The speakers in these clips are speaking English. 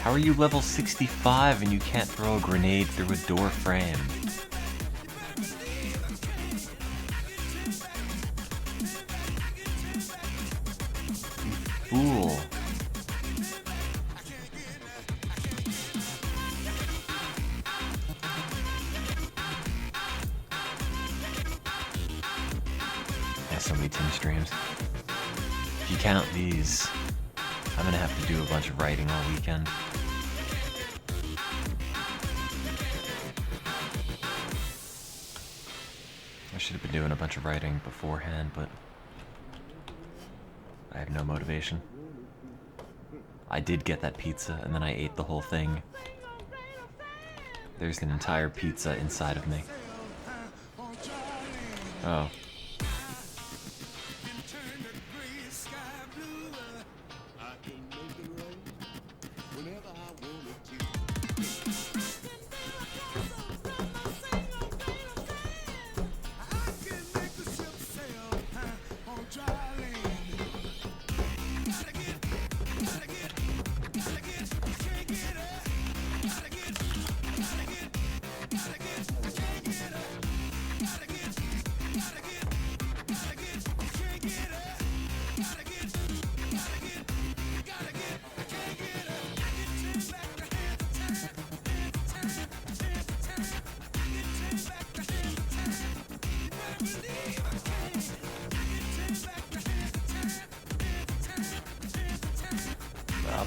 How are you level 65 and you can't throw a grenade through a door frame? You fool. Yeah, so many Tim streams. If you count these, I'm gonna have to do a bunch of writing all weekend. I should have been doing a bunch of writing beforehand, but I have no motivation. I did get that pizza, and then I ate the whole thing. There's an entire pizza inside of me. Oh.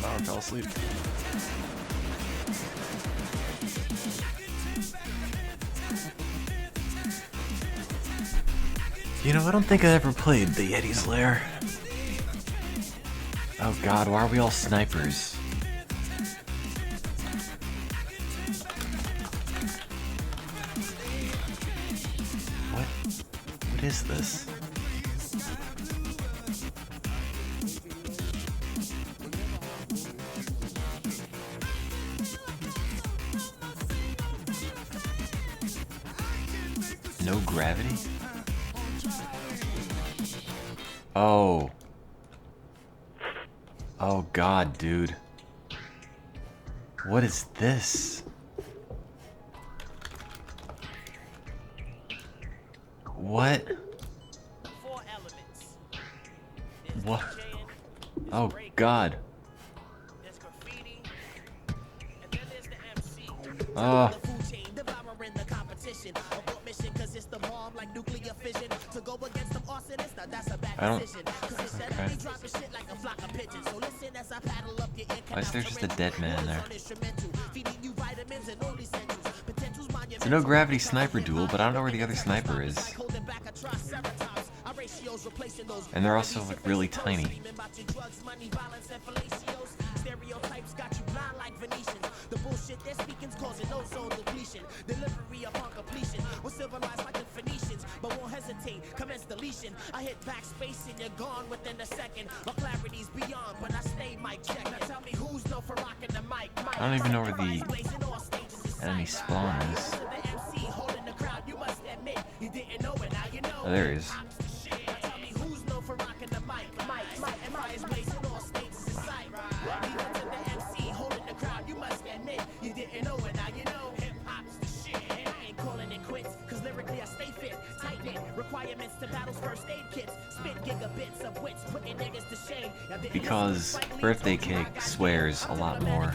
I fell asleep. You know, I don't think I ever played the Yeti's Lair. Oh god, why are we all snipers? What is this? No gravity? Oh. Oh god, dude. What is this? What? What? Oh god. Oh. I don't. Okay. Why is there just a dead man there? It's a no gravity sniper duel, but I don't know where the other sniper is. And they're also like really tiny. The bullshit they're speaking's causing ozone depletion. Delivery upon completion. We're civilized like the Phoenicians, but won't hesitate. Commence deletion. I hit backspace and you're gone within a second. My clarity's beyond, but I stay mic check. Now tell me who's no for rocking the mic. I don't even know where the enemy spawn is. Oh, there he is. Because Birthday Cake swears a lot more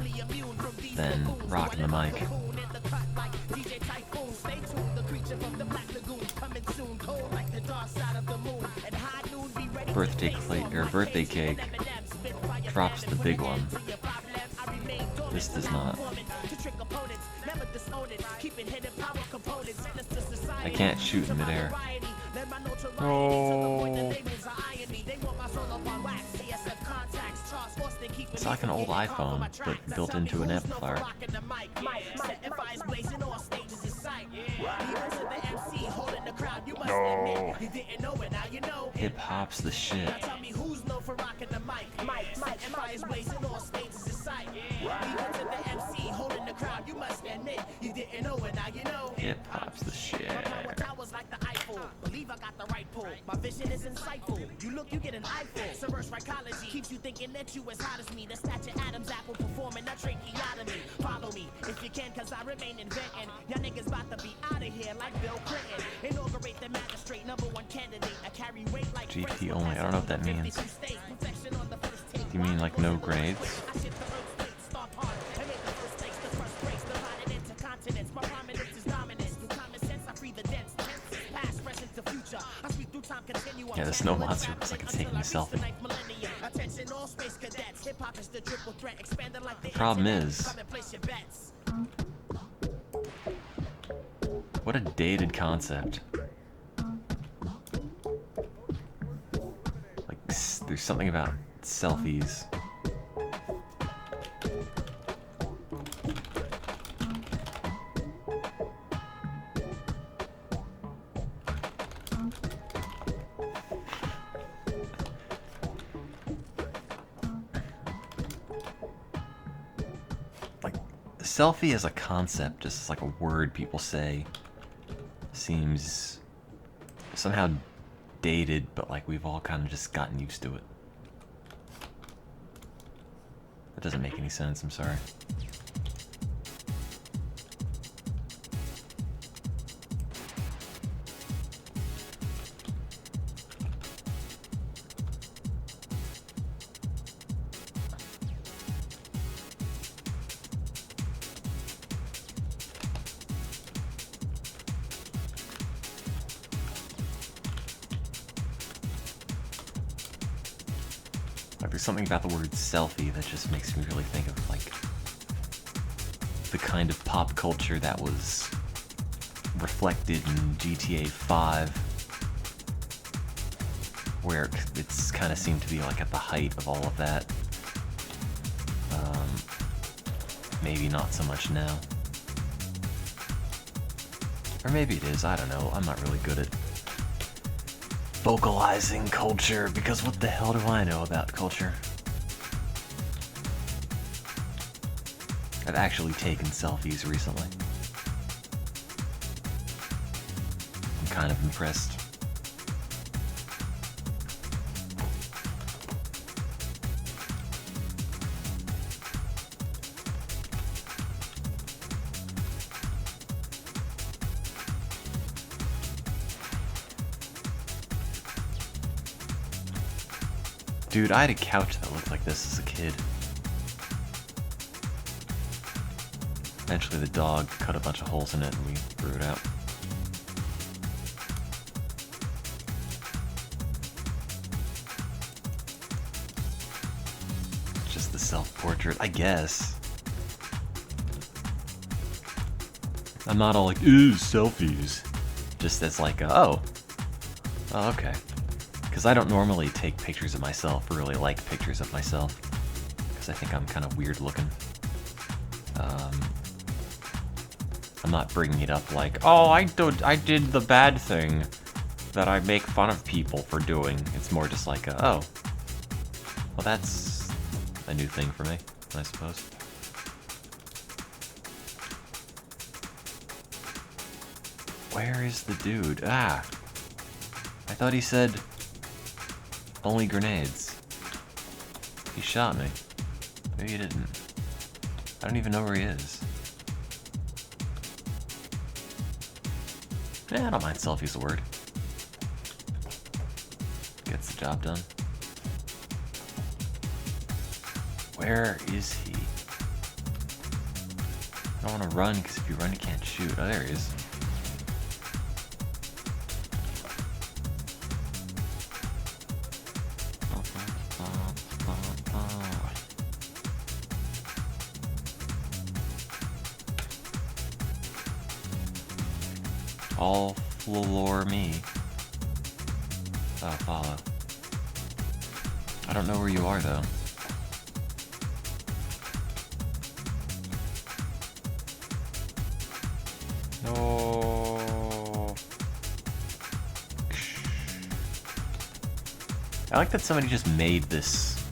than rocking the mic. Birthday Cake drops the big one. This does not. I can't shoot in midair. Oh. It's like an old iPhone, but built into an amplifier. No. Hip hop's the shit. Hip hop's the shit. rifle. Believe I got the right pull. My vision is insightful. You look, you get an eyeful. Subverse psychology keeps you thinking that you as hot as me. The statue Adam's apple performing a tracheotomy. Follow me if you can, cause I remain inventing. Y'all niggas about to be out of here like Bill Clinton. Inaugurate the magistrate, #1 candidate. I carry weight like GP only. I don't know what that means. Do you mean like no grades? Yeah, the snow monster looks like it's taking a selfie. The problem is, what a dated concept. Like, there's something about selfies. Selfie as a concept, just as like a word people say, seems somehow dated, but like we've all kind of just gotten used to it. That doesn't make any sense, I'm sorry. There's something about the word selfie that just makes me really think of like the kind of pop culture that was reflected in GTA 5, where it's kind of seemed to be like at the height of all of that. Maybe not so much now. Or maybe it is, I don't know. I'm not really good at vocalizing culture, because what the hell do I know about culture? I've actually taken selfies recently. I'm kind of impressed. Dude, I had a couch that looked like this as a kid. Eventually the dog cut a bunch of holes in it and we threw it out. Just the self-portrait, I guess. I'm not all like, ooh, selfies. Just as like, oh, okay. Because I don't normally take pictures of myself, or really like pictures of myself, because I think I'm kind of weird looking. I'm not bringing it up like, oh, I did the bad thing that I make fun of people for doing. It's more just like, oh, well, that's a new thing for me, I suppose. Where is the dude? Ah, I thought he said only grenades. He shot me. Maybe he didn't. I don't even know where he is. Yeah, I don't mind selfies a word. Gets the job done. Where is he? I don't want to run, because if you run you can't shoot. Oh, there he is. All floor me. Oh, follow. I don't know where you are, though. No. I like that somebody just made this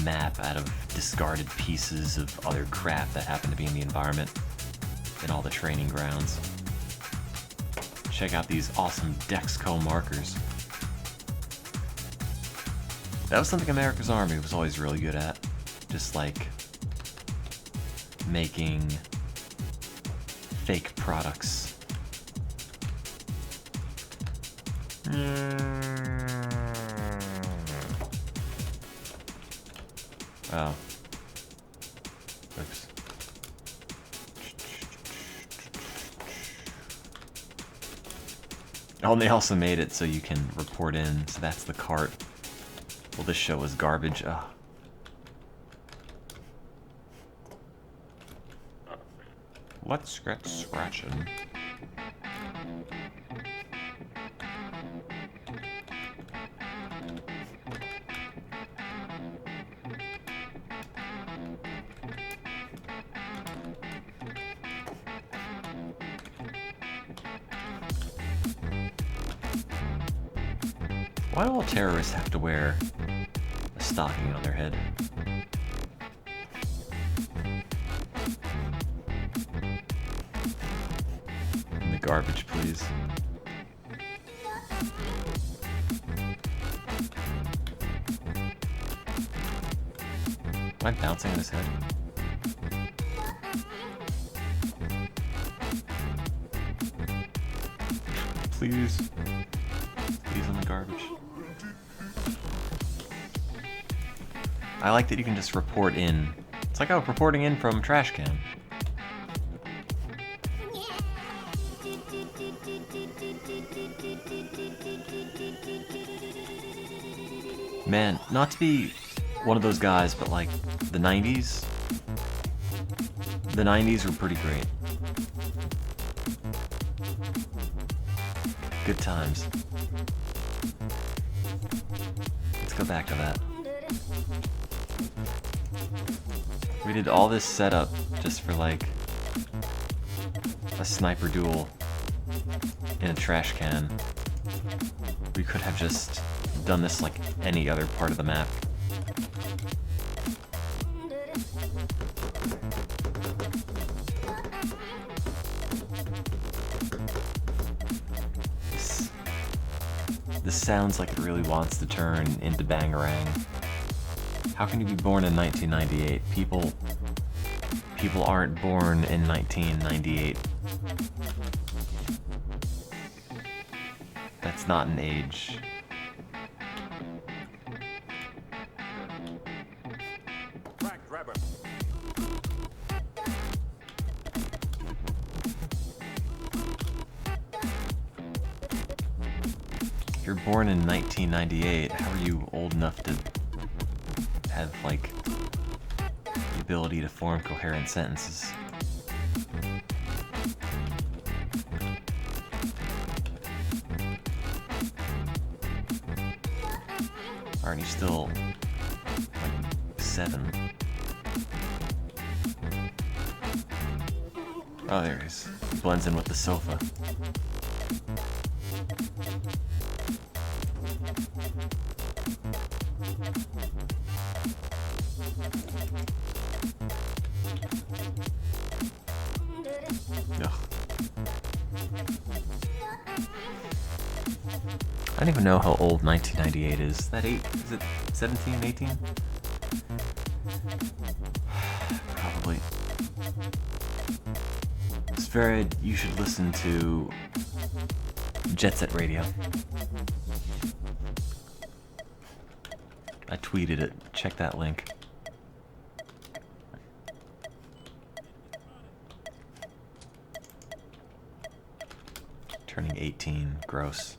map out of discarded pieces of other crap that happen to be in the environment in all the training grounds. check out these awesome Dexco markers. That was something America's Army was always really good at. Just like making fake products. Oh. Oops. Oh, and they also made it so you can report in, so that's the cart. Well, this show was garbage. Ugh. Let's get scratching. Why do all terrorists have to wear a stocking on their head? In the garbage, please. Am I bouncing on his head? Please. Please on the garbage. I like that you can just report in. It's like, oh, reporting in from trash can. Man, not to be one of those guys, but like the 90s. The 90s were pretty great. Good times. Let's go back to that. We did all this setup just for like a sniper duel in a trash can. We could have just done this like any other part of the map. This sounds like it really wants to turn into Bangarang. How can you be born in 1998? People aren't born in 1998. That's not an age. If you're born in 1998, how are you old enough to have, like, the ability to form coherent sentences? Aren't you still, like, 7? Oh, there he is. He blends in with the sofa. I don't even know how old 1998 is. Is that 8? Is it 17, 18? Probably. Sphera, you should listen to Jet Set Radio. I tweeted it. Check that link. Turning 18. Gross.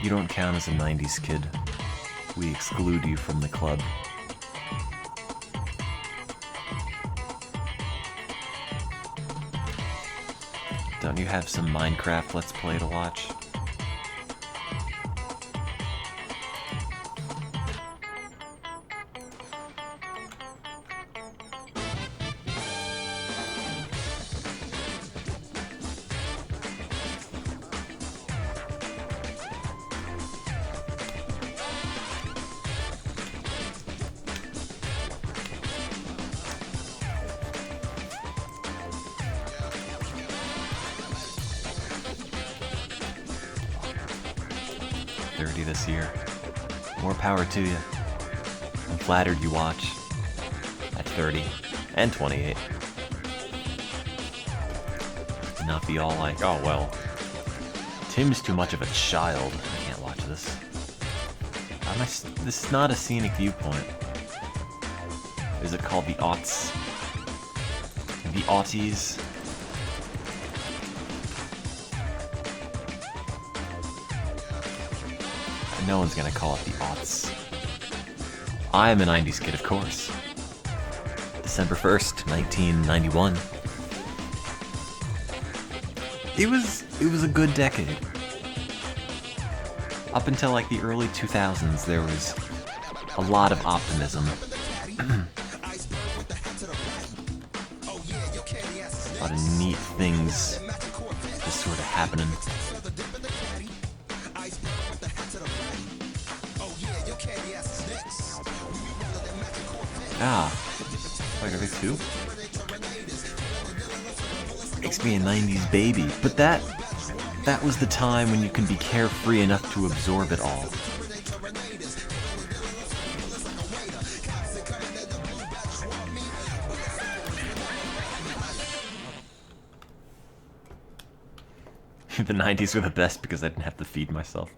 You don't count as a 90s kid. We exclude you from the club. Don't you have some Minecraft Let's Play to watch? 30 this year. More power to you. I'm flattered you watch at 30 and 28. And not be all like, oh well, Tim's too much of a child. I can't watch this. This is not a scenic viewpoint. Is it called the aughts? The aughties? No one's gonna call it the aughts. I am a 90s kid, of course. December 1st, 1991. It was a good decade. Up until like the early 2000s, there was a lot of optimism. A lot of neat things just sort of happening. Ah, wait, are they two? Makes me a 90s baby, but that was the time when you can be carefree enough to absorb it all. The 90s were the best because I didn't have to feed myself.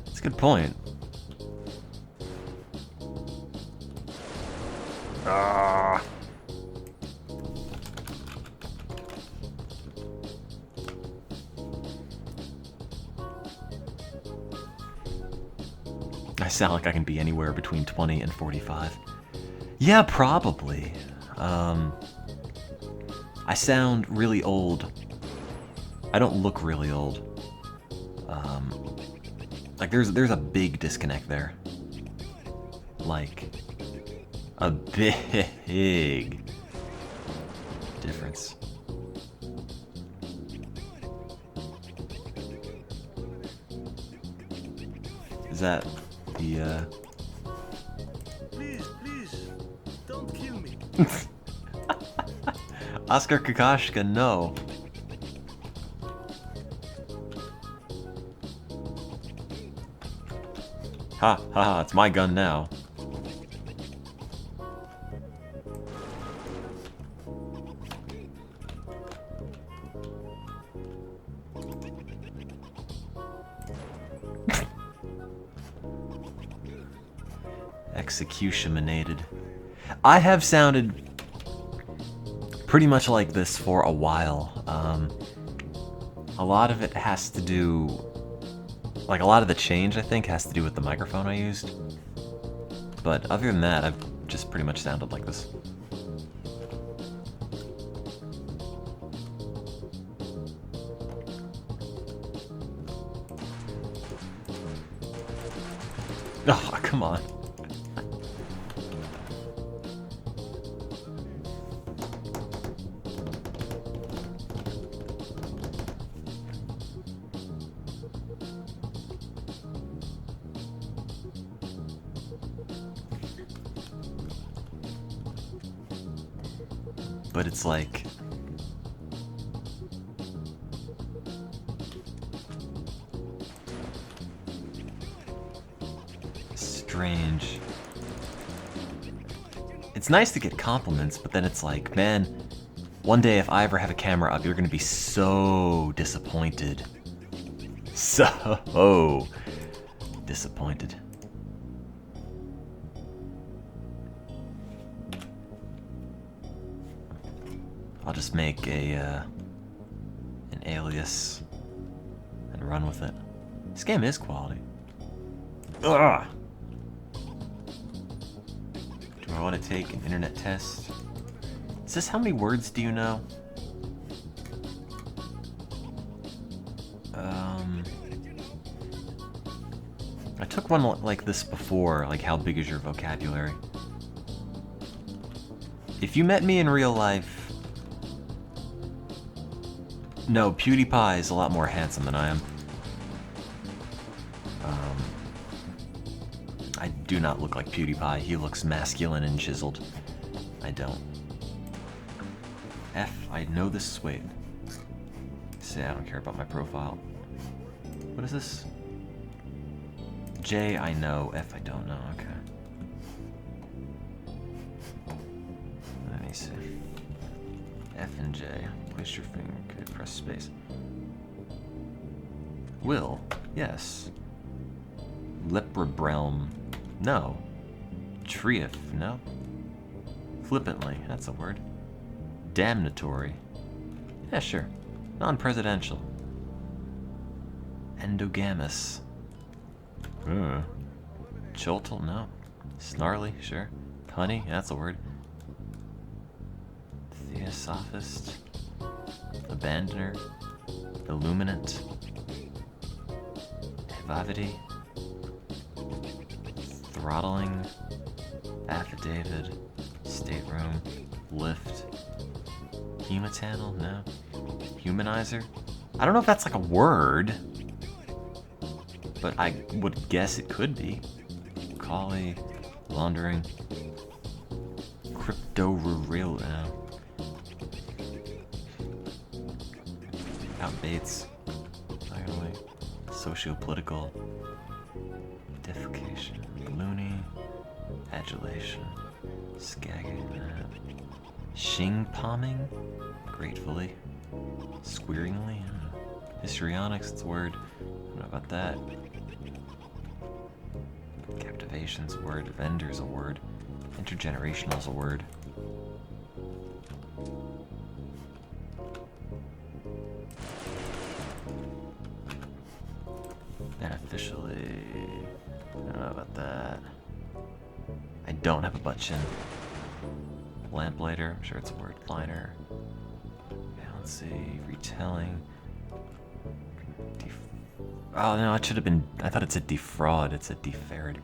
That's a good point. Ah. I sound like I can be anywhere between 20 and 45. Yeah, probably. I sound really old. I don't look really old. Like there's a big disconnect there. Like a big difference. Is that the Please, don't kill me. Oscar Kakashka, no. Ha ha, it's my gun now. Executionated. I have sounded pretty much like this for a while. A lot of it has to do, like a lot of the change I think has to do with the microphone I used. But other than that, I've just pretty much sounded like this. Oh, come on. But it's like strange. It's nice to get compliments, but then it's like, man, one day if I ever have a camera up, you're gonna be so disappointed. So disappointed. I'll just make an alias and run with it. This game is quality. Ugh. Do I want to take an internet test? It says how many words do you know? I took one like this before, like how big is your vocabulary? If you met me in real life, no, PewDiePie is a lot more handsome than I am. I do not look like PewDiePie. He looks masculine and chiseled. I don't. I know this. Wait. See, I don't care about my profile. What is this? J, I know. F, I don't know. Okay. Let me see. F and J. Place your finger. Okay, press space. Will. Yes. Leprabrealm. No. Triumph. No. Flippantly. That's a word. Damnatory. Yeah, sure. Non-presidential. Endogamous. Joltal? No. Snarly? Sure. Punny? That's a word. Theosophist. Abandoner. Illuminant. Evavity. Throttling. Affidavit. Stateroom. Lift. Humatanal? No. Humanizer? I don't know if that's like a word, but I would guess it could be. Collie. Laundering. Crypto-real. Outbates. Finally. Socio-political. Defecation. Loony. Adulation. Skagging. Shing-palming. Gratefully. Squeeringly. Histrionics, it's a word. I don't know about that. Captivation's a word. Vendor's a word. Intergenerational's a word. Beneficially. I don't know about that. I don't have a butt chin. Lamplighter, I'm sure it's a word. Liner. Let's see. Retelling. Oh no, it should have been. I thought it said defraud. It said deferred.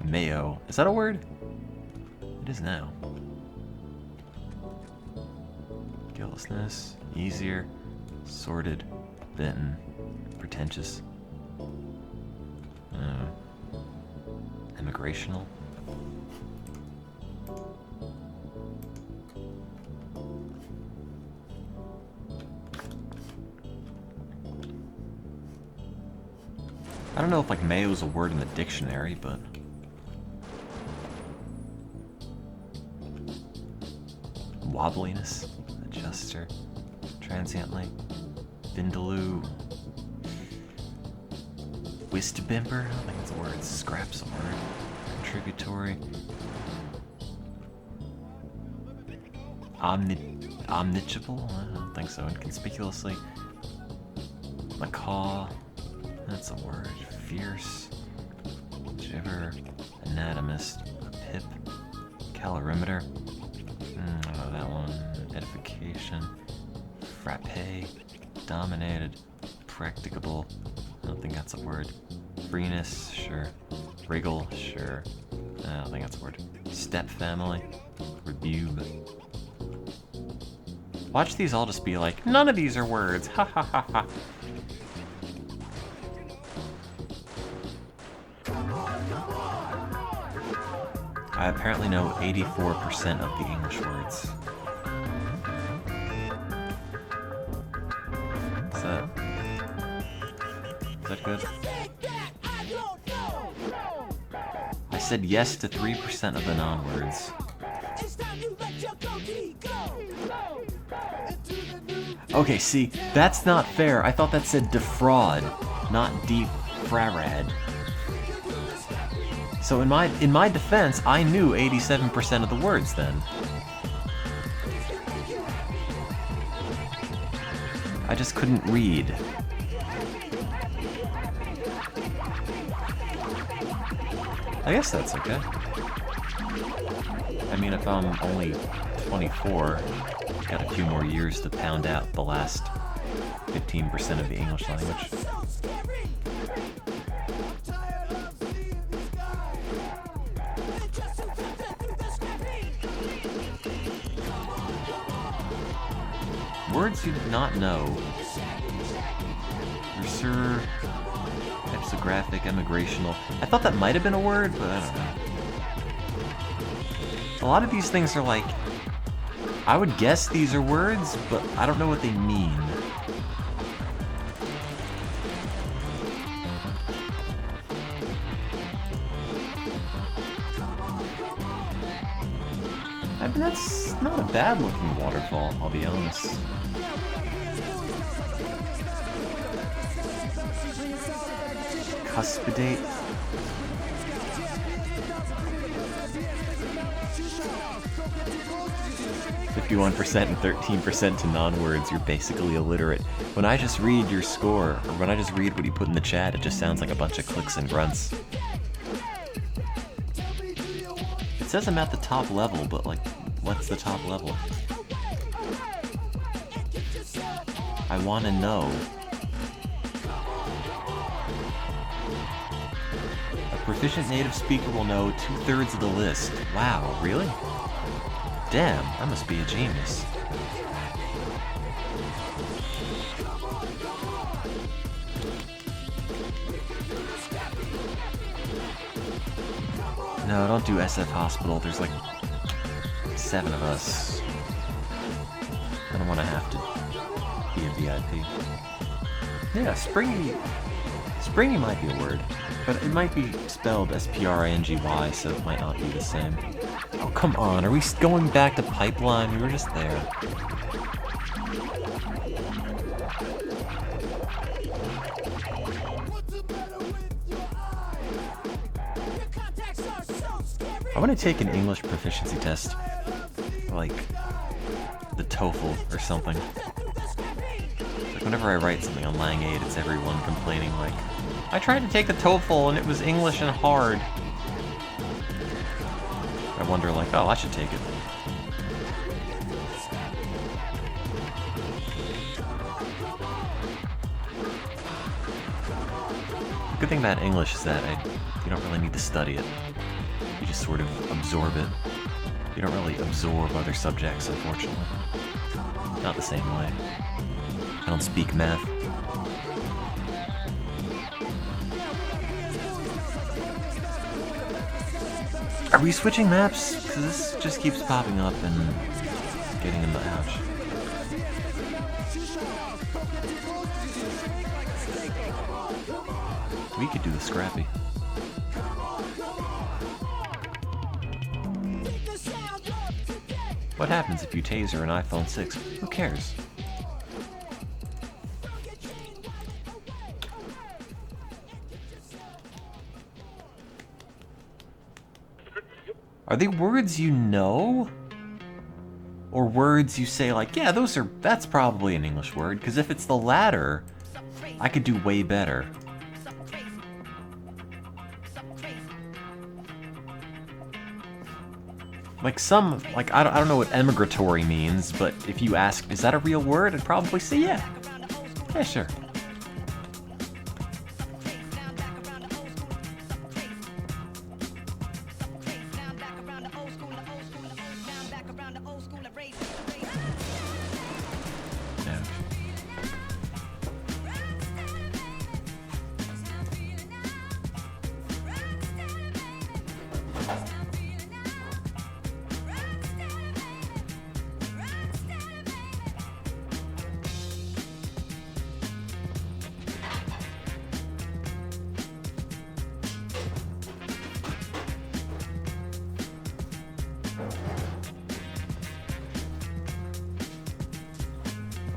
Mayo. Is that a word? It is now. Guiltlessness. Easier. Sordid. Bitten. Pretentious. Immigrational. I don't know if like mayo is a word in the dictionary, but wobbliness, adjuster, transiently, vindaloo, wistbimper, I don't think it's a word, scrap's a word, contributory, omnichable, I don't think so, inconspicuously, macaw, that's a word. Fierce. Gibber. Anatomist. Pip. Calorimeter. I don't know that one. Edification. Frappe. Dominated. Practicable. I don't think that's a word. Freeness. Sure. Wriggle. Sure. I don't think that's a word. Step family. Rebuke. Watch these all just be like, none of these are words. Ha ha ha ha. I apparently know 84% of the English words. Is that good? I said yes to 3% of the non-words. Okay, see, that's not fair. I thought that said defraud, not defrarad. So in my defense, I knew 87% of the words then. I just couldn't read. I guess that's okay. I mean, if I'm only 24, got a few more years to pound out the last 15% of the English language. Words you did not know. Reser, epsigraphic, emigrational. I thought that might have been a word, but I don't know. A lot of these things are like I would guess these are words, but I don't know what they mean. I mean, that's not a bad looking waterfall, I'll be honest. Cuspidate. 51% and 13% to non-words, you're basically illiterate. When I just read your score, or when I just read what you put in the chat, it just sounds like a bunch of clicks and grunts. It says I'm at the top level, but like, what's the top level? I want to know. A proficient native speaker will know 2/3 of the list. Wow, really? Damn, I must be a genius. No, don't do SF Hospital. There's like 7 of us. I don't want to have to be a VIP. Yeah, springy. Springy might be a word, but it might be spelled S-P-R-I-N-G-Y, so it might not be the same. Oh, come on. Are we going back to Pipeline? We were just there. I want to take an English proficiency test, like the TOEFL or something. Like whenever I write something on Lang 8, it's everyone complaining like, I tried to take the TOEFL and it was English and hard. I wonder like, oh, I should take it. The good thing about English is that you don't really need to study it. You just sort of absorb it. You don't really absorb other subjects, unfortunately. Not the same way. I don't speak math. Are we switching maps? Because this just keeps popping up and getting in the ouch. We could do the Scrappy. What happens if you taser an iPhone 6? Who cares? Are they words you know? Or words you say like, yeah, that's probably an English word, because if it's the latter, I could do way better. Like I don't know what emigratory means, but if you ask, is that a real word? I'd probably say yeah. Yeah, sure.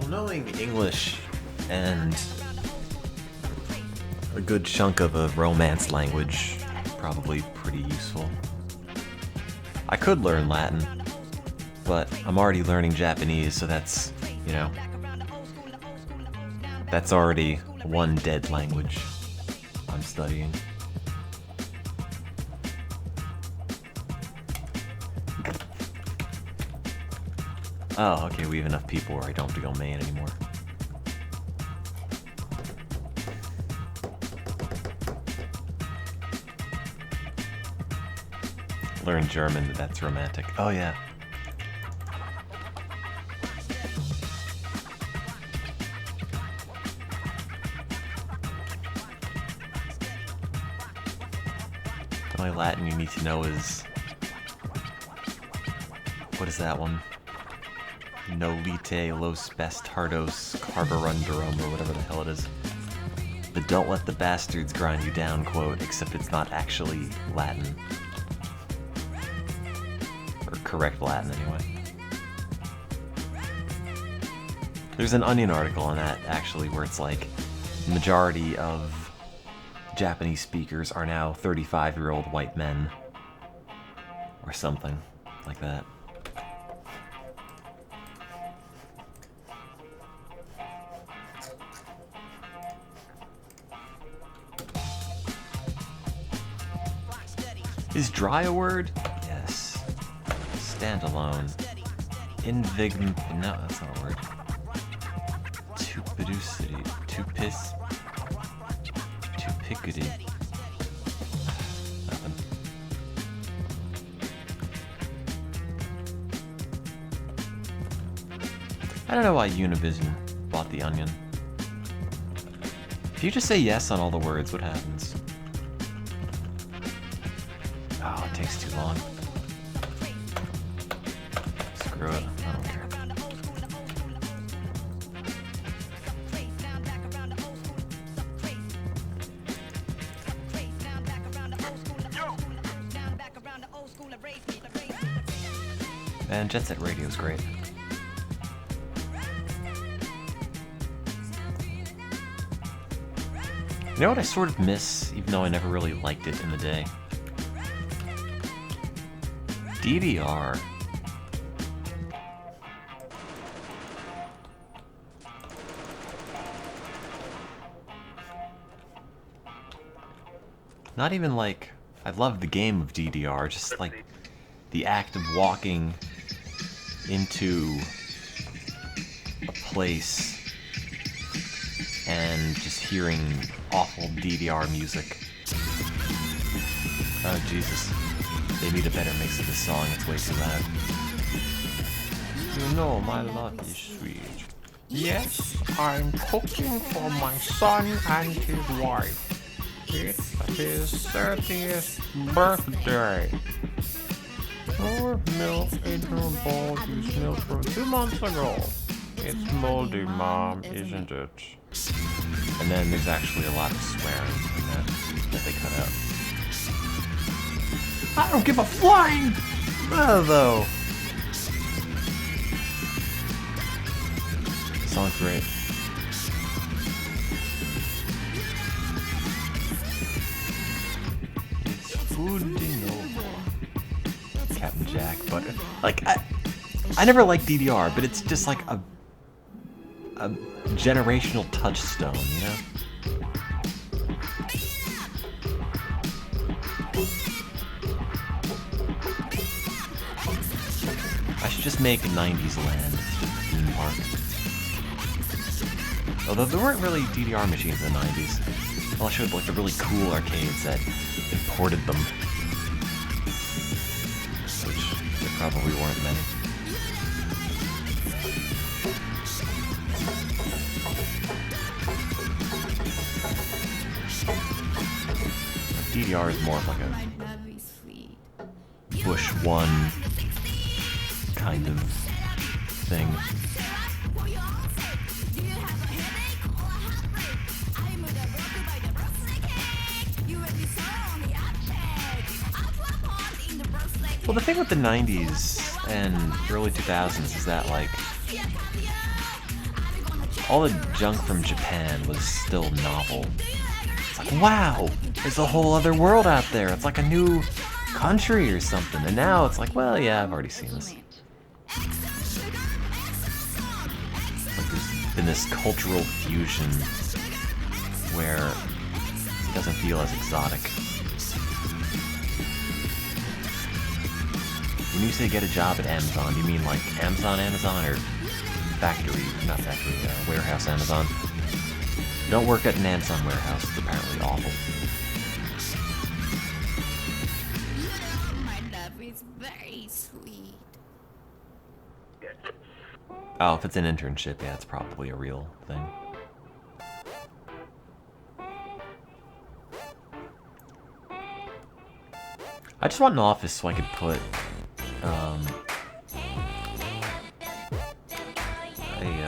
Knowing English and a good chunk of a Romance language probably pretty useful. I could learn Latin, but I'm already learning Japanese, so that's, you know, that's already one dead language I'm studying. Oh, okay, we have enough people where I don't have to go main anymore. Learn German, that's romantic. Oh yeah. The only Latin you need to know is... what is that one? Nolite Los Bastardos Carborunderum, or whatever the hell it is. The "don't let the bastards grind you down" quote, except it's not actually Latin. Or correct Latin, anyway. There's an Onion article on that, actually, where it's like, the majority of Japanese speakers are now 35-year-old white men. Or something like that. Is dry a word? Yes. Standalone. No, that's not a word. Tupidicity. Tupicity. Nothing. I don't know why Univision bought the Onion. If you just say yes on all the words, what happens? Oh, it takes too long. Screw it. I don't care. Man, Jet Set Radio's great. You know what I sort of miss, even though I never really liked it in the day? DDR. Not even like, I love the game of DDR, just like the act of walking into a place and just hearing awful DDR music. Oh Jesus. They need a better mix of this song, it's way too loud. You know my love is sweet. Yes, I'm cooking for my son and his wife. It's his 30th birthday. Our milk in her bowl is milk from 2 months ago. It's moldy, Mom, isn't it? And then there's actually a lot of swearing in that they cut out. I don't give a flying! Though. The song's great. It's good to know. Captain Jack, but like I never liked DDR, but it's just like a generational touchstone, you know? I should just make a 90s land theme park. Although there weren't really DDR machines in the 90s. Unless you had like the really cool arcades that imported them. Which there probably weren't many. DDR is more of like a Bush 1 kind of thing. Well, the thing with the 90s and early 2000s is that, like, all the junk from Japan was still novel. It's like, wow, there's a whole other world out there. It's like a new country or something. And now it's like, well, yeah, I've already seen this. Like, there's been this cultural fusion where it doesn't feel as exotic. When you say get a job at Amazon, do you mean like Amazon or warehouse Amazon? Don't work at an Amazon warehouse, it's apparently awful. My love is very sweet. Oh, if it's an internship, yeah, it's probably a real thing. I just want an office so I could put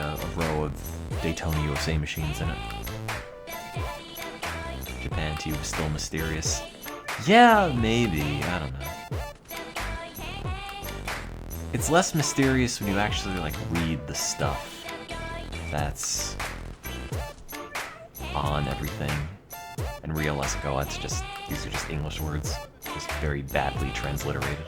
a row of Daytona USA machines in it. Japan to you is still mysterious. Yeah, maybe. I don't know. It's less mysterious when you actually, like, read the stuff that's on everything and realize, like, oh, these are just English words, just very badly transliterated.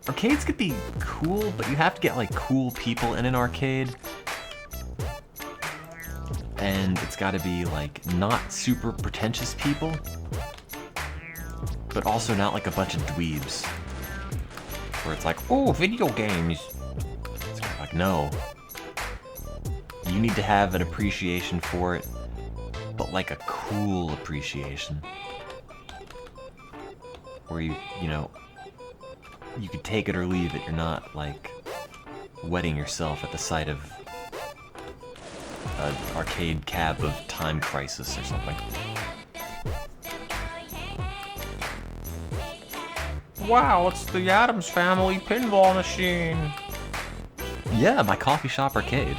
Arcades could be cool, but you have to get, like, cool people in an arcade. And it's gotta be, like, not super pretentious people, but also not, like, a bunch of dweebs. Where it's like, oh, video games. It's kind of like, no. You need to have an appreciation for it, but, like, a cool appreciation. Where you know, you could take it or leave it. You're not, like, wetting yourself at the sight of an arcade cab of Time Crisis or something. Wow, it's the Addams Family pinball machine. Yeah, my coffee shop arcade.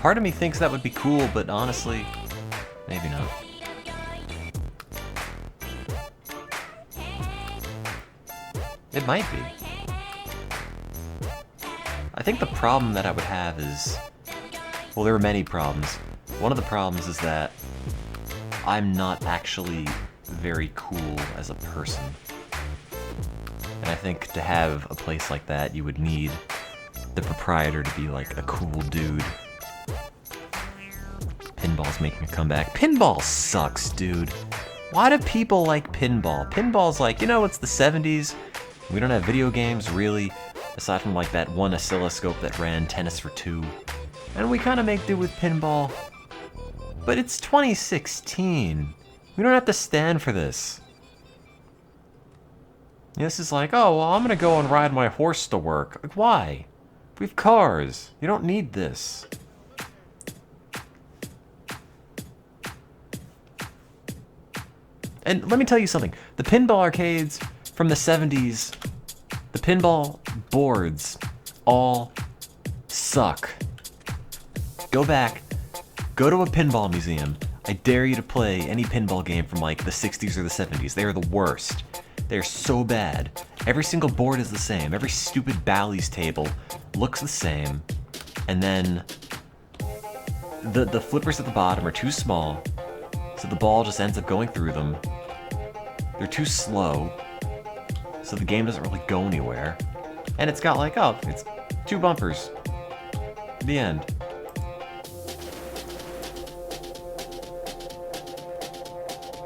Part of me thinks that would be cool, but honestly, maybe not. It might be. I think the problem that I would have is... Well, there are many problems. One of the problems is that I'm not actually very cool as a person. And I think to have a place like that, you would need the proprietor to be like a cool dude. Pinball's making a comeback. Pinball sucks, dude. Why do people like pinball? Pinball's like, you know, it's the 70s. We don't have video games, really, aside from like that one oscilloscope that ran Tennis for Two. And we kind of make do with pinball. But it's 2016. We don't have to stand for this. This is like, oh, well, I'm gonna go and ride my horse to work. Like, why? We have cars. You don't need this. And let me tell you something. The pinball arcades from the 70s, the pinball boards all suck. Go back, go to a pinball museum. I dare you to play any pinball game from like the 60s or the 70s. They are the worst. They're so bad. Every single board is the same. Every stupid Bally's table looks the same. And then the flippers at the bottom are too small, so the ball just ends up going through them. They're too slow, so the game doesn't really go anywhere. And it's got like, oh, it's 2 bumpers. The end.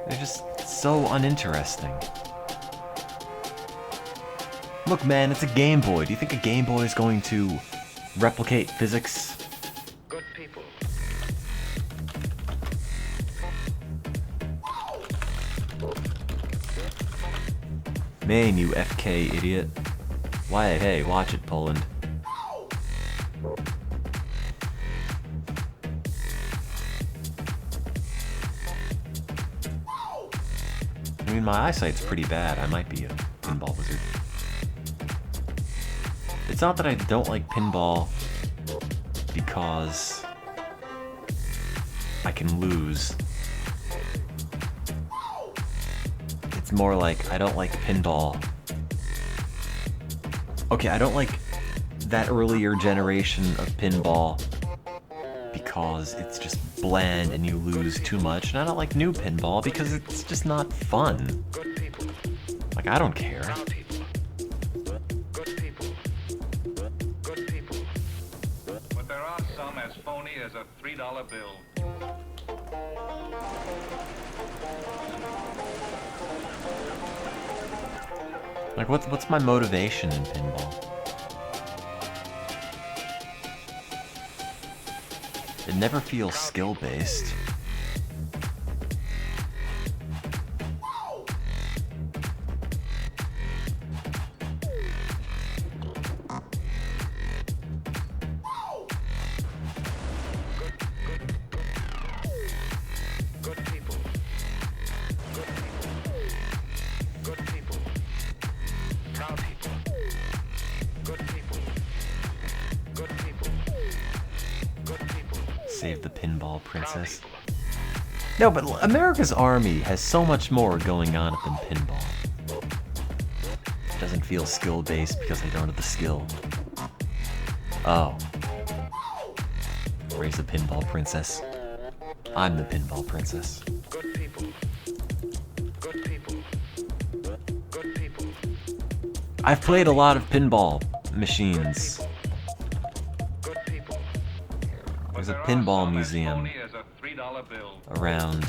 They're just so uninteresting. Look, man, it's a Game Boy. Do you think a Game Boy is going to replicate physics? Good people. Man, you FK idiot. Why, hey, watch it, Poland. I mean, my eyesight's pretty bad. I might be a pinball wizard. It's not that I don't like pinball because I can lose. It's more like I don't like pinball. Okay, I don't like that earlier generation of pinball because it's just bland and you lose too much. And I don't like new pinball because it's just not fun. Good people. Like, I don't care. Good people. Good people. Good people. But there are some as phony as a $3 bill. Like, what's my motivation in pinball? It never feels skill-based. Good people. Save the Pinball Princess. No, but America's Army has so much more going on than pinball. It doesn't feel skill-based because I don't have the skill. Oh. Raise the Pinball Princess. I'm the Pinball Princess. Good people. Good people. Good people. I've played a lot of pinball machines. Good people. There's a There are pinball some as museum phony as a $3 bill. around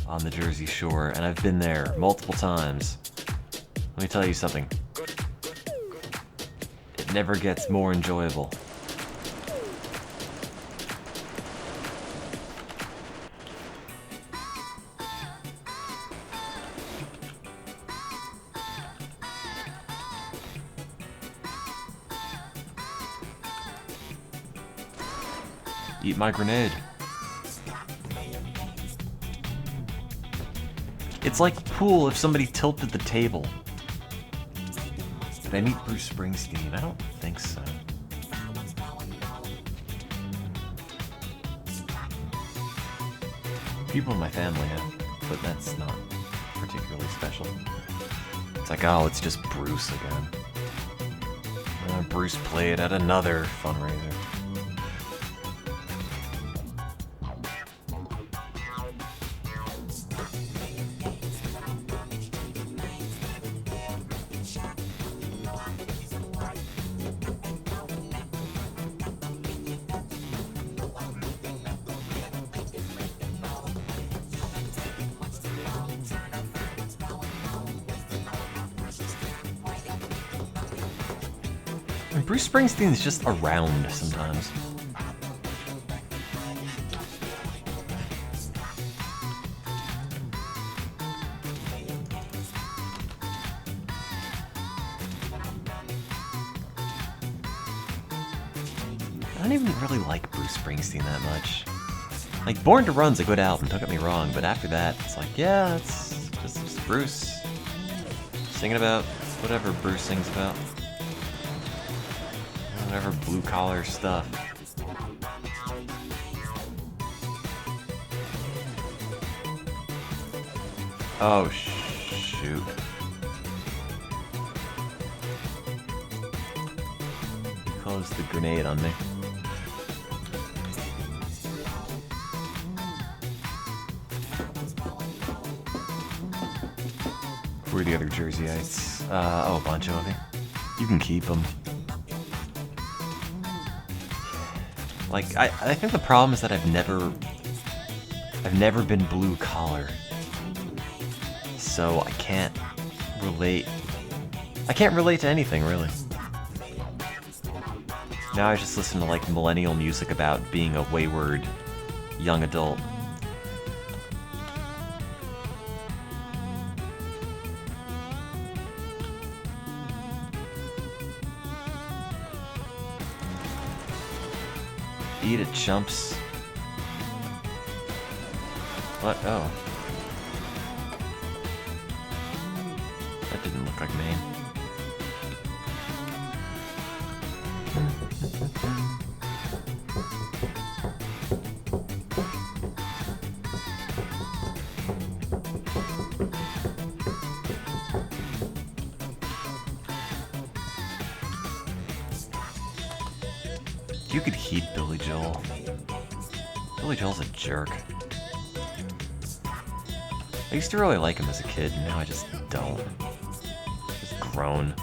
on the Jersey Shore, and I've been there multiple times. Let me tell you something. It never gets more enjoyable. Eat my grenade. It's like pool if somebody tilted the table. Did I meet Bruce Springsteen? I don't think so. People in my family have, but that's not particularly special. It's like, oh, it's just Bruce again. Bruce played at another fundraiser. And Bruce Springsteen's just around sometimes. I don't even really like Bruce Springsteen that much. Like, Born to Run's a good album, don't get me wrong, but after that, it's like, yeah, it's just Bruce singing about whatever Bruce sings about. Whatever blue-collar stuff. Oh, shoot. He closed the grenade on me. Who are the other Jerseyites? Oh, a bunch of them. You can keep them. Like, I think the problem is that I've never been blue collar. So I can't relate. I can't relate to anything, really. Now I just listen to, like, millennial music about being a wayward young adult. Eat it, chumps. What? Oh. That didn't look like Maine. You could heat Billy Joel. Billy Joel's a jerk. I used to really like him as a kid, and now I just don't. He's grown.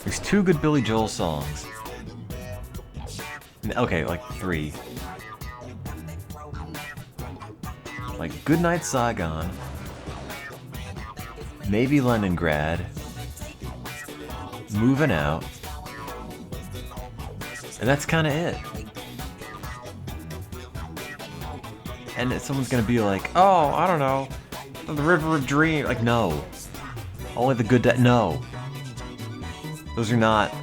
There's 2 good Billy Joel songs. Okay, like 3. Like Goodnight Saigon, maybe Leningrad, Moving Out, and that's kind of it. And someone's gonna be like, oh, I don't know, The River of Dreams. Like, no. Only the good no. Those are not,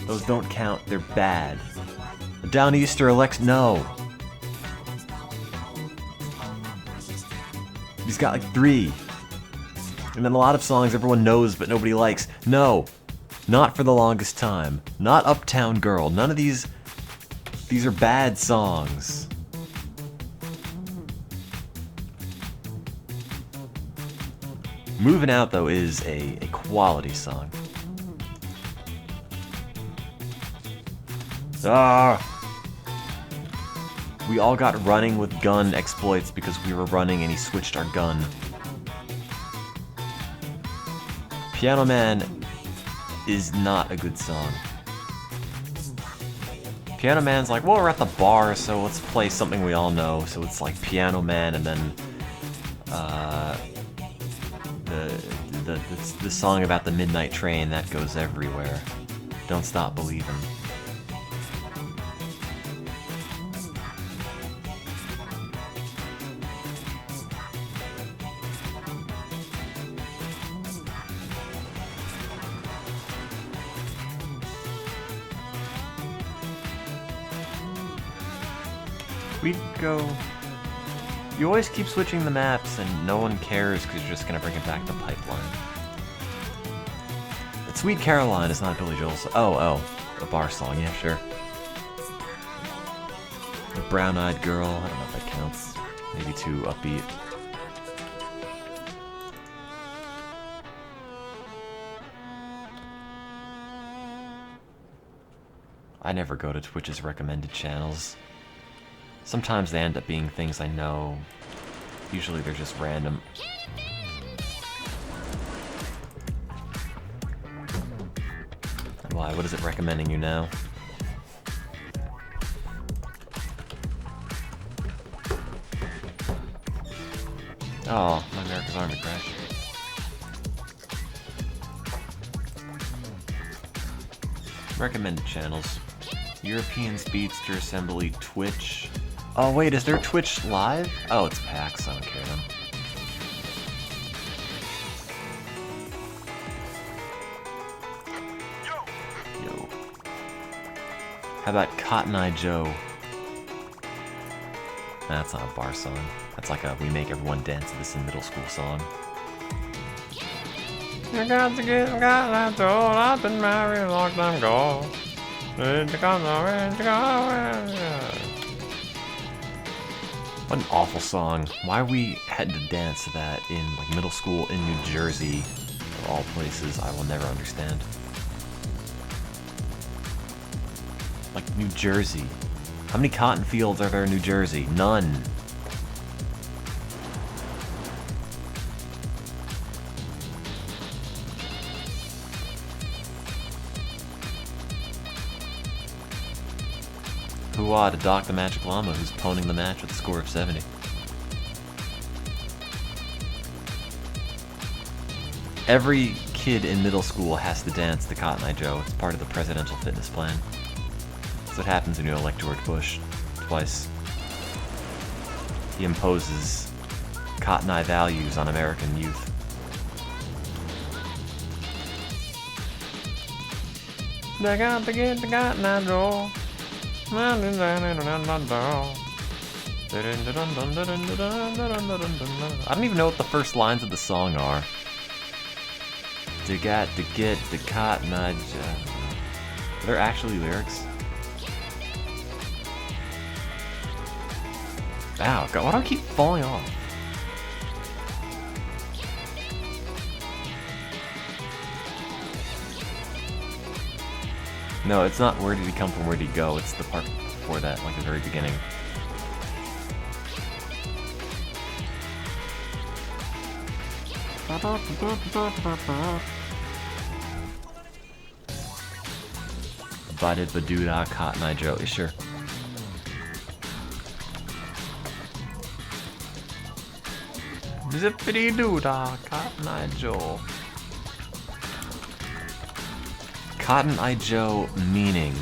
those don't count, they're bad. Down Easter, Alex, no. He's got like 3. And then a lot of songs everyone knows but nobody likes. No. Not For the Longest Time. Not Uptown Girl. None of these These are bad songs. Moving Out, though, is a quality song. We all got running with gun exploits because we were running and he switched our gun. Piano Man is not a good song. Piano Man's like, well, we're at the bar, so let's play something we all know. So it's like Piano Man and then the song about the midnight train that goes everywhere. Don't Stop Believin'. We'd go... You always keep switching the maps and no one cares because you're just gonna bring it back to Pipeline. But Sweet Caroline is not Billy Joel's... Oh, a bar song, yeah, sure. The Brown-Eyed Girl, I don't know if that counts. Maybe too upbeat. I never go to Twitch's recommended channels. Sometimes they end up being things I know. Usually they're just random. Why? What is it recommending you now? Oh, My America's Army Crash. Recommended channels. European Speedster Assembly, Twitch. Oh wait, is there Twitch live? Oh, it's PAX, I don't care then. Yo. How about Cotton Eye Joe? That's not a bar song. That's like a we make everyone dance to this in middle school song. You got to get that old. I've been married a long time ago. What an awful song. Why we had to dance to that in like middle school in New Jersey, of all places, I will never understand. Like New Jersey. How many cotton fields are there in New Jersey? None. Hoo-ah to Doc the Magic Llama, who's poning the match with a score of 70. Every kid in middle school has to dance to Cotton Eye Joe. It's part of the presidential fitness plan. That's what happens when you elect George Bush twice. He imposes Cotton Eye values on American youth. They got to get the Cotton Eye Joe. I don't even know what the first lines of the song are. They got to get the Cotton Eye Joe. Are there actually lyrics? Ow, God, why do I keep falling off? No, it's not where did he come from, where did he go. It's the part before that, like the very beginning. Butted Badooda, Cotton Eye Joe. Sure. Zippity doo-dah, Cotton Eye Joe. Cotton Eye Joe meaning.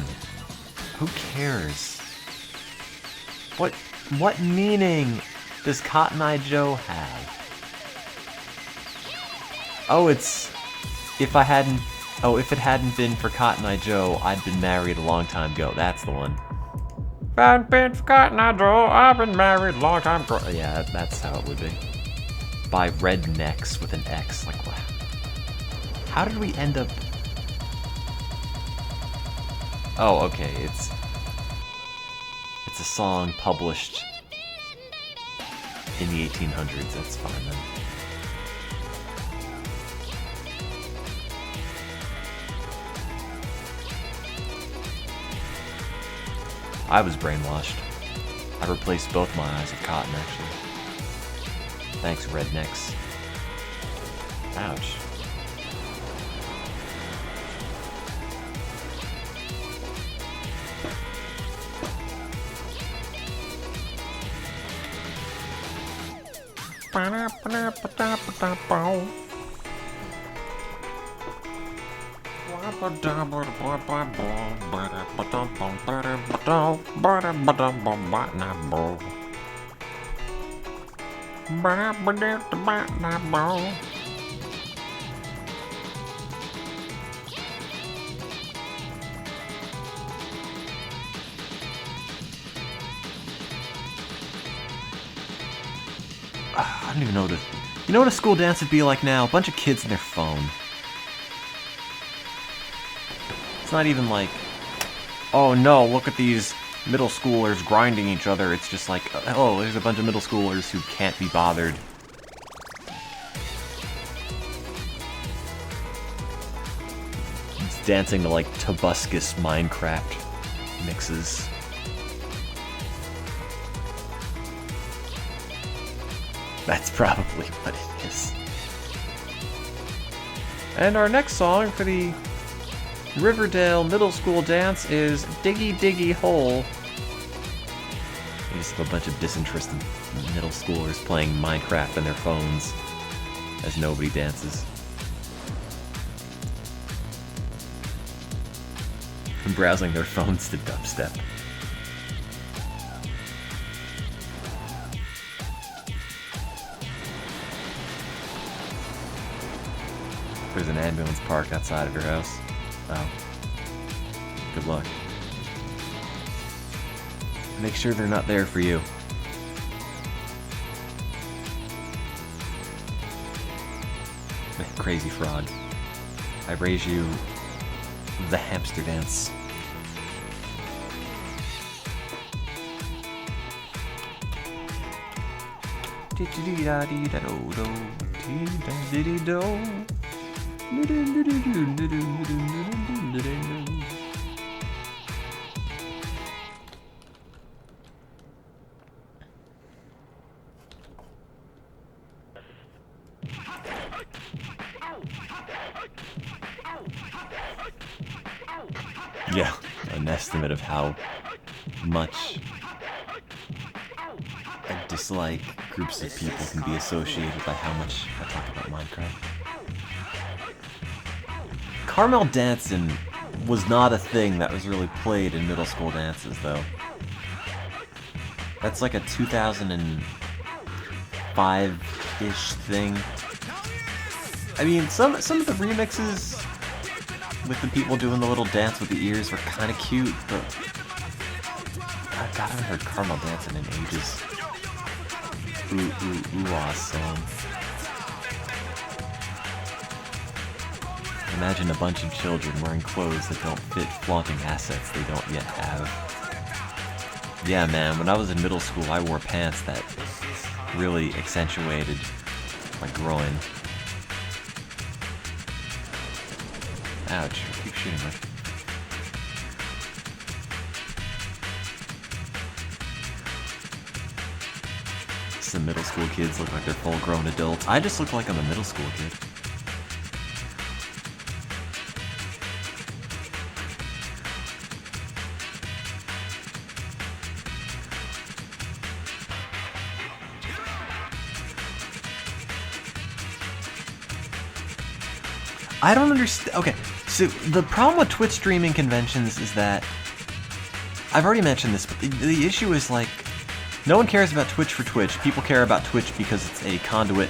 Who cares? What meaning does Cotton Eye Joe have? Oh, it's if it hadn't been for Cotton Eye Joe, I'd been married a long time ago. That's the one. If I hadn't been for Cotton Eye Joe, I've been married a long time ago. Yeah, that's how it would be. By Rednecks with an X. Like, what? How did we end up? Oh, okay, it's... it's a song published in the 1800s, that's fine then. I was brainwashed. I replaced both my eyes with cotton, actually. Thanks, rednecks. Ouch. I don't even know what you know what a school dance would be like now? A bunch of kids in their phone. It's not even like, oh no, look at these middle schoolers grinding each other. It's just like, oh, there's a bunch of middle schoolers who can't be bothered. It's dancing to like Tobuscus Minecraft mixes. That's probably what it is. And our next song for the Riverdale Middle School dance is Diggy Diggy Hole. You just have a bunch of disinterested middle schoolers playing Minecraft on their phones as nobody dances. And browsing their phones to dubstep. There's an ambulance parked outside of your house. Oh. Good luck. Make sure they're not there for you. Crazy Frog. I raise you the hamster dance. Yeah, an estimate of how much I dislike groups of people can be associated by how much I talk about Minecraft. Carmel dancing was not a thing that was really played in middle school dances, though. That's like a 2005-ish thing. I mean, some of the remixes with the people doing the little dance with the ears were kind of cute, but God, I haven't heard Carmel dancing in ages. Awesome. Imagine a bunch of children wearing clothes that don't fit, flaunting assets they don't yet have. Yeah, man, when I was in middle school, I wore pants that really accentuated my groin. Ouch, keep shooting me. Some middle school kids look like they're full-grown adults. I just look like I'm a middle school kid. I don't understand. Okay, so the problem with Twitch streaming conventions is that I've already mentioned this, but the issue is like no one cares about Twitch for Twitch. People care about Twitch because it's a conduit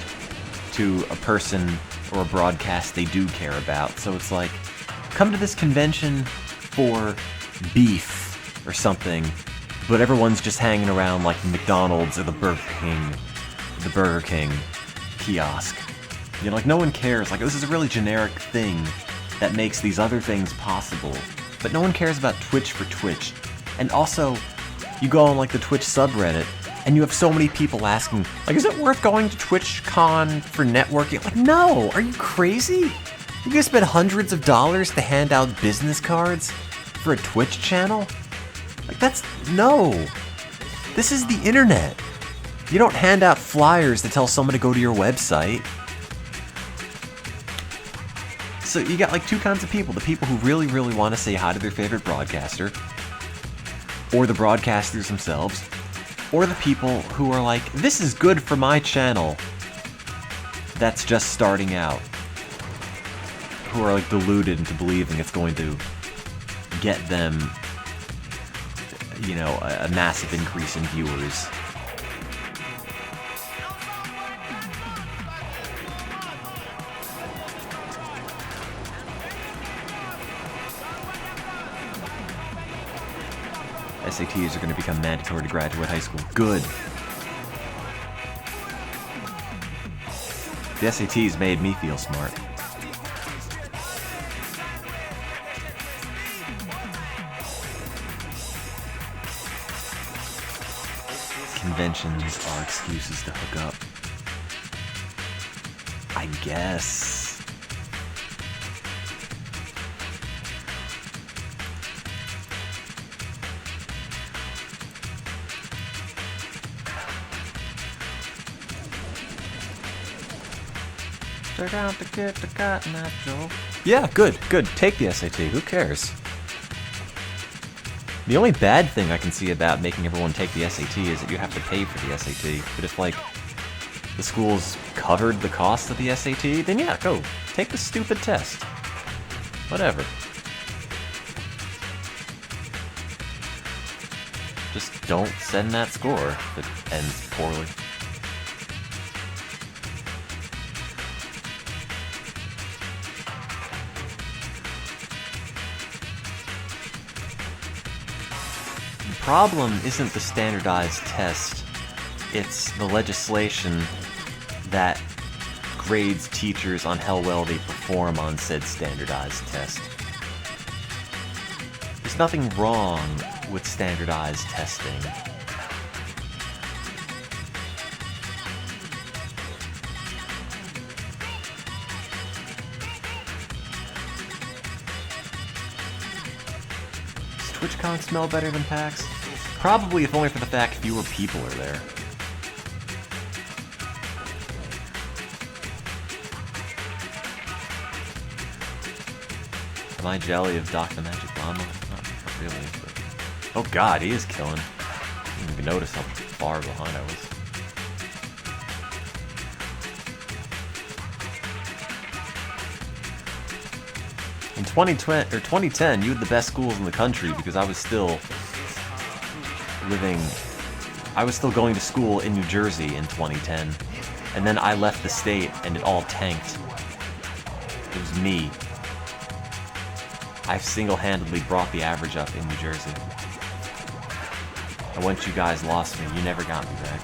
to a person or a broadcast they do care about. So it's like, come to this convention for beef or something, but everyone's just hanging around like McDonald's or the Burger King kiosk. You know, like, no one cares. Like, this is a really generic thing that makes these other things possible. But no one cares about Twitch for Twitch. And also, You go on like the Twitch subreddit, and you have so many people asking, like, is it worth going to TwitchCon for networking? Like, no, are you crazy? You gonna spend hundreds of dollars to hand out business cards for a Twitch channel? Like, that's, no. This is the internet. You don't hand out flyers to tell someone to go to your website. So you got like two kinds of people. The people who really, really want to say hi to their favorite broadcaster, or the broadcasters themselves, or the people who are like, this is good for my channel that's just starting out, who are like deluded into believing it's going to get them, you know, a massive increase in viewers. SATs are going to become mandatory to graduate high school. Good. The SATs made me feel smart. Conventions are excuses to hook up. I guess. Yeah, good. Take the SAT. Who cares? The only bad thing I can see about making everyone take the SAT is that you have to pay for the SAT. But if, like, the schools covered the cost of the SAT, then yeah, go. Take the stupid test. Whatever. Just don't send that score that ends poorly. The problem isn't the standardized test, it's the legislation that grades teachers on how well they perform on said standardized test. There's nothing wrong with standardized testing. Does TwitchCon smell better than PAX? Probably, if only for the fact fewer people are there. Am I jelly of Doc the Magic Llama? Not really, but... Oh god, he is killing. I didn't even notice how far behind I was. In 2010, you had the best schools in the country because I was still going to school in New Jersey in 2010. And then I left the state and it all tanked. It was me. I've single-handedly brought the average up in New Jersey. And once you guys lost me, you never got me back.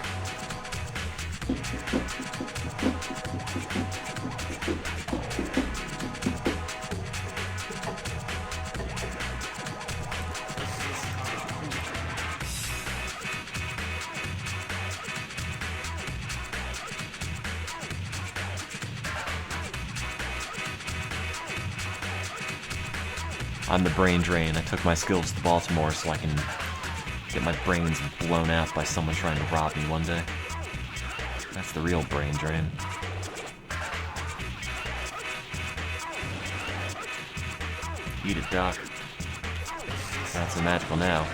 I'm the brain drain. I took my skills to Baltimore so I can get my brains blown out by someone trying to rob me one day. That's the real brain drain. Eat it, Doc. That's so magical now.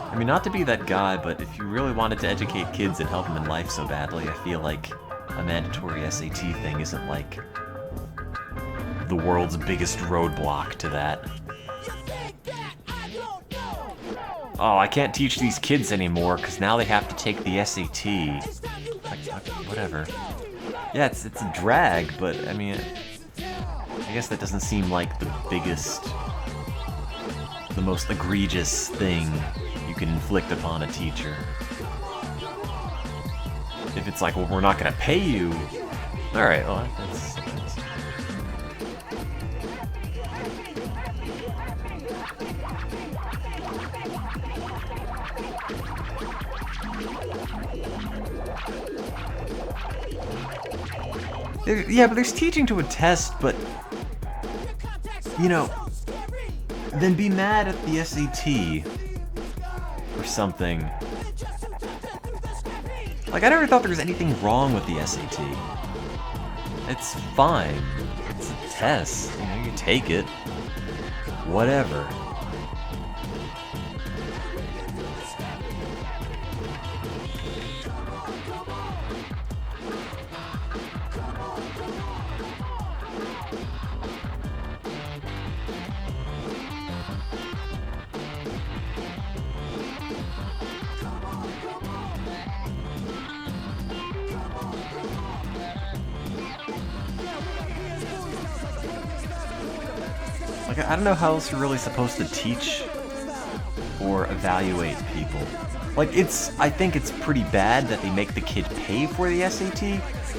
I mean, not to be that guy, but if you really wanted to educate kids and help them in life so badly, I feel like a mandatory SAT thing isn't like the world's biggest roadblock to that. Oh, I can't teach these kids anymore because now they have to take the SAT. Like, whatever. Yeah, it's a drag, but I mean, I guess that doesn't seem like the biggest, the most egregious thing you can inflict upon a teacher. If it's like, well, we're not gonna pay you Alright, well, that's... Yeah, but there's teaching to a test, but... You know... Then be mad at the SAT. Or something. Like, I never thought there was anything wrong with the SAT. It's fine. It's a test. You know, you take it. Whatever. Like, I don't know how else you're really supposed to teach or evaluate people. Like, I think it's pretty bad that they make the kid pay for the SAT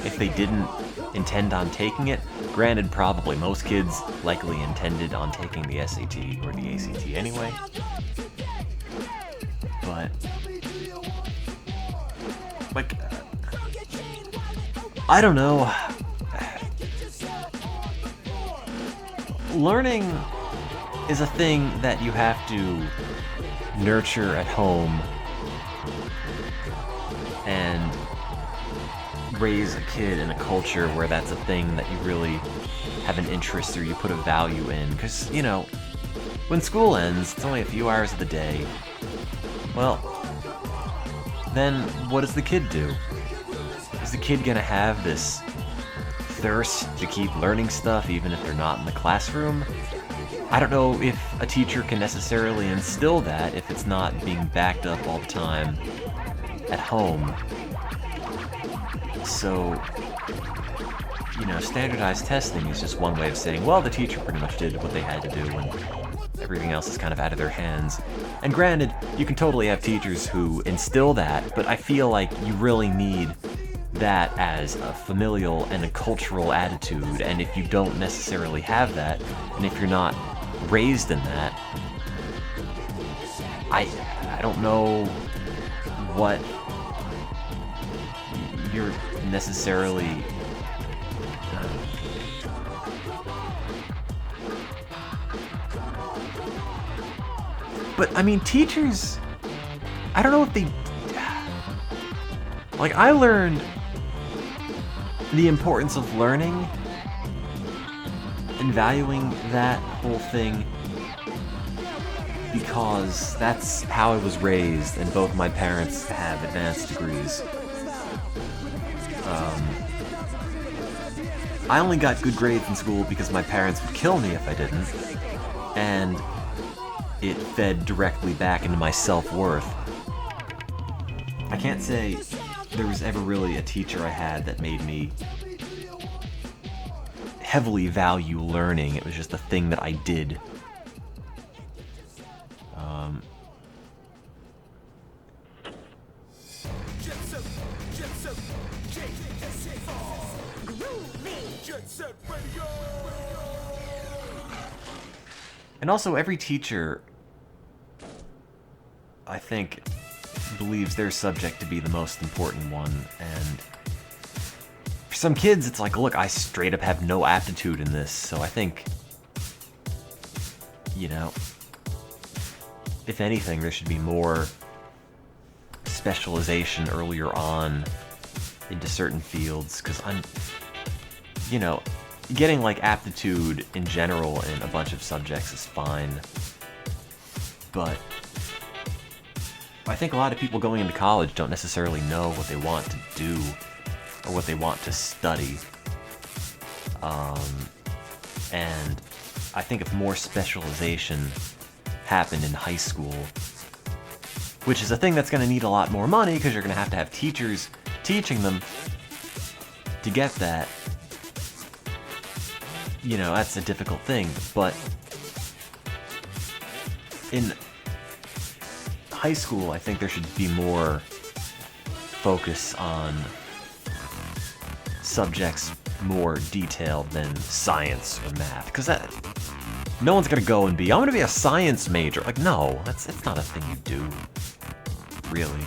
if they didn't intend on taking it. Granted, probably most kids likely intended on taking the SAT or the ACT anyway. But, like, I don't know. Learning is a thing that you have to nurture at home and raise a kid in a culture where that's a thing that you really have an interest or you put a value in. Because, you know, when school ends, it's only a few hours of the day. Well, then what does the kid do? Is the kid gonna have this thirst to keep learning stuff even if they're not in the classroom? I don't know if a teacher can necessarily instill that if it's not being backed up all the time at home. So, you know, standardized testing is just one way of saying, well, the teacher pretty much did what they had to do when everything else is kind of out of their hands. And granted, you can totally have teachers who instill that, but I feel like you really need that as a familial and a cultural attitude, and if you don't necessarily have that, and if you're not raised in that, I don't know what you're necessarily but I mean, teachers, I don't know if they, like, I learned the importance of learning and valuing that whole thing because that's how I was raised, and both my parents have advanced degrees. I only got good grades in school because my parents would kill me if I didn't, and it fed directly back into my self-worth. I can't say there was ever really a teacher I had that made me heavily value learning. It was just a thing that I did. And also, every teacher, I think, believes their subject to be the most important one, and for some kids it's like, look, I straight up have no aptitude in this, so I think, you know, if anything, there should be more specialization earlier on into certain fields, because you know, getting like aptitude in general in a bunch of subjects is fine, but I think a lot of people going into college don't necessarily know what they want to do or what they want to study. And I think if more specialization happened in high school, which is a thing that's going to need a lot more money because you're going to have teachers teaching them to get that, you know, that's a difficult thing. But in high school, I think there should be more focus on subjects more detailed than science or math, because that no one's gonna go and be, I'm gonna be a science major. Like, no, that's not a thing you do, really.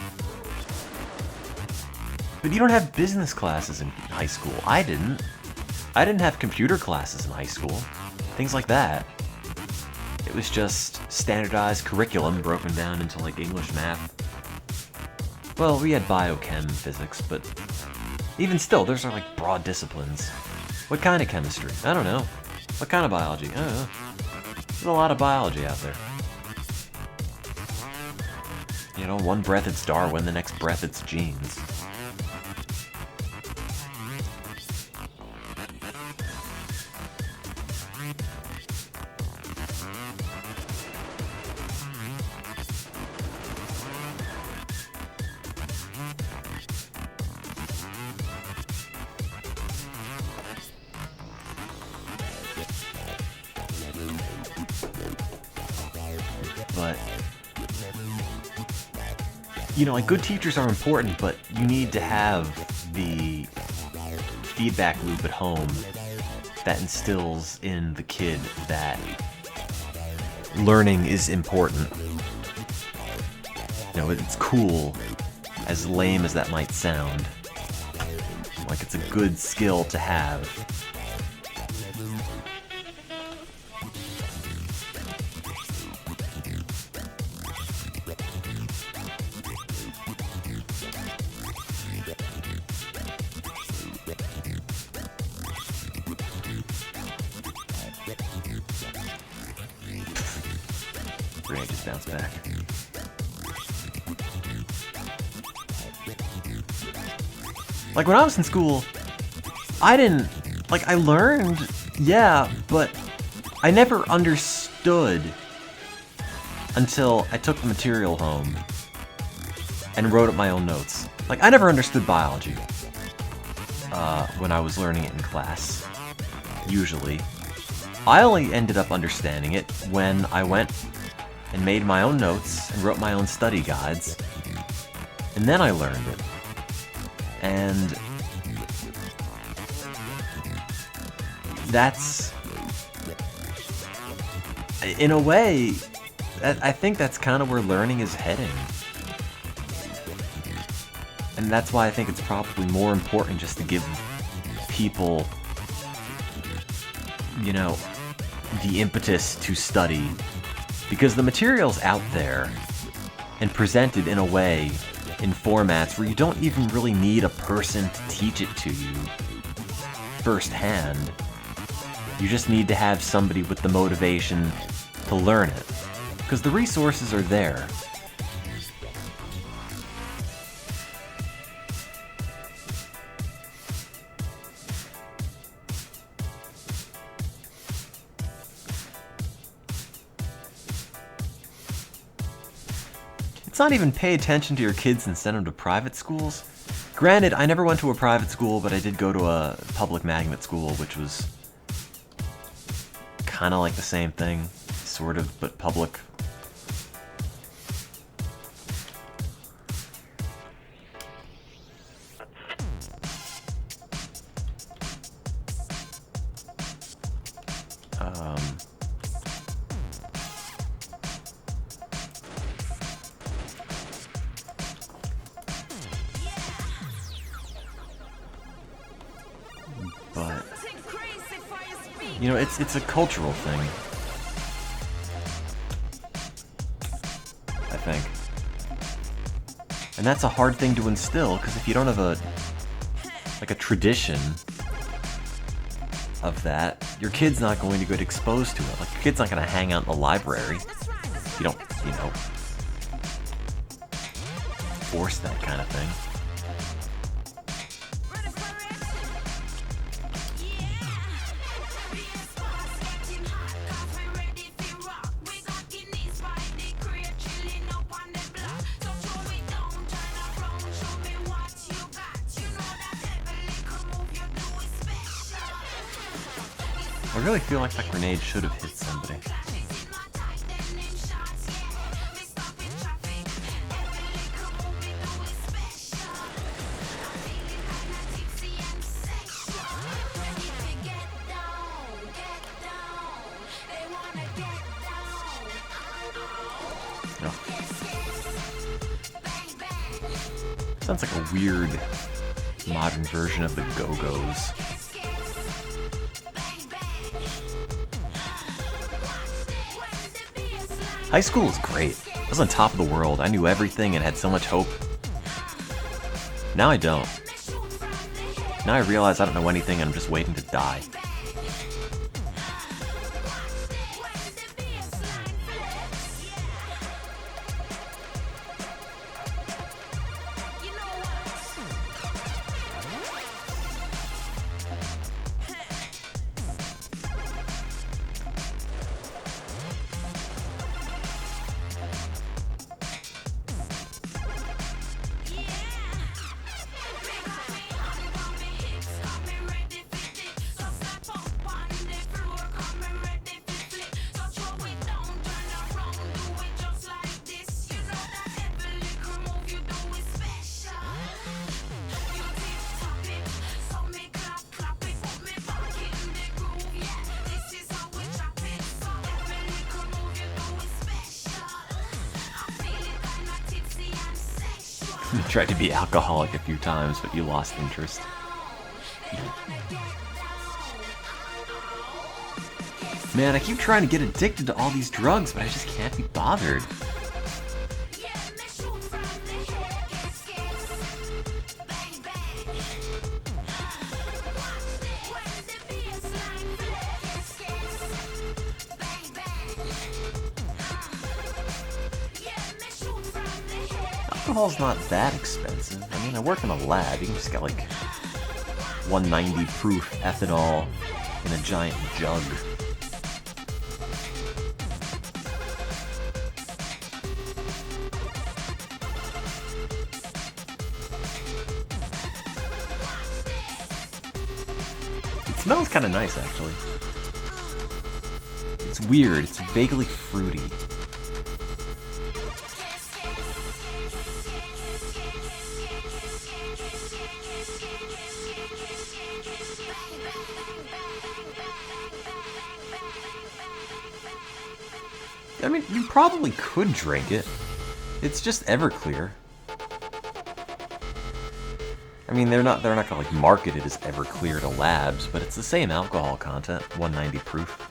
But you don't have business classes in high school. I didn't have computer classes in high school, things like that. It was just standardized curriculum broken down into like English, math. Well, we had biochem, physics, but even still, those are like broad disciplines. What kind of chemistry? I don't know. What kind of biology? I don't know. There's a lot of biology out there. You know, one breath it's Darwin, the next breath it's genes. But, you know, like, good teachers are important, but you need to have the feedback loop at home that instills in the kid that learning is important. You know, it's cool, as lame as that might sound. Like, it's a good skill to have. Grenade just bounced back. Like, when I was in school, I learned, yeah, but I never understood until I took the material home and wrote up my own notes. Like, I never understood biology when I was learning it in class, usually. I only ended up understanding it when I went and made my own notes and wrote my own study guides, and then I learned it. And that's, in a way, I think that's kind of where learning is heading. And that's why I think it's probably more important just to give people, you know, the impetus to study. Because the material's out there and presented in a way, in formats where you don't even really need a person to teach it to you firsthand. You just need to have somebody with the motivation to learn it. Because the resources are there. It's not even pay attention to your kids and send them to private schools. Granted, I never went to a private school, but I did go to a public magnet school, which was kind of like the same thing, sort of, but public. But, you know, it's a cultural thing, I think. And that's a hard thing to instill, because if you don't have a tradition of that, your kid's not going to get exposed to it. Like, your kid's not going to hang out in the library. You don't, you know, force that kind of thing. I really feel like that grenade should have hit somebody. Sounds like a weird modern version of the Go-Go's. High school was great. I was on top of the world. I knew everything and had so much hope. Now I don't. Now I realize I don't know anything and I'm just waiting to die. You tried to be alcoholic a few times, but you lost interest. Man, I keep trying to get addicted to all these drugs, but I just can't be bothered. Alcohol's not that expensive. I mean, I work in a lab. You can just get like 190 proof ethanol in a giant jug. It smells kind of nice, actually. It's weird. It's vaguely fruity. I mean, you probably could drink it. It's just Everclear. I mean, they're not gonna like market it as Everclear to labs, but it's the same alcohol content, 190 proof.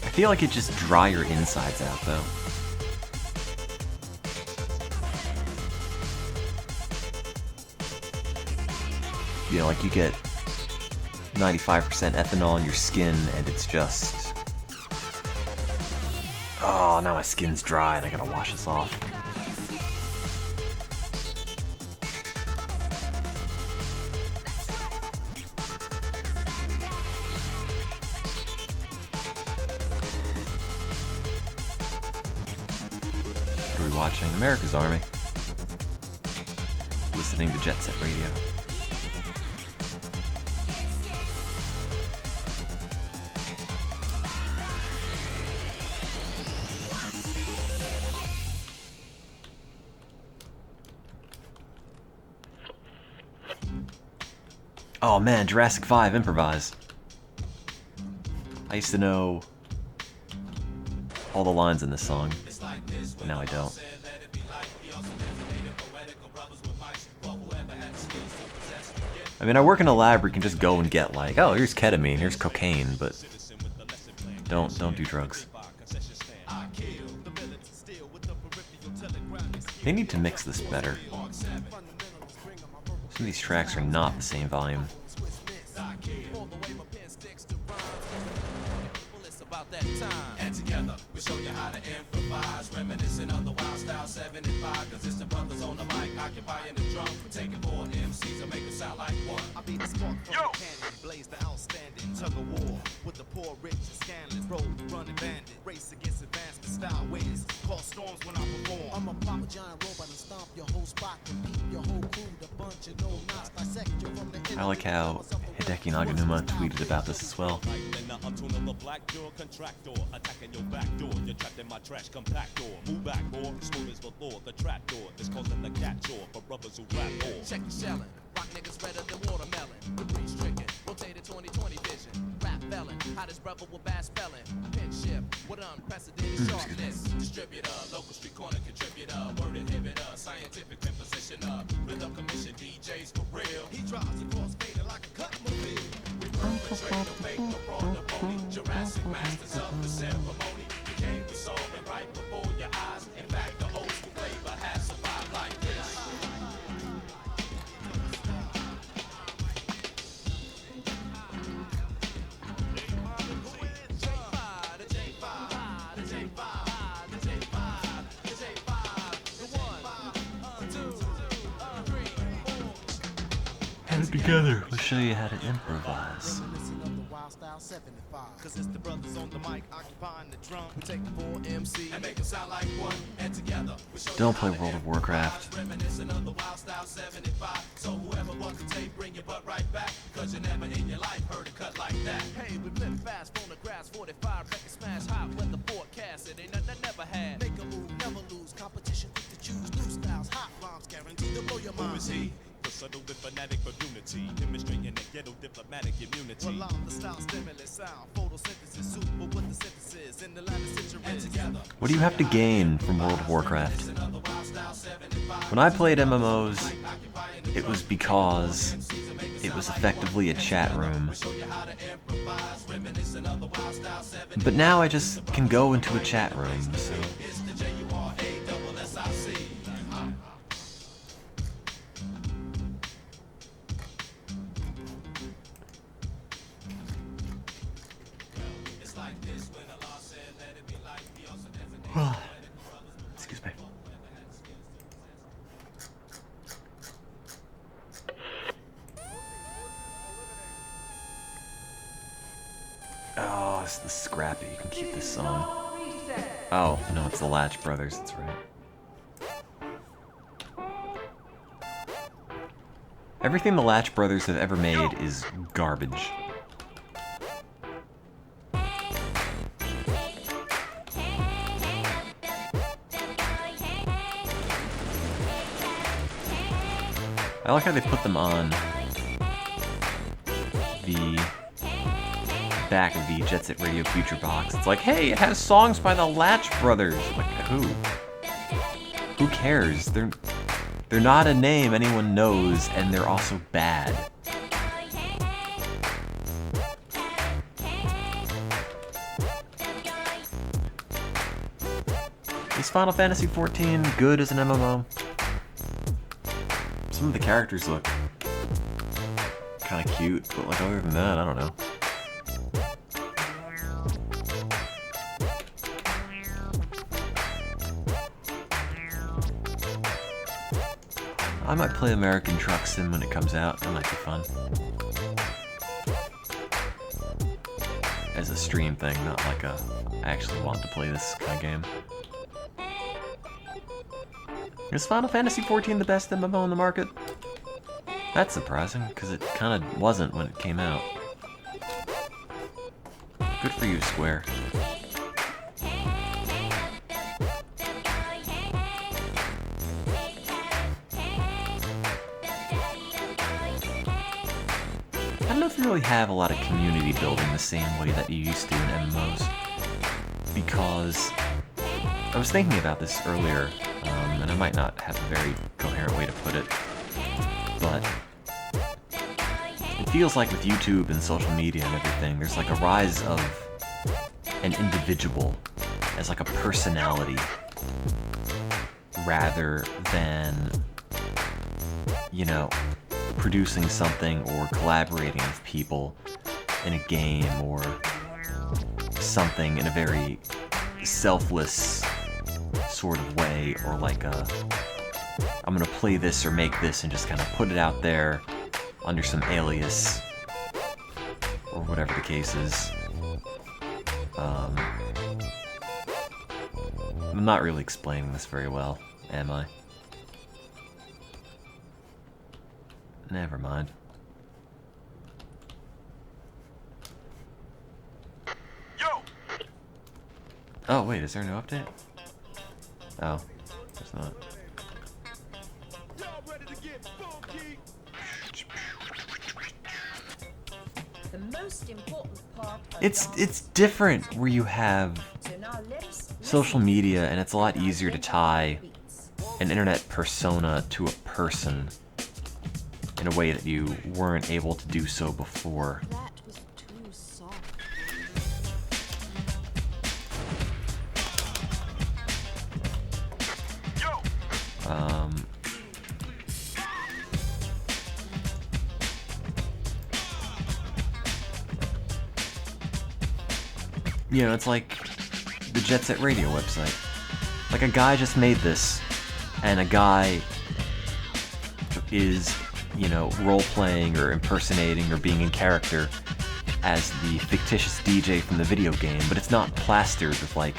I feel like it just dry your insides out, though. You know, like you get 95% ethanol in your skin, and it's just... Oh, now my skin's dry, and I gotta wash this off. Watching America's Army, listening to Jet Set Radio. Oh man, Jurassic 5 Improvise. I used to know all the lines in this song, but now I don't. I mean, I work in a lab where you can just go and get like, oh, here's ketamine, here's cocaine, but don't do drugs. They need to mix this better. Some of these tracks are not the same volume. And together we show you how to improvise, reminiscing of the wild style 75, cause it's the brothers on the mic occupying the drum, taking 4 MCs and make it sound like one. I be the spark from the cannon, blaze the outstanding tug of war with the poor, rich, and scandalous, road running bandit, race against advancement style ways, call storms when I perform. I'm a pop a giant robot and stomp your whole spot, and peep your whole crew to bun I like how Hideki Naganuma tweeted about this as well. I'm tuning the black door contractor, attacking your back door. You're trapped in my trash compactor. Move back, more smooth as the law. The trap door is causing the cat chore for brothers who rap more. Check the shellin', rock niggas redder than watermelon. The breeze stricken, rotated 20/20 vision. Rap felon, hottest brother with bad spelling. Pin shift with unprecedented sharpness. Distributor, local street corner contributor, word inhibitor, scientific pin positioner, rhythm commission DJs for real. He drives across fader like a cut mobile. Jurassic masters of the ceremony. The game we solving right before your eyes. In fact, the old school flavor has survived like this. Get it together. Let's show you how to improvise. Cause it's the brothers on the mic occupying the drum. We take the 4 MC and make it sound like one. And together we show Don't play World of Warcraft. reminiscent of the Wild Style 75. So whoever bought the tape, bring your butt right back. Cause you never in your life heard a cut like that. Hey, we flip fast, phonographs, 45, record smash, hot weather forecast. It ain't nothing I never had. Make a move, never lose, competition quick to choose. New styles, hot rhymes, guaranteed to blow your mind. Who is he? The subtle and fanatic for unity, demonstrating the ghetto diplomatic immunity. Well, I'm the style, stimulus, sound, photosynthesis, super with the synthesis in the line of centuries. Together. What do you have to gain from World of Warcraft? When I played MMOs, it was because it was effectively a chat room. But now I just can go into a chat room, so... Excuse me. Oh, this is Scrappy. You can keep this song. Oh, no, it's the Latch Brothers, that's right. Everything the Latch Brothers have ever made is garbage. I like how they put them on the back of the Jet Set Radio Future box. It's like, hey, it has songs by the Latch Brothers. Like, who? Who cares? They're not a name anyone knows, and they're also bad. Is Final Fantasy XIV good as an MMO? Some of the characters look kind of cute, but like other than that, I don't know. I might play American Truck Sim when it comes out. That might be fun. As a stream thing, not like a I actually want to play this kind of game. Is Final Fantasy XIV the best MMO on the market? That's surprising, because it kind of wasn't when it came out. Good for you, Square. I don't know if you really have a lot of community building the same way that you used to in MMOs. Because I was thinking about this earlier, and I might not have a very coherent way to put it, but it feels like with YouTube and social media and everything, there's like a rise of an individual as like a personality rather than, you know, producing something or collaborating with people in a game or something in a very selfless sort of way, or like a I'm gonna play this or make this and just kind of put it out there under some alias or whatever the case is. I'm not really explaining this very well, am I? Never mind. Yo! Oh, wait, is there no update? Oh, there's not. Y'all ready to get funky? The most important part of It's different where you have so now let's social media, and it's a lot easier to tie an internet persona to a person in a way that you weren't able to do so before. That was too soft. Yo! You know, it's like the Jet Set Radio website. Like, a guy just made this, and a guy is, you know, role-playing or impersonating or being in character as the fictitious DJ from the video game, but it's not plastered with, like,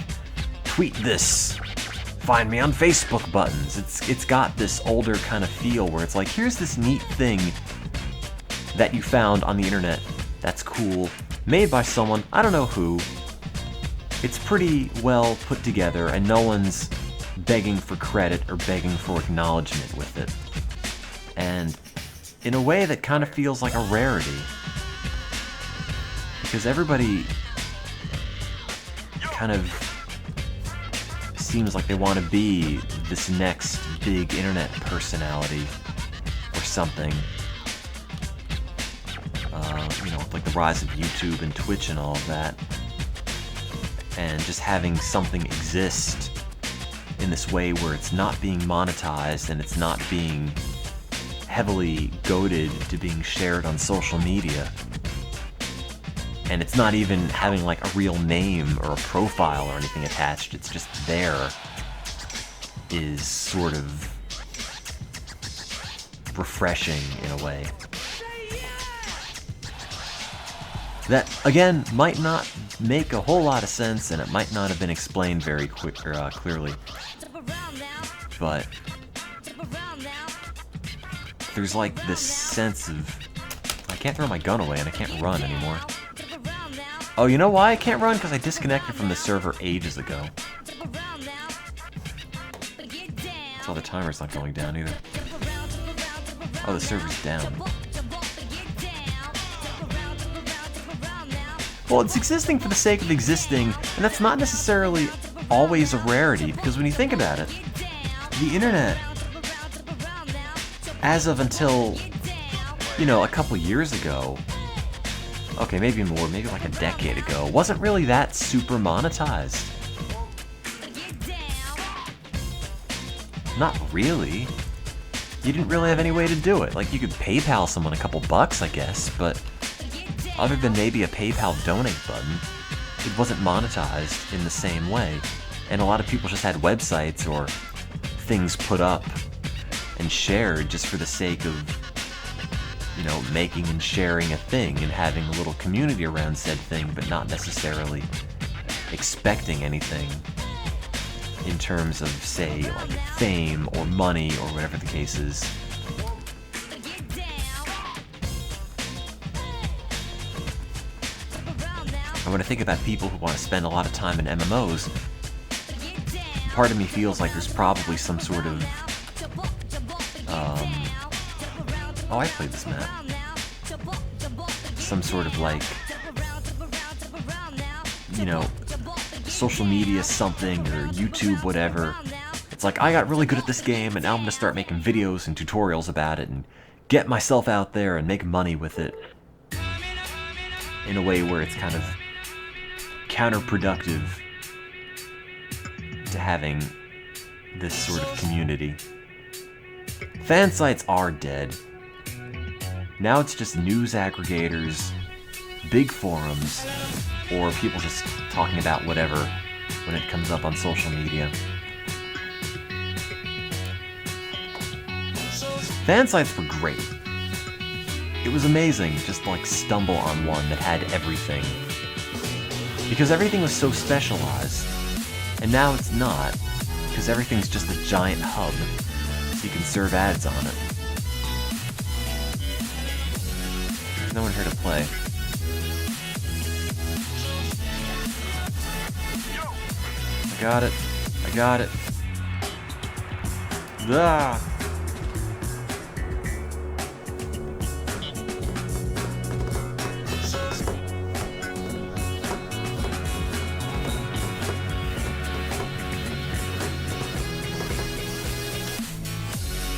tweet this, find me on Facebook buttons. It's got this older kind of feel where it's like, here's this neat thing that you found on the internet that's cool, made by someone, I don't know who. It's pretty well put together, and no one's begging for credit or begging for acknowledgement with it. And in a way that kind of feels like a rarity. Because everybody kind of seems like they want to be this next big internet personality or something. You know, with like the rise of YouTube and Twitch and all of that. And just having something exist in this way where it's not being monetized and it's not being heavily goaded to being shared on social media. And it's not even having like a real name or a profile or anything attached, it's just there, is sort of refreshing in a way. That, again, might not make a whole lot of sense, and it might not have been explained very clearly. But there's like this sense of, I can't throw my gun away and I can't run anymore. Oh, you know why I can't run? Because I disconnected from the server ages ago. So the timer's not going down either. Oh, the server's down. Well, it's existing for the sake of existing, and that's not necessarily always a rarity, because when you think about it, the internet, as of until, you know, a couple years ago, okay, maybe more, maybe like a decade ago, wasn't really that super monetized. Not really. You didn't really have any way to do it. Like, you could PayPal someone a couple bucks, I guess, but other than maybe a PayPal donate button, it wasn't monetized in the same way. And a lot of people just had websites or things put up and shared just for the sake of, you know, making and sharing a thing and having a little community around said thing, but not necessarily expecting anything in terms of, say, like fame or money or whatever the case is. And when I think about people who want to spend a lot of time in MMOs, part of me feels like there's probably some sort of, oh, I played this map. Some sort of like, you know, social media something or YouTube whatever. It's like, I got really good at this game and now I'm gonna start making videos and tutorials about it and get myself out there and make money with it. In a way where it's kind of counterproductive to having this sort of community. Fan sites are dead. Now it's just news aggregators, big forums, or people just talking about whatever when it comes up on social media. Fan sites were great. It was amazing just to like stumble on one that had everything. Because everything was so specialized. And now it's not, because everything's just a giant hub, so you can serve ads on it. There's no one here to play. I got it. I got it. Ah!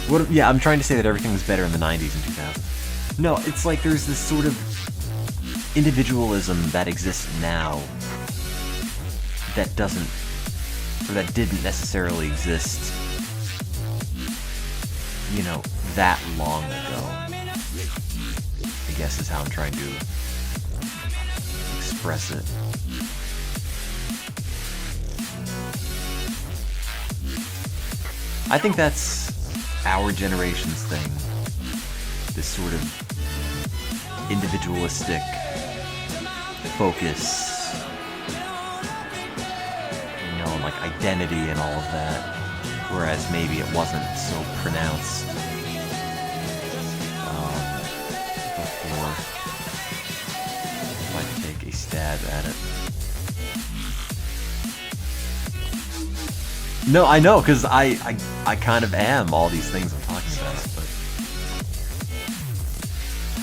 What, yeah, I'm trying to say that everything was better in the 90s and 2000s. No, it's like there's this sort of individualism that exists now that doesn't, or that didn't necessarily exist, you know, that long ago. I guess is how I'm trying to express it. I think that's our generation's thing. This sort of individualistic focus, you know, like identity and all of that, whereas maybe it wasn't so pronounced before. If I take a stab at it. No, I know, because I kind of am all these things I'm talking about, but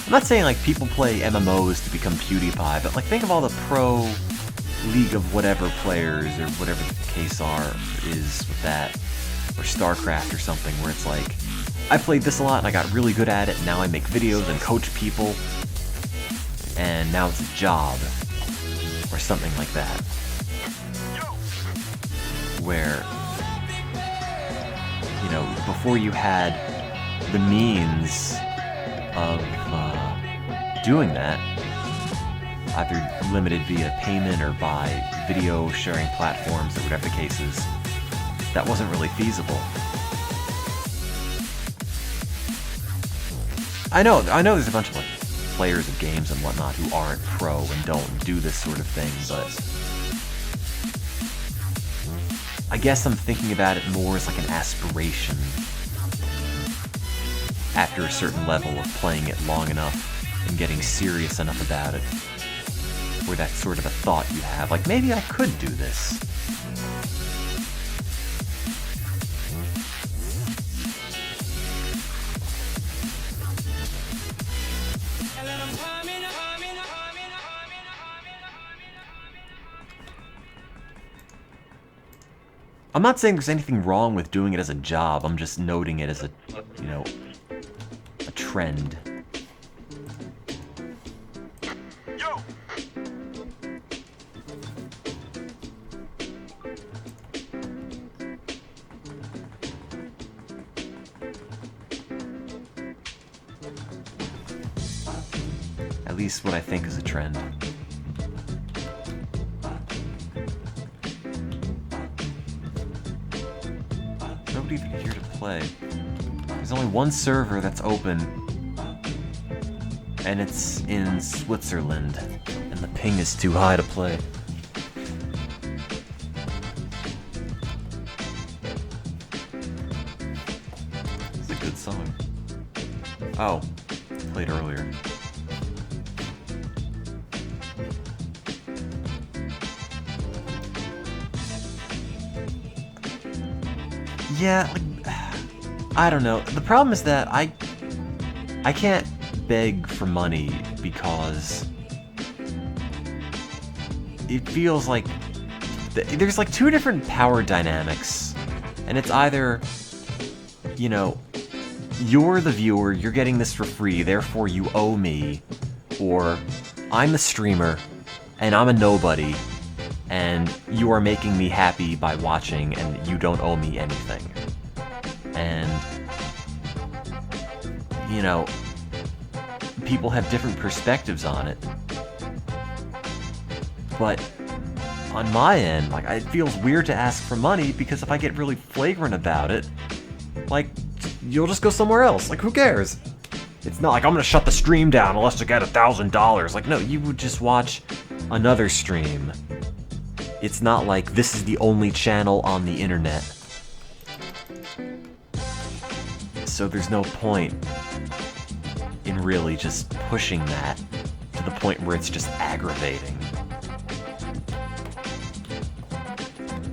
I'm not saying like people play MMOs to become PewDiePie, but like think of all the pro League of whatever players or whatever the case is with that, or StarCraft or something, where it's like, I played this a lot and I got really good at it, and now I make videos and coach people, and now it's a job, or something like that, where, you know, before you had the means of doing that, either limited via payment or by video sharing platforms or whatever the case is, that wasn't really feasible. I know there's a bunch of like players of games and whatnot who aren't pro and don't do this sort of thing, but I guess I'm thinking about it more as like an aspiration after a certain level of playing it long enough and getting serious enough about it, where that's sort of a thought you have, like maybe I could do this. I'm not saying there's anything wrong with doing it as a job, I'm just noting it as a, you know, a trend. Yo! At least what I think is a trend. Even here to play. There's only one server that's open, and it's in Switzerland, and the ping is too high to play. It's a good song. Oh, played earlier. Yeah, like, I don't know. The problem is that I can't beg for money because it feels like there's like two different power dynamics, and it's either, you know, you're the viewer, you're getting this for free, therefore you owe me, or I'm the streamer and I'm a nobody, and you are making me happy by watching, and you don't owe me anything. And, you know, people have different perspectives on it. But on my end, like, it feels weird to ask for money, because if I get really flagrant about it, like, you'll just go somewhere else. Like, who cares? It's not like I'm gonna shut the stream down unless I get $1,000. Like, no, you would just watch another stream. It's not like this is the only channel on the internet. So there's no point in really just pushing that to the point where it's just aggravating.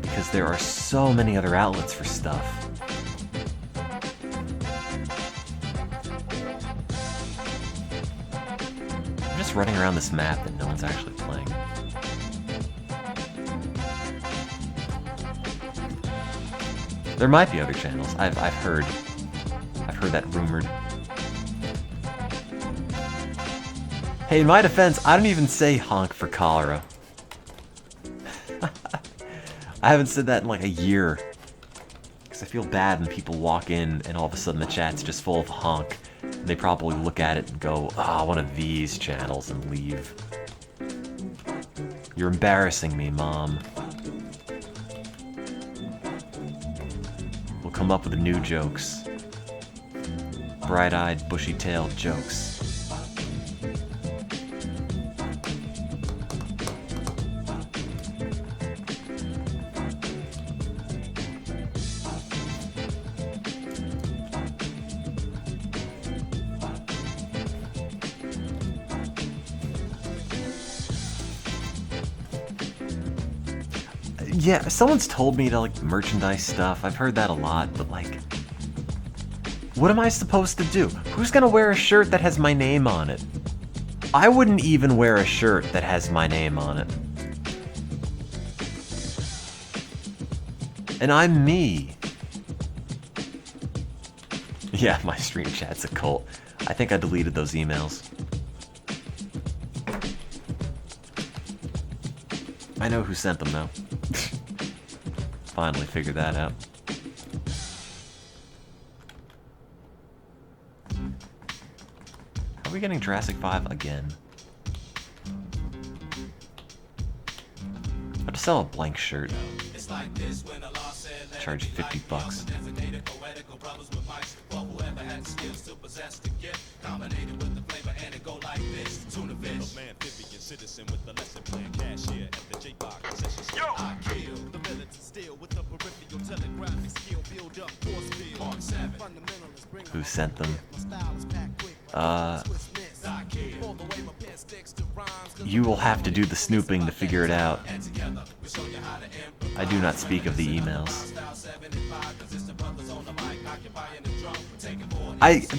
Because there are so many other outlets for stuff. I'm just running around this map that no one's actually playing. There might be other channels. I've heard that rumored. Hey, in my defense, I don't even say honk for cholera. I haven't said that in like a year. Because I feel bad when people walk in and all of a sudden the chat's just full of honk. And they probably look at it and go, ah, one of these channels, and leave. You're embarrassing me, Mom. We'll come up with new jokes. Bright-eyed, bushy-tailed jokes. Yeah, someone's told me to like merchandise stuff. I've heard that a lot, but like, what am I supposed to do? Who's gonna wear a shirt that has my name on it? I wouldn't even wear a shirt that has my name on it. And I'm me. Yeah, my stream chat's a cult. I think I deleted those emails. I know who sent them though. Finally figured that out. Are we getting Jurassic 5 again? I'll just sell a blank shirt. Charge 50 bucks. Who sent them? You will have to do the snooping to figure it out. I do not speak of the emails.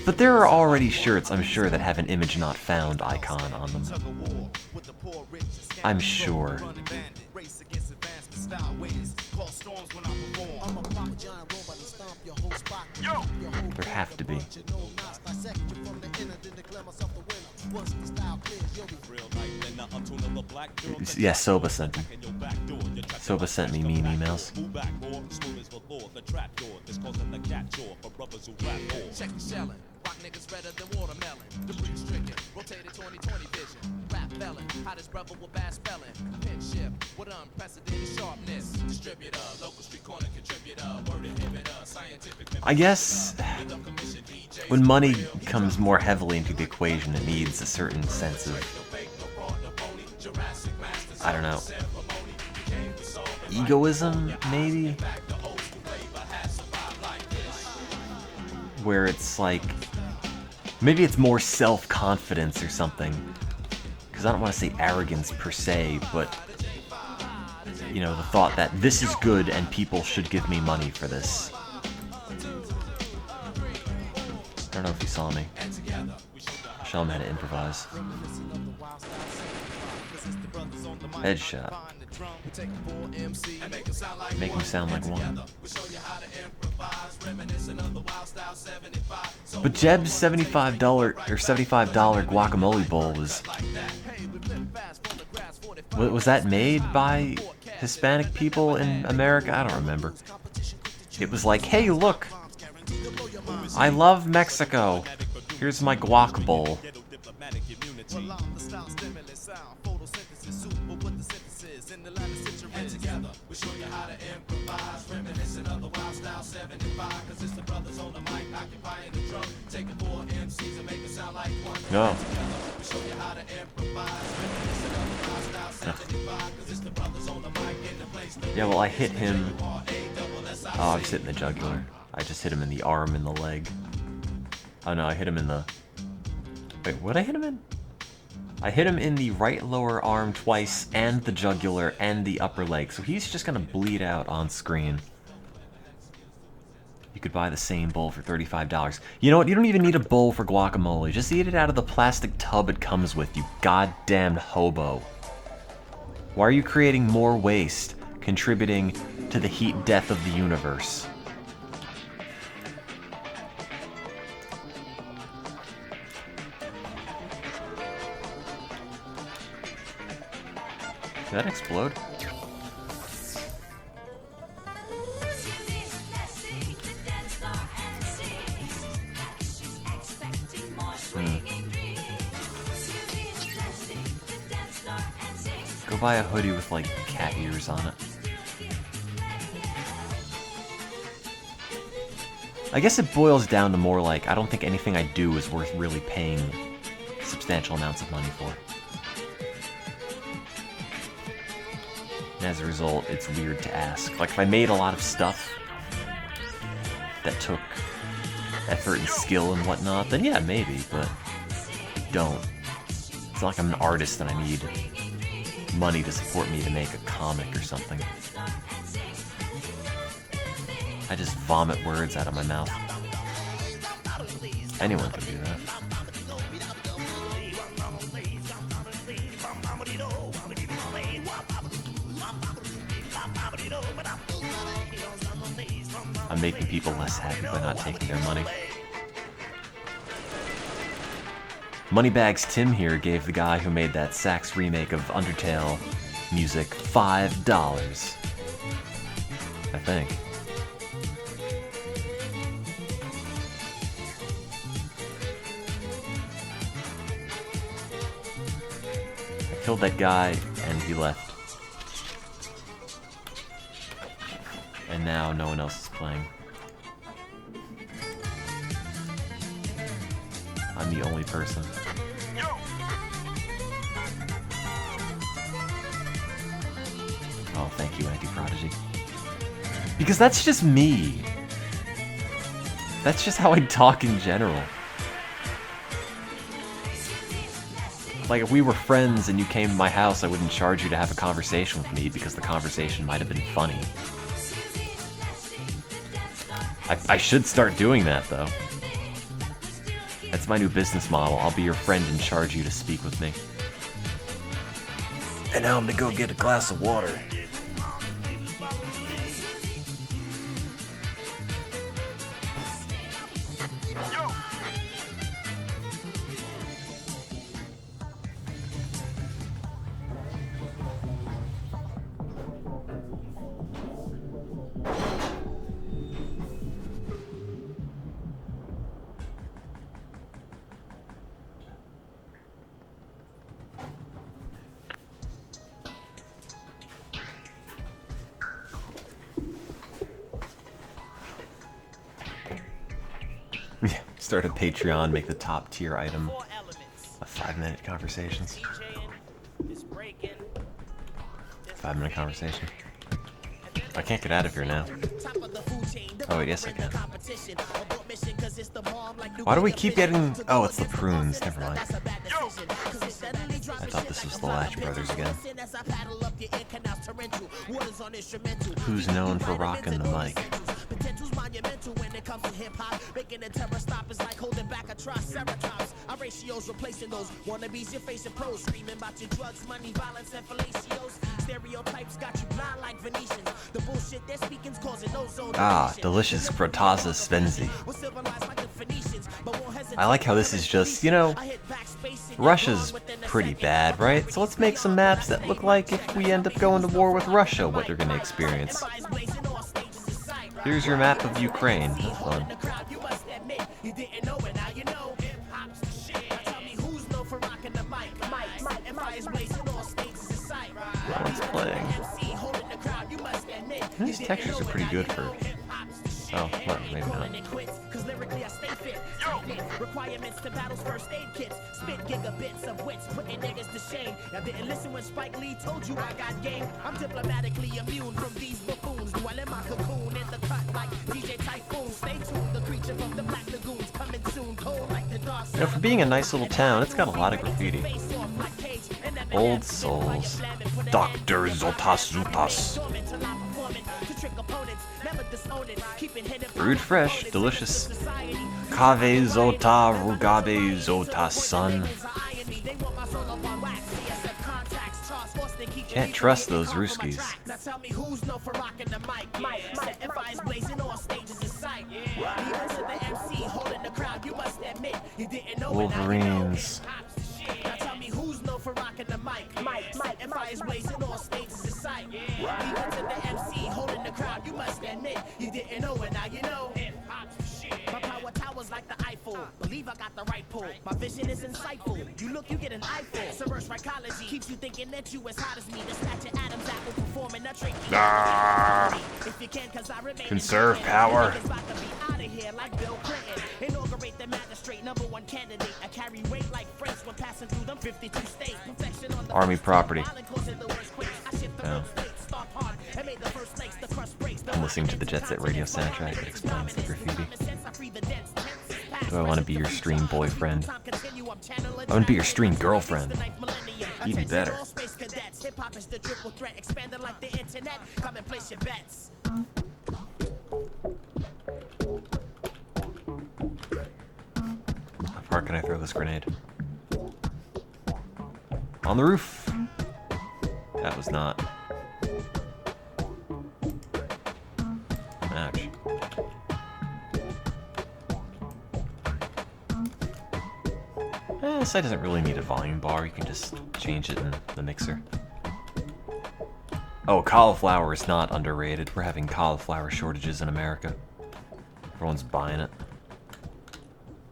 But there are already shirts, I'm sure, that have an image not found icon on them. I'm sure. There have to be. Yeah, Soba sent them. Soba sent me mean emails. Check the shelling. Rock niggas redder than watermelon. The breeze stricken. Rotated 20/20 vision. Rap felon. Hottest brother with bad spelling. Pin shift with unprecedented sharpness. Distributor. Local street corner contributor. Word inhibitor. Scientific. I guess when money comes more heavily into the equation, it needs a certain sense of, I don't know, egoism, maybe? Where it's like, maybe it's more self-confidence or something. Because I don't want to say arrogance per se, but, you know, the thought that this is good and people should give me money for this. I don't know if you saw me. Show him how to improvise. Headshot. Make him sound like one. But Jeb's $75 or $75 guacamole bowl was that made by Hispanic people in America? I don't remember. It was like, hey, look, I love Mexico. Here's my guac bowl. No. Yeah, well, I hit him. Oh, I was hitting the jugular. I just hit him in the arm and the leg. Oh no, I hit him in the Wait, what'd I hit him in? I hit him in the right lower arm twice, and the jugular, and the upper leg, so he's just gonna bleed out on screen. You could buy the same bowl for $35. You know what? You don't even need a bowl for guacamole. Just eat it out of the plastic tub it comes with, you goddamned hobo. Why are you creating more waste, contributing to the heat death of the universe? Did that explode? Go buy a hoodie with like cat ears on it. I guess it boils down to more like, I don't think anything I do is worth really paying substantial amounts of money for. And as a result, it's weird to ask. Like, if I made a lot of stuff that took effort and skill and whatnot, then yeah, maybe, but I don't. It's not like I'm an artist and I need money to support me to make a comic or something. I just vomit words out of my mouth. Anyone can do that. I'm making people less happy by not taking their money. Moneybags Tim here gave the guy who made that sax remake of Undertale music $5. I think. I killed that guy and he left. And now no one else is playing. I'm the only person. Oh, thank you, Anti-Prodigy. Because that's just me. That's just how I talk in general. Like, if we were friends and you came to my house, I wouldn't charge you to have a conversation with me because the conversation might have been funny. I should start doing that, though. That's my new business model. I'll be your friend and charge you to speak with me. And now I'm gonna go get a glass of water. Start a Patreon, make the top tier item a 5-minute conversations. 5-minute conversation. I can't get out of here now. Oh, yes I can. Why do we keep getting... Oh, it's the prunes. Never mind. I thought this was the Latch Brothers again. Who's known for rocking the mic? When it comes to hip-hop, making a terror stop is like holding back a triceratops. Our ratios replacing those wannabes you're facing pros, screaming about your drugs, money, violence, and fellatios. Stereotypes got you blind like Venetians. The bullshit they're speaking's causing ozone. Ah, delicious Grataza Svenzi. I like how this is just, you know, Russia's pretty bad, right? So let's make some maps that look like if we end up going to war with Russia, what they're gonna experience. Here's your map of Ukraine. Have fun. One's playing. These textures are pretty good for... Oh, well, maybe not. Requirements to battles first aid kits. Spit gigabits of wits, putting niggas to shame. I didn't listen when Spike Lee told you I got game. I'm diplomatically immune from these buffoons. Dwell in my cocoon in the cut like DJ Typhoon. Stay tuned, the creature from the Black Lagoons coming soon. You know, for being a nice little town, it's got a lot of graffiti. Old souls. Dr. Zotas Zutas. Brewed fresh, delicious. Kave Zota Rugabe Zota Sun. Can't trust those Ruskies. Wolverines. Like the Eiffel, believe I got the right pull. My vision is insightful. You look, you get an eyeful. Subverse psychology keeps you thinking that you as hot as me. Dispatch your atoms apple performing a trick. If you can, cause I remain Conserve power. Inaugurate the magistrate, #1 candidate. I carry weight like freights when passing through them 52 states. Perfection on the Army property. Oh. I'm listening to the Jet Set Radio soundtrack that explains the graffiti. Do I want to be your stream boyfriend? I want to be your stream girlfriend. Even better. How far can I throw this grenade? On the roof! That was not. Ouch. This side doesn't really need a volume bar, you can just change it in the mixer. Oh, cauliflower is not underrated. We're having cauliflower shortages in America. Everyone's buying it.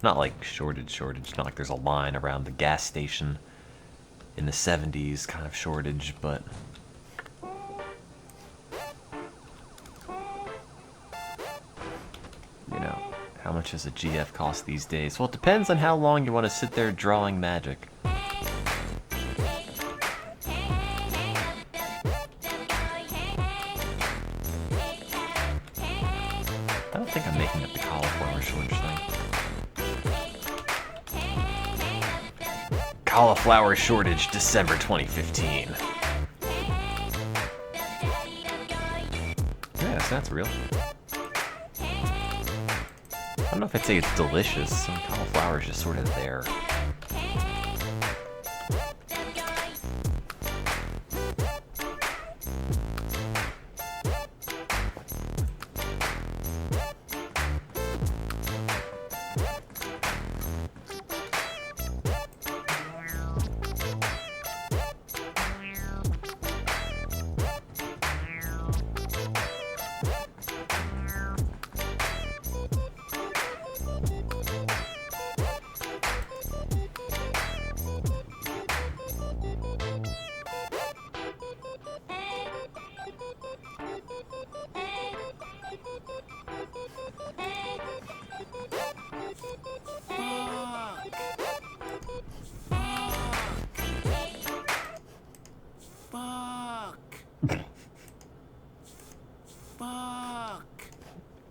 Not like shortage, not like there's a line around the gas station in the 70s kind of shortage, but you know, how much does a GF cost these days? Well, it depends on how long you want to sit there drawing magic. I don't think I'm making up the cauliflower shortage thing. Cauliflower shortage, December 2015. Yes, that's real. I don't know if I'd say it's delicious. Some cauliflower is just sort of there.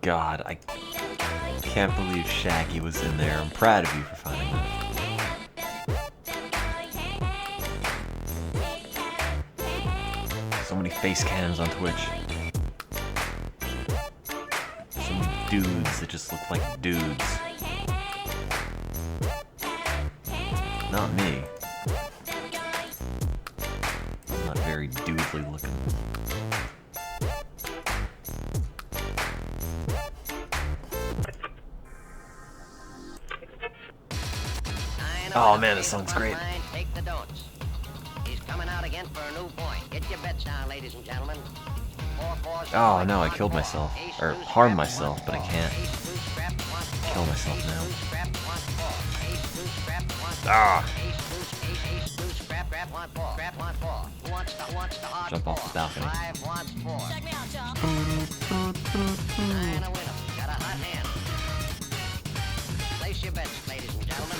God, I can't believe Shaggy was in there. I'm proud of you for finding that. So many face cams on Twitch. Some dudes that just look like dudes. Not me. I'm not very dudely looking. Oh man, this song's great. Take the don'ts. He's coming out again for a new point. Get your bets down, ladies and gentlemen. Oh no, I killed myself. Or harmed myself, but I can't kill myself now. Ah! Jump off the balcony. Check me out, y'all. Got a hot hand. Place your bets, ladies and gentlemen.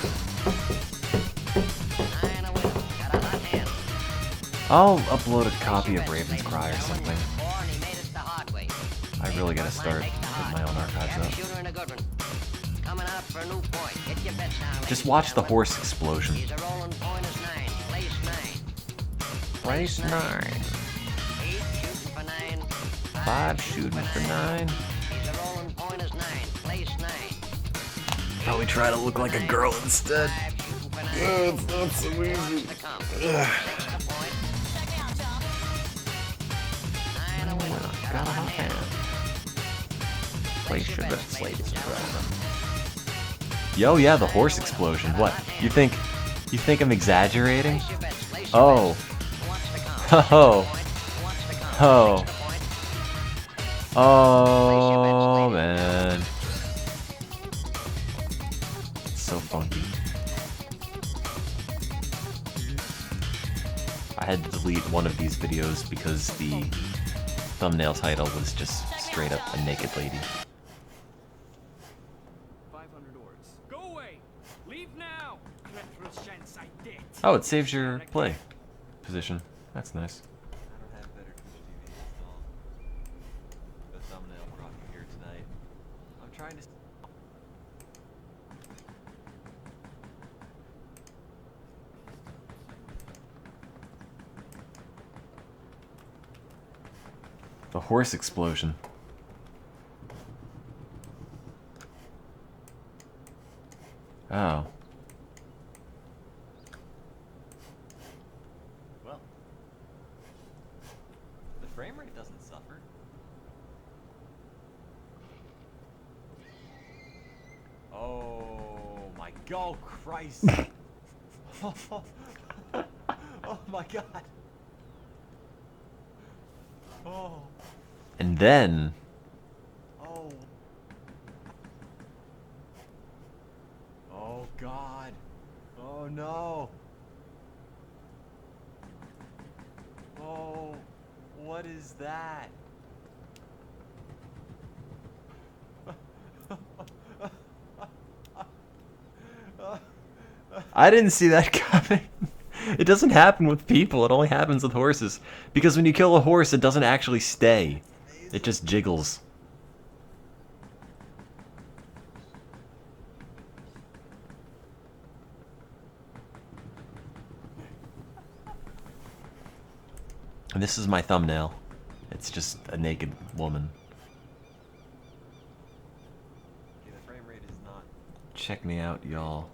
I'll upload a copy of Raven's Cry or something. I really gotta start getting my own archives up. Coming out for a new point. Get your bets down, ladies Just and watch the gentlemen. horse explosion. He's a rolling point is 9. Place 9. Place 9. 8 shooting for 9. 5 shooting for 9. He's a rolling point is 9. Place 9. Probably try to look like a girl instead. 5 shooting for 9. It's not so easy. To come. 6 to point. 9 away. Got a hot hand. Place your bets, ladies and gentlemen. Yo, yeah, the horse explosion. What? You think I'm exaggerating? Place your bets. Place your Oh. bets. What's to come? Oh. What's to come? Oh. 6 to point. Oh, man. It's so funky. I had to delete one of these videos because the thumbnail title was just straight up a naked lady. 500 orbs. Go away! Leave now! Oh, it saves your play position. That's nice. I don't have better Twitch TV installed. The thumbnail brought me here tonight. I'm trying to. The horse explosion. Oh. Well, the frame rate doesn't suffer. Oh my God, Christ! Oh my God! Oh. And then. Oh. Oh God. Oh no. Oh, what is that? I didn't see that coming. It doesn't happen with people, it only happens with horses. Because when you kill a horse, it doesn't actually stay. It just jiggles. And this is my thumbnail. It's just a naked woman. Okay, the frame rate is not. Check me out, y'all.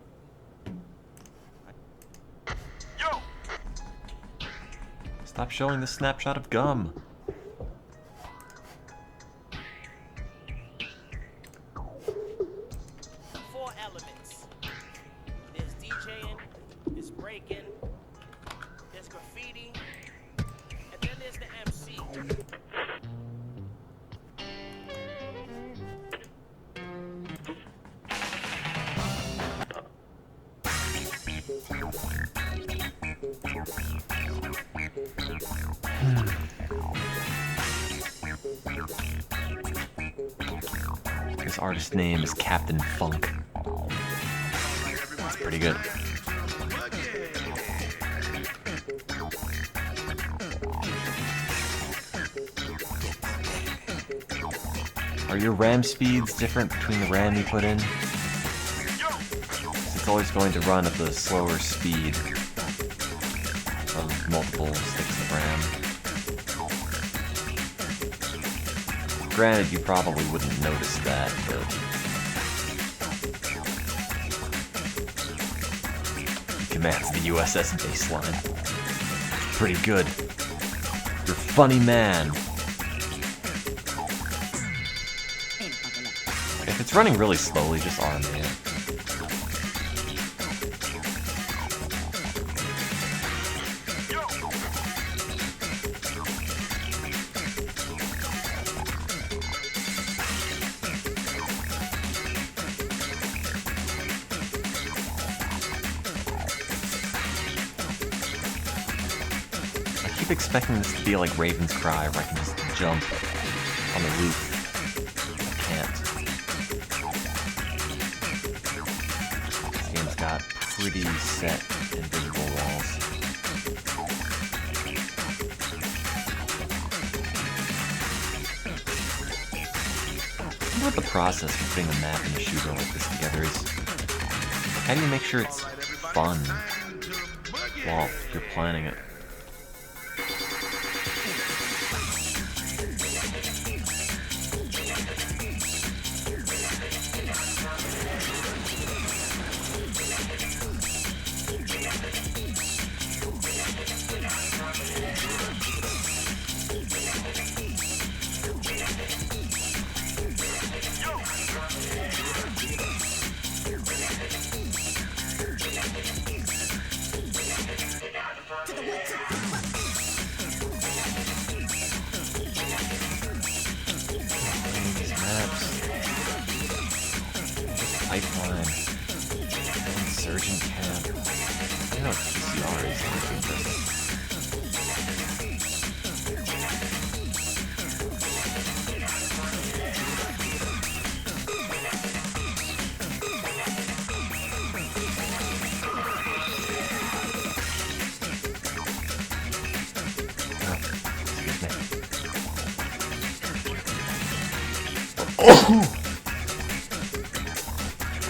Stop showing the snapshot of gum. Four elements. There's DJing, there's breaking, there's graffiti, and then there's the MC. This artist's name is Captain Funk. That's pretty good. Are your RAM speeds different between the RAM you put in? It's always going to run at the slower speed of multiple sticks of RAM. Granted, you probably wouldn't notice that, but he commands the USS baseline. Pretty good. You're a funny man. If it's running really slowly, just automate it. I keep expecting this to be like Raven's Cry, where I can just jump on the roof. I can't. This game's got pretty set invisible walls. I wonder what the process of putting a map and a shooter like this together is. How do you make sure it's fun while you're planning it? Pipeline. Insurgent camp. I know PCR is like interesting.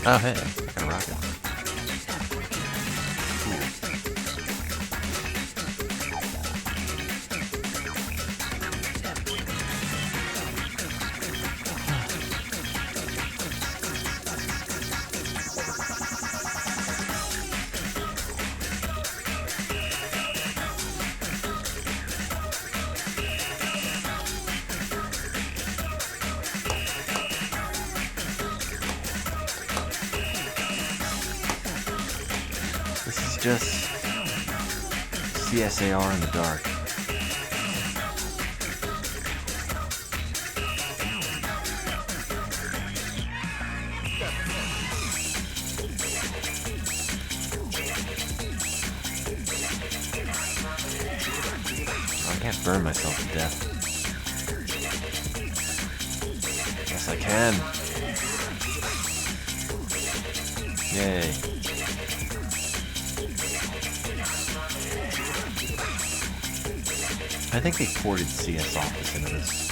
Oh, hey, I got a rocket. This is just CSAR in the dark. I can't burn myself to death. Yes, I can. Yay. I think they ported CS Office into this.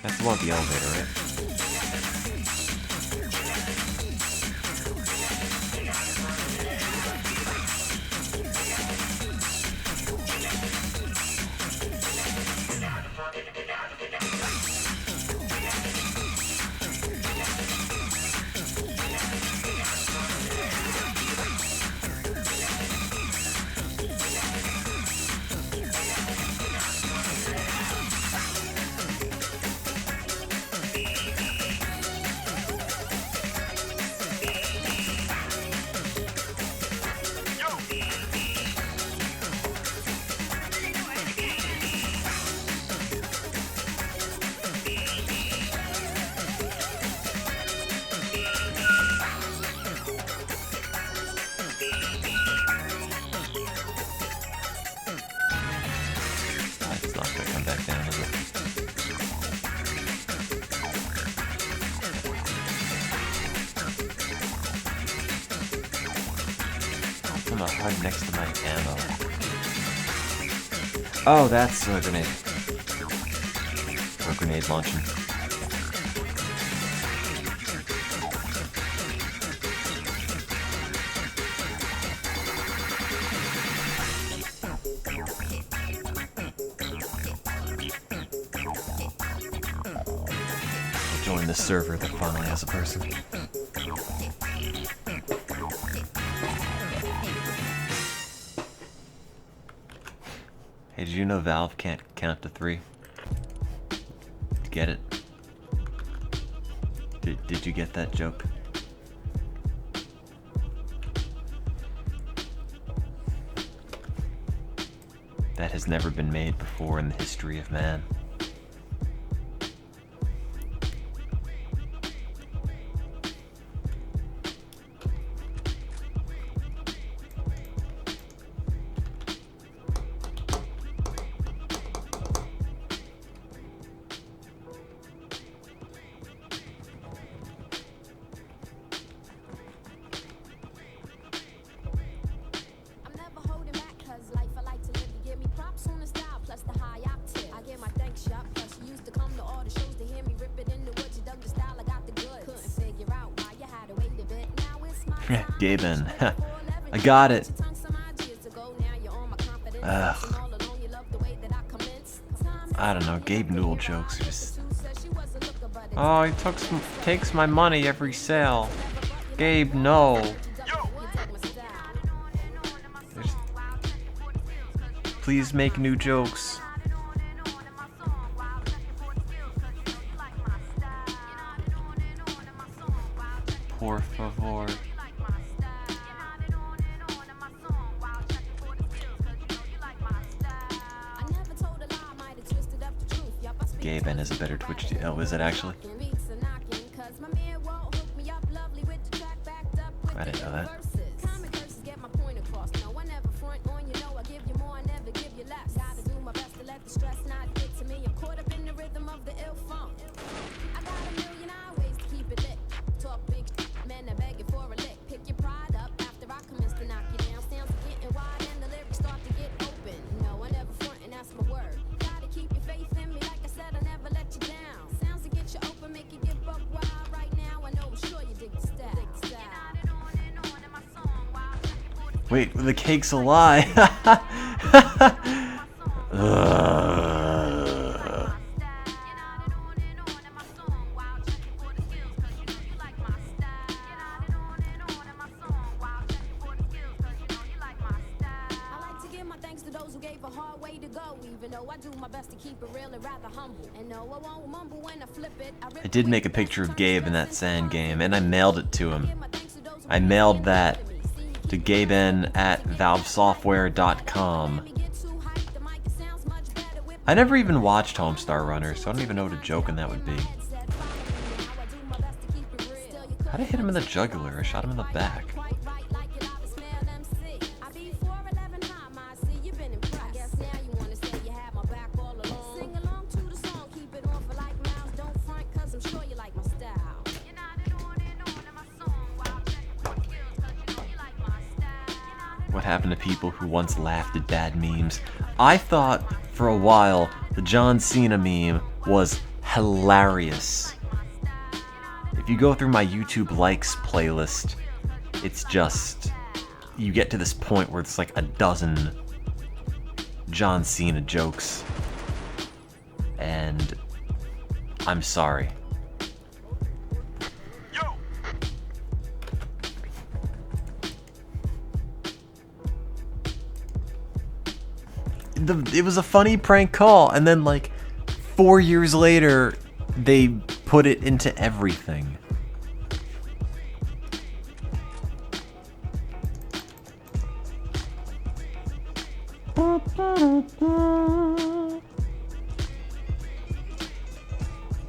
That's the one with the elevator, right? It's not gonna come back down, is it? I'm gonna hide next to my ammo. Oh, that's a grenade. Or grenade launcher. Join the server that finally has a person. Hey, did you know Valve can't count to 3? Get it? Did you get that joke? That has never been made before in the history of man. I'm never holding back, cause life I like to live. You give me props on the style, plus the high octave. I give my thanks Gaben. I got it. Ugh. I don't know, Gabe Newell jokes are just... Oh, he takes my money every sale. Gabe, no. There's... Please make new jokes. Por favor. Gaben is a better Twitch. Oh, is it actually? I didn't know that. Wait, the cake's a lie. I did make a picture of Gabe in that sand game, and I mailed it to him. I mailed that to gaben@valvesoftware.com. I never even watched Homestar Runner, so I don't even know what a joke in that would be. How'd I hit him in the jugular? I shot him in the back. What happened to people who once laughed at bad memes? I thought for a while the John Cena meme was hilarious. If you go through my YouTube likes playlist, it's just, you get to this point where it's like a dozen John Cena jokes. And I'm sorry. It was a funny prank call, and then like 4 years later they put it into everything.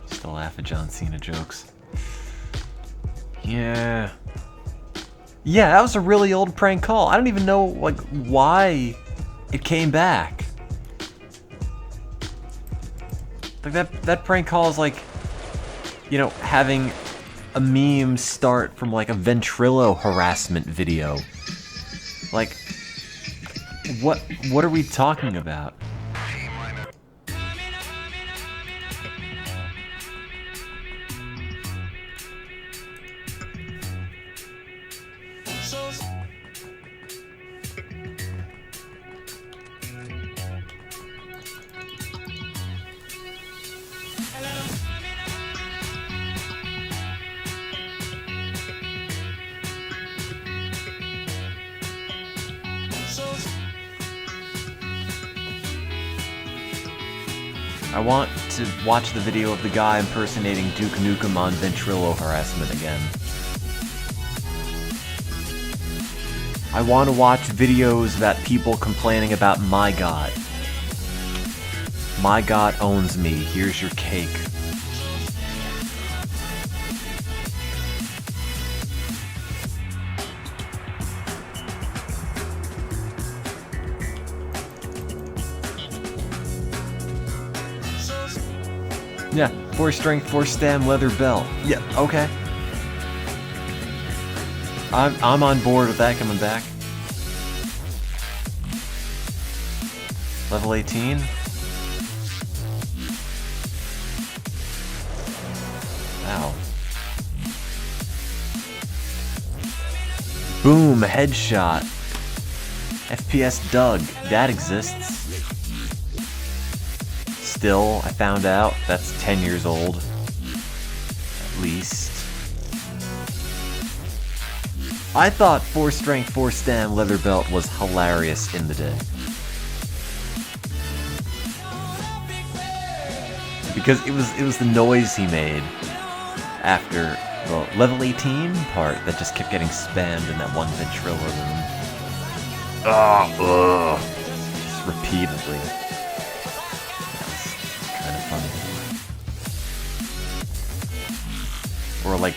Just to laugh at John Cena jokes. Yeah, that was a really old prank call. I don't even know like why it came back. Like that prank call is like, you know, having a meme start from like a Ventrilo harassment video. Like, what are we talking about? I want to watch the video of the guy impersonating Duke Nukem on Ventrilo harassment again. I want to watch videos about people complaining about My God. My God owns me, here's your cake. Yeah, 4 strength, 4 stem, leather belt. Yeah, okay. I'm on board with that coming back. Level 18. Wow. Boom, headshot. FPS Doug, that exists. Still, I found out that's 10 years old. At least. I thought 4 strength, 4 stam leather belt was hilarious in the day. Because it was the noise he made after the level 18 part that just kept getting spammed in that one ventriloquism. Just repeatedly. That's kind of funny. Or like,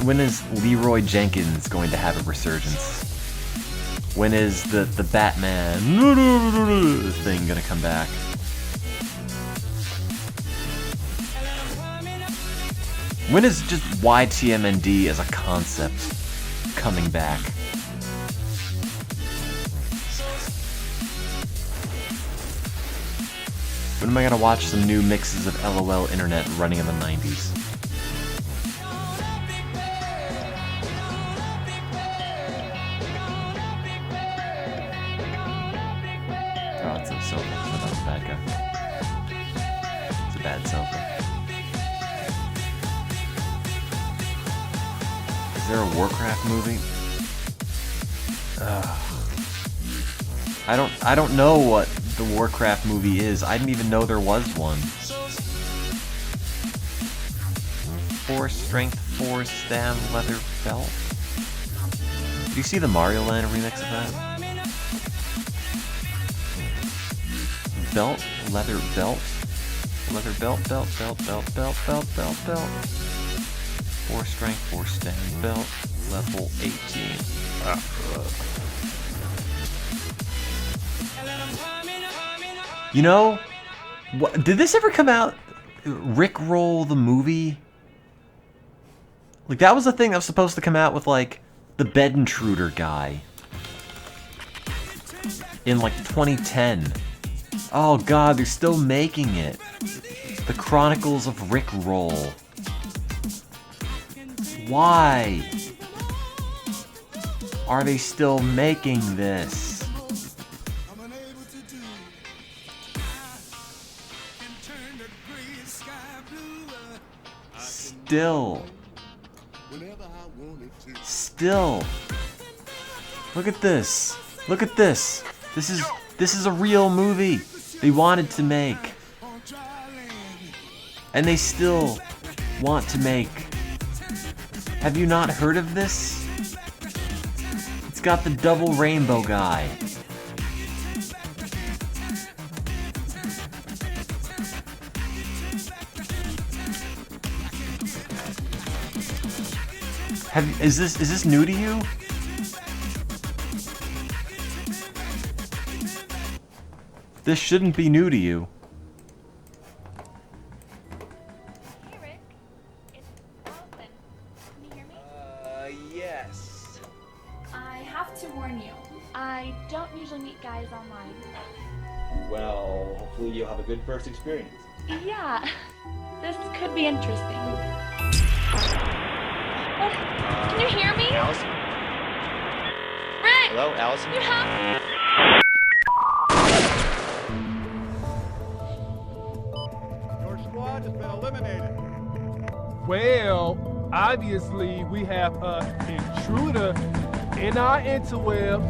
when is Leroy Jenkins going to have a resurgence? When is the Batman thing gonna come back? When is just YTMND as a concept coming back? When am I gonna watch some new mixes of LOL Internet running in the 90s? Oh, it's a sofa. That's a bad guy. It's a bad sofa. Is there a Warcraft movie? I don't know what the Warcraft movie is. I didn't even know there was one. 4 strength, 4 stam leather belt. Did you see the Mario Land remix of that? Belt, leather belt, leather belt, belt, belt, belt, belt, belt, belt, belt. 4 strength, 4 stam belt, level 18. You know, what, did this ever come out? Rickroll the movie? Like, that was the thing that was supposed to come out with, like, the Bed Intruder guy. In, like, 2010. Oh god, they're still making it. The Chronicles of Rickroll. Why are they still making this? Still. Look at this. Look at this. This is a real movie they wanted to make. And they still want to make. Have you not heard of this? It's got the double rainbow guy. Is this new to you? This shouldn't be new to you. Hey Rick, it's Allison. Can you hear me? Yes. I have to warn you, I don't usually meet guys online. Well, hopefully you'll have a good first experience. Yeah, this could be interesting. What? Can you hear me? Allison? Rick! Hello, Allison? You have... Your squad has been eliminated. Well, obviously we have an intruder in our interweb.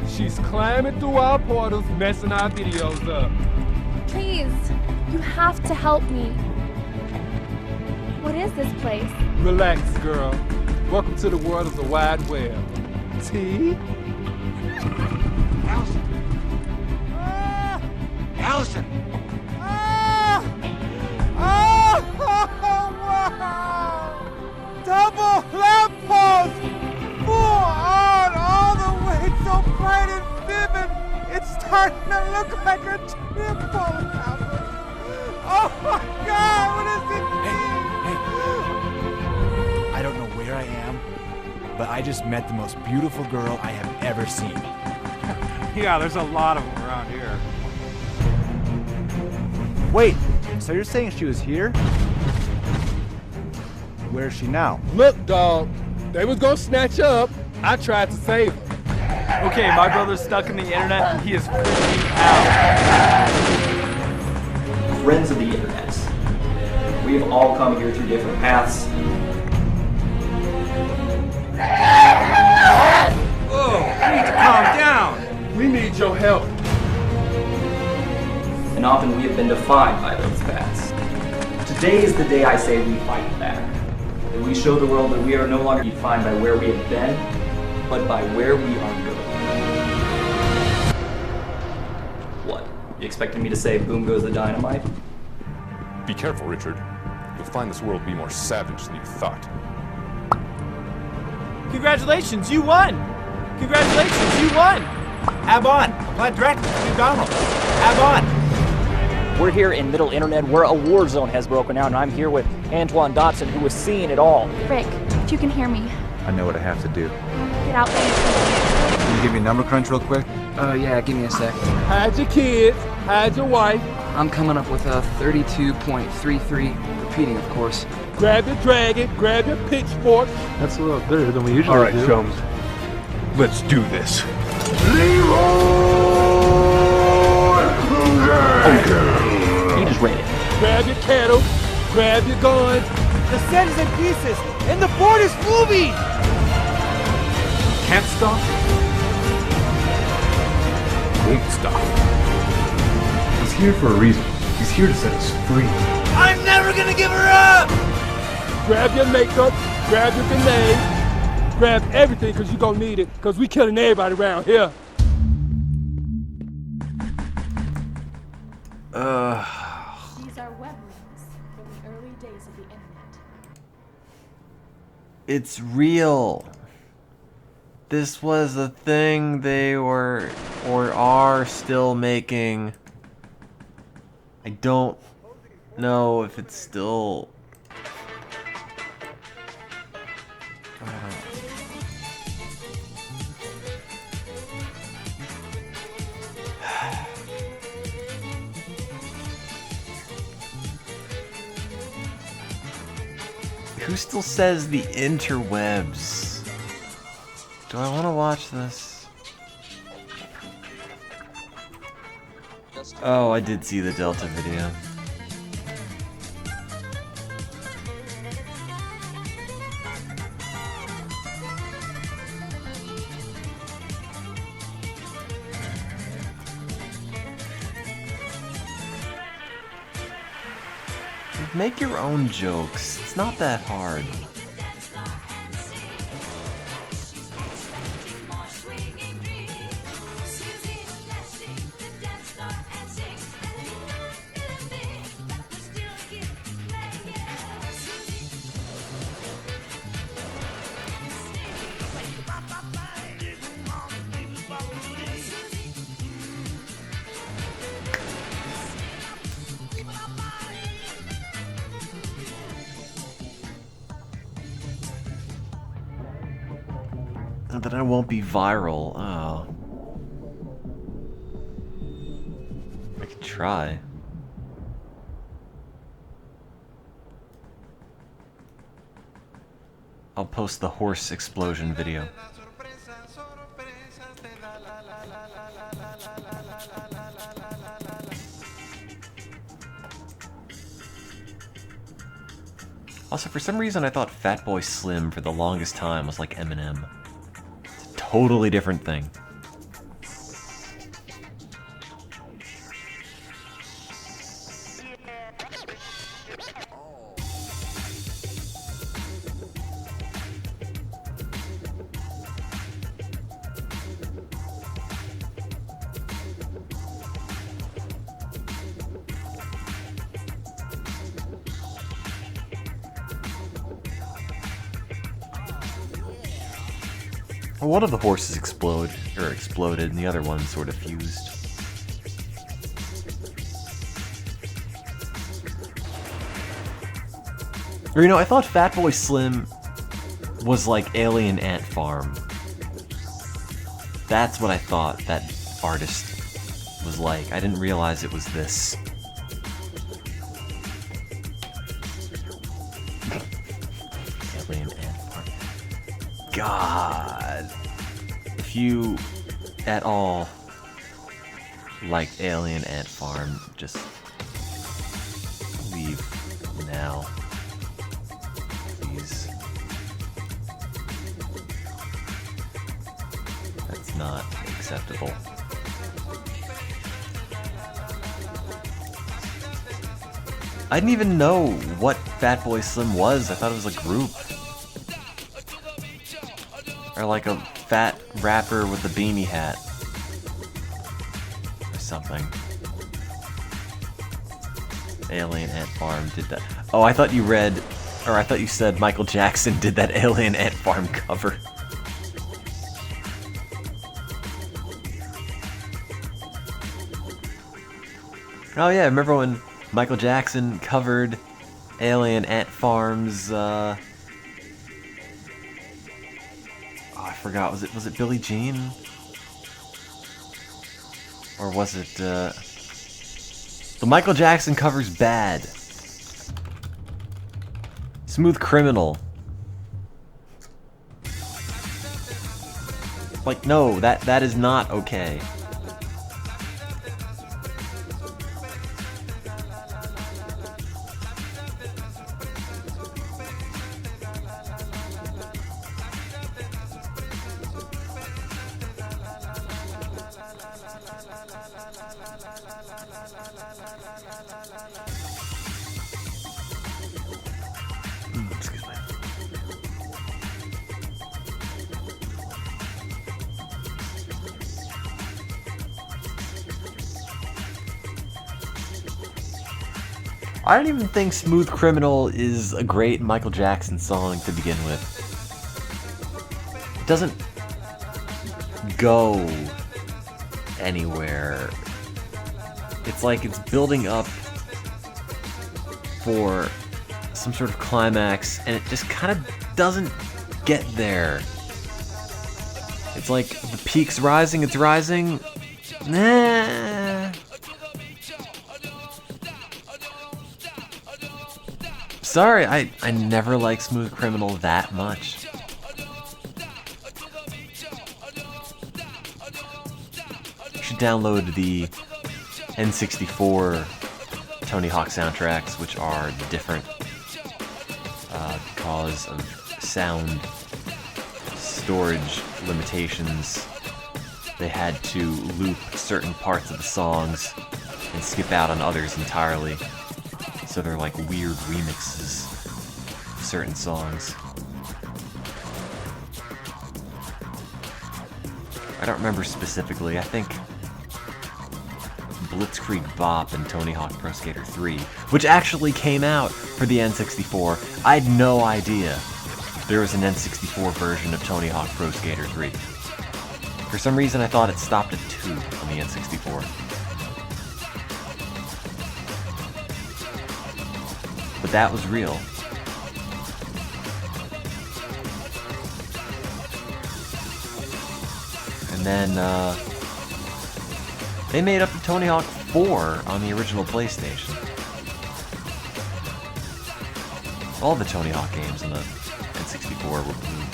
She's climbing through our portals, messing our videos up. Please, you have to help me. What is this place? Relax, girl. Welcome to the world of the wide web. T? Allison! Allison! Wow! Double lamppost! Full on, all the way, so bright and vivid, it's starting to look like a triple house. Oh my God, what is it? I don't know where I am, but I just met the most beautiful girl I have ever seen. Yeah, there's a lot of them around here. Wait, so you're saying she was here? Where's she now? Look, dog, they was gonna snatch her up. I tried to save her. Okay, my brother's stuck in the internet and he is freaking out. Friends of the internet. We have all come here through different paths. Oh, you need to calm down. We need your help. And often we have been defined by those paths. Today is the day I say we fight back. That we show the world that we are no longer defined by where we have been, but by where we are going. What? You expected me to say boom goes the dynamite? Be careful, Richard. You'll find this world to be more savage than you thought. Congratulations, you won! Congratulations, you won! Ab on! Apply directly to McDonald. Ab on! We're here in Middle Internet where a war zone has broken out, and I'm here with Antoine Dotson, who was seeing it all. Rick, if you can hear me, I know what I have to do. get out there. Can you give me a number crunch real quick? Yeah, give me a sec. Hide your kids, hide your wife. I'm coming up with a 32.33, repeating, of course. Grab your dragon, grab your pitchfork. That's a little better than we usually do. All right, chums. Let's do this. He just read it. Grab your kettle, grab your guns. The set is in pieces and the board is moving! Can't stop. Won't stop. He's here for a reason. He's here to set us free. I'm never gonna give her up! Grab your makeup, grab your grenade, grab everything because you're gonna need it, because we killing everybody around here. These are web rings from the early days of the internet. It's real. This was a thing they were or are still making. I don't know if it's still. Who still says the interwebs? Do I want to watch this? Oh, I did see the Delta video. Make your own jokes. It's not that hard. But I won't be viral. Oh. I could try. I'll post the horse explosion video. Also, for some reason, I thought Fatboy Slim for the longest time was like Eminem. Totally different thing. One of the horses exploded, and the other one sort of fused. Or, you know, I thought Fatboy Slim was like Alien Ant Farm. That's what I thought that artist was like. I didn't realize it was this. God. If you at all like Alien Ant Farm, just leave now. Please. That's not acceptable. I didn't even know what Fatboy Slim was. I thought it was a group. Or like a fat rapper with a beanie hat. Or something. Alien Ant Farm did that. Oh, I thought you read, or I thought you said Michael Jackson did that Alien Ant Farm cover. Oh yeah, remember when Michael Jackson covered Alien Ant Farm's, oh, I forgot, was it Billie Jean? Or was it, the Michael Jackson cover's Bad. Smooth Criminal. Like, no, that is not okay. Excuse me. I don't even think Smooth Criminal is a great Michael Jackson song to begin with. It doesn't go anywhere. It's like it's building up for some sort of climax, and it just kind of doesn't get there. It's like the peak's rising, it's rising. Nah. Sorry, I never liked Smooth Criminal that much. You should download the N64 Tony Hawk soundtracks, which are different because of sound storage limitations. They had to loop certain parts of the songs and skip out on others entirely. So they're like weird remixes of certain songs. I don't remember specifically. I think Blitzkrieg Bop and Tony Hawk Pro Skater 3, which actually came out for the N64. I had no idea there was an N64 version of Tony Hawk Pro Skater 3. For some reason I thought it stopped at 2 on the N64. But that was real. And then, they made up the Tony Hawk 4 on the original PlayStation. All the Tony Hawk games in the N64 were blue.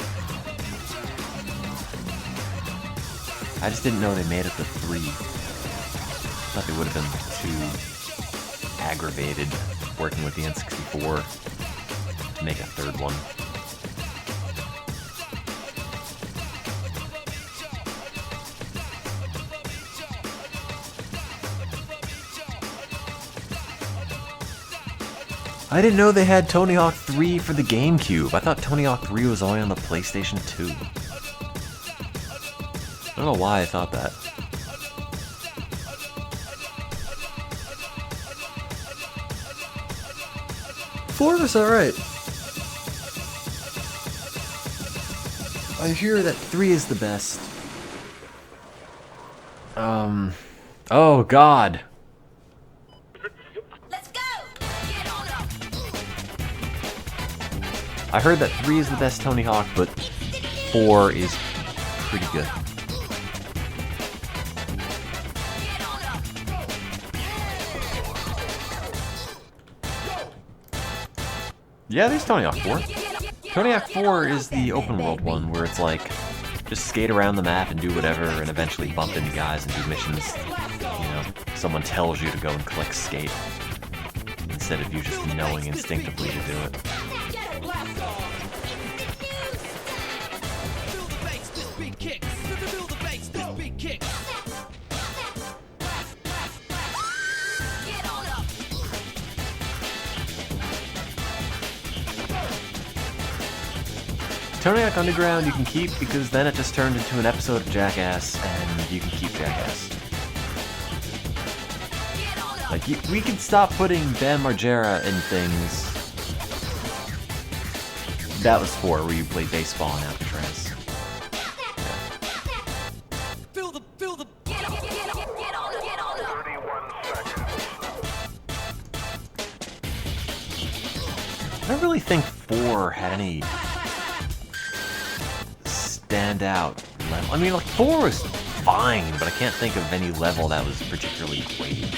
I just didn't know they made up the 3. Thought they would have been too aggravated working with the N64 to make a third one. I didn't know they had Tony Hawk 3 for the GameCube. I thought Tony Hawk 3 was only on the PlayStation 2. I don't know why I thought that. 4 was alright. I hear that 3 is the best. Oh god. I heard that 3 is the best Tony Hawk, but 4 is pretty good. Yeah, there's Tony Hawk 4. Tony Hawk 4 is the open world one where it's like just skate around the map and do whatever and eventually bump into guys and do missions. You know, someone tells you to go and click skate instead of you just knowing instinctively to do it. Tony Hawk Underground you can keep because then it just turned into an episode of Jackass and you can keep Jackass. Like, we can stop putting Bam Margera in things. That was 4, where you play baseball in Alcatraz. I don't really think 4 had any standout level. I mean, like, 4 was fine, but I can't think of any level that was particularly great.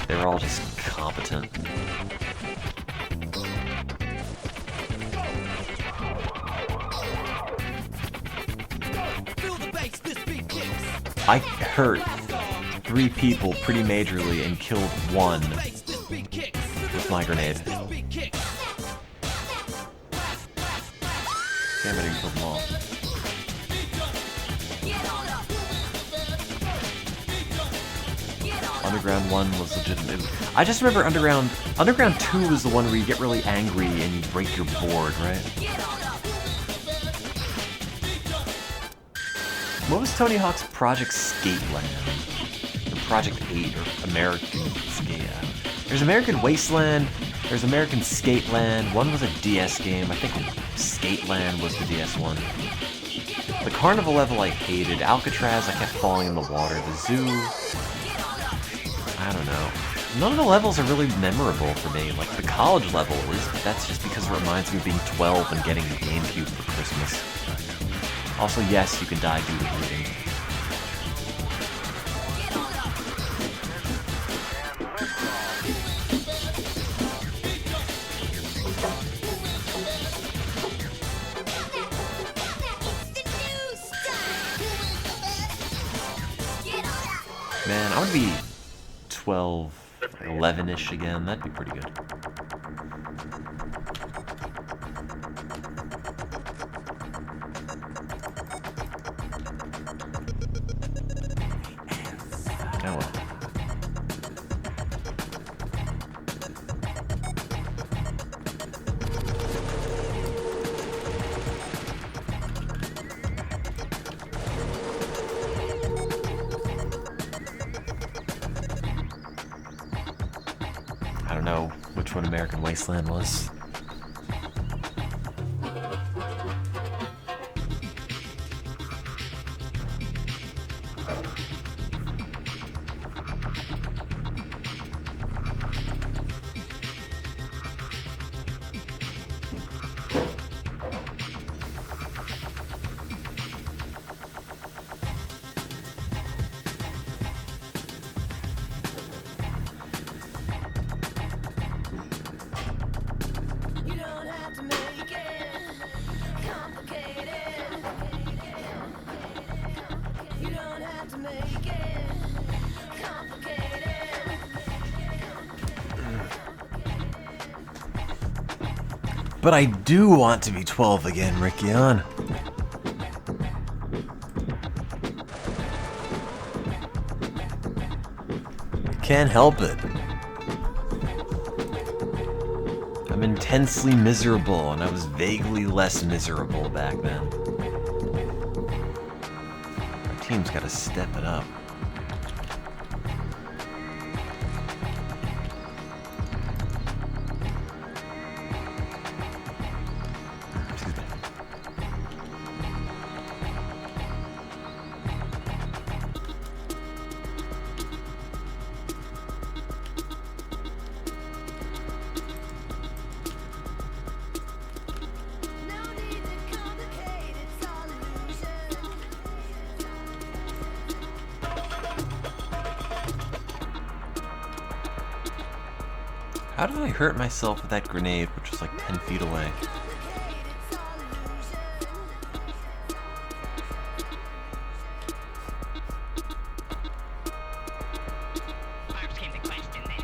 They were all just competent. I hurt 3 people pretty majorly and killed 1 with my grenade. Damn it, I killed them all. Underground 1 was legitimate. I just remember Underground 2 was the one where you get really angry and you break your board, right? What was Tony Hawk's Project Skateland? Or Project 8 or American Skate? There's American Wasteland, there's American Skateland, one was a DS game, I think Skateland was the DS one. The Carnival level I hated, Alcatraz I kept falling in the water, the zoo, I don't know. None of the levels are really memorable for me, like the college level is, but that's just because it reminds me of being 12 and getting the GameCube for Christmas. Also, yes, you can die due to bleeding. Man, I would be 12, 11-ish again. That'd be pretty good. Oh well. I don't know which one American Wasteland was. But I do want to be 12 again, Rickion. Can't help it. I'm intensely miserable, and I was vaguely less miserable back then. Our team's gotta step it up. How did I hurt myself with that grenade, which was like 10 feet away?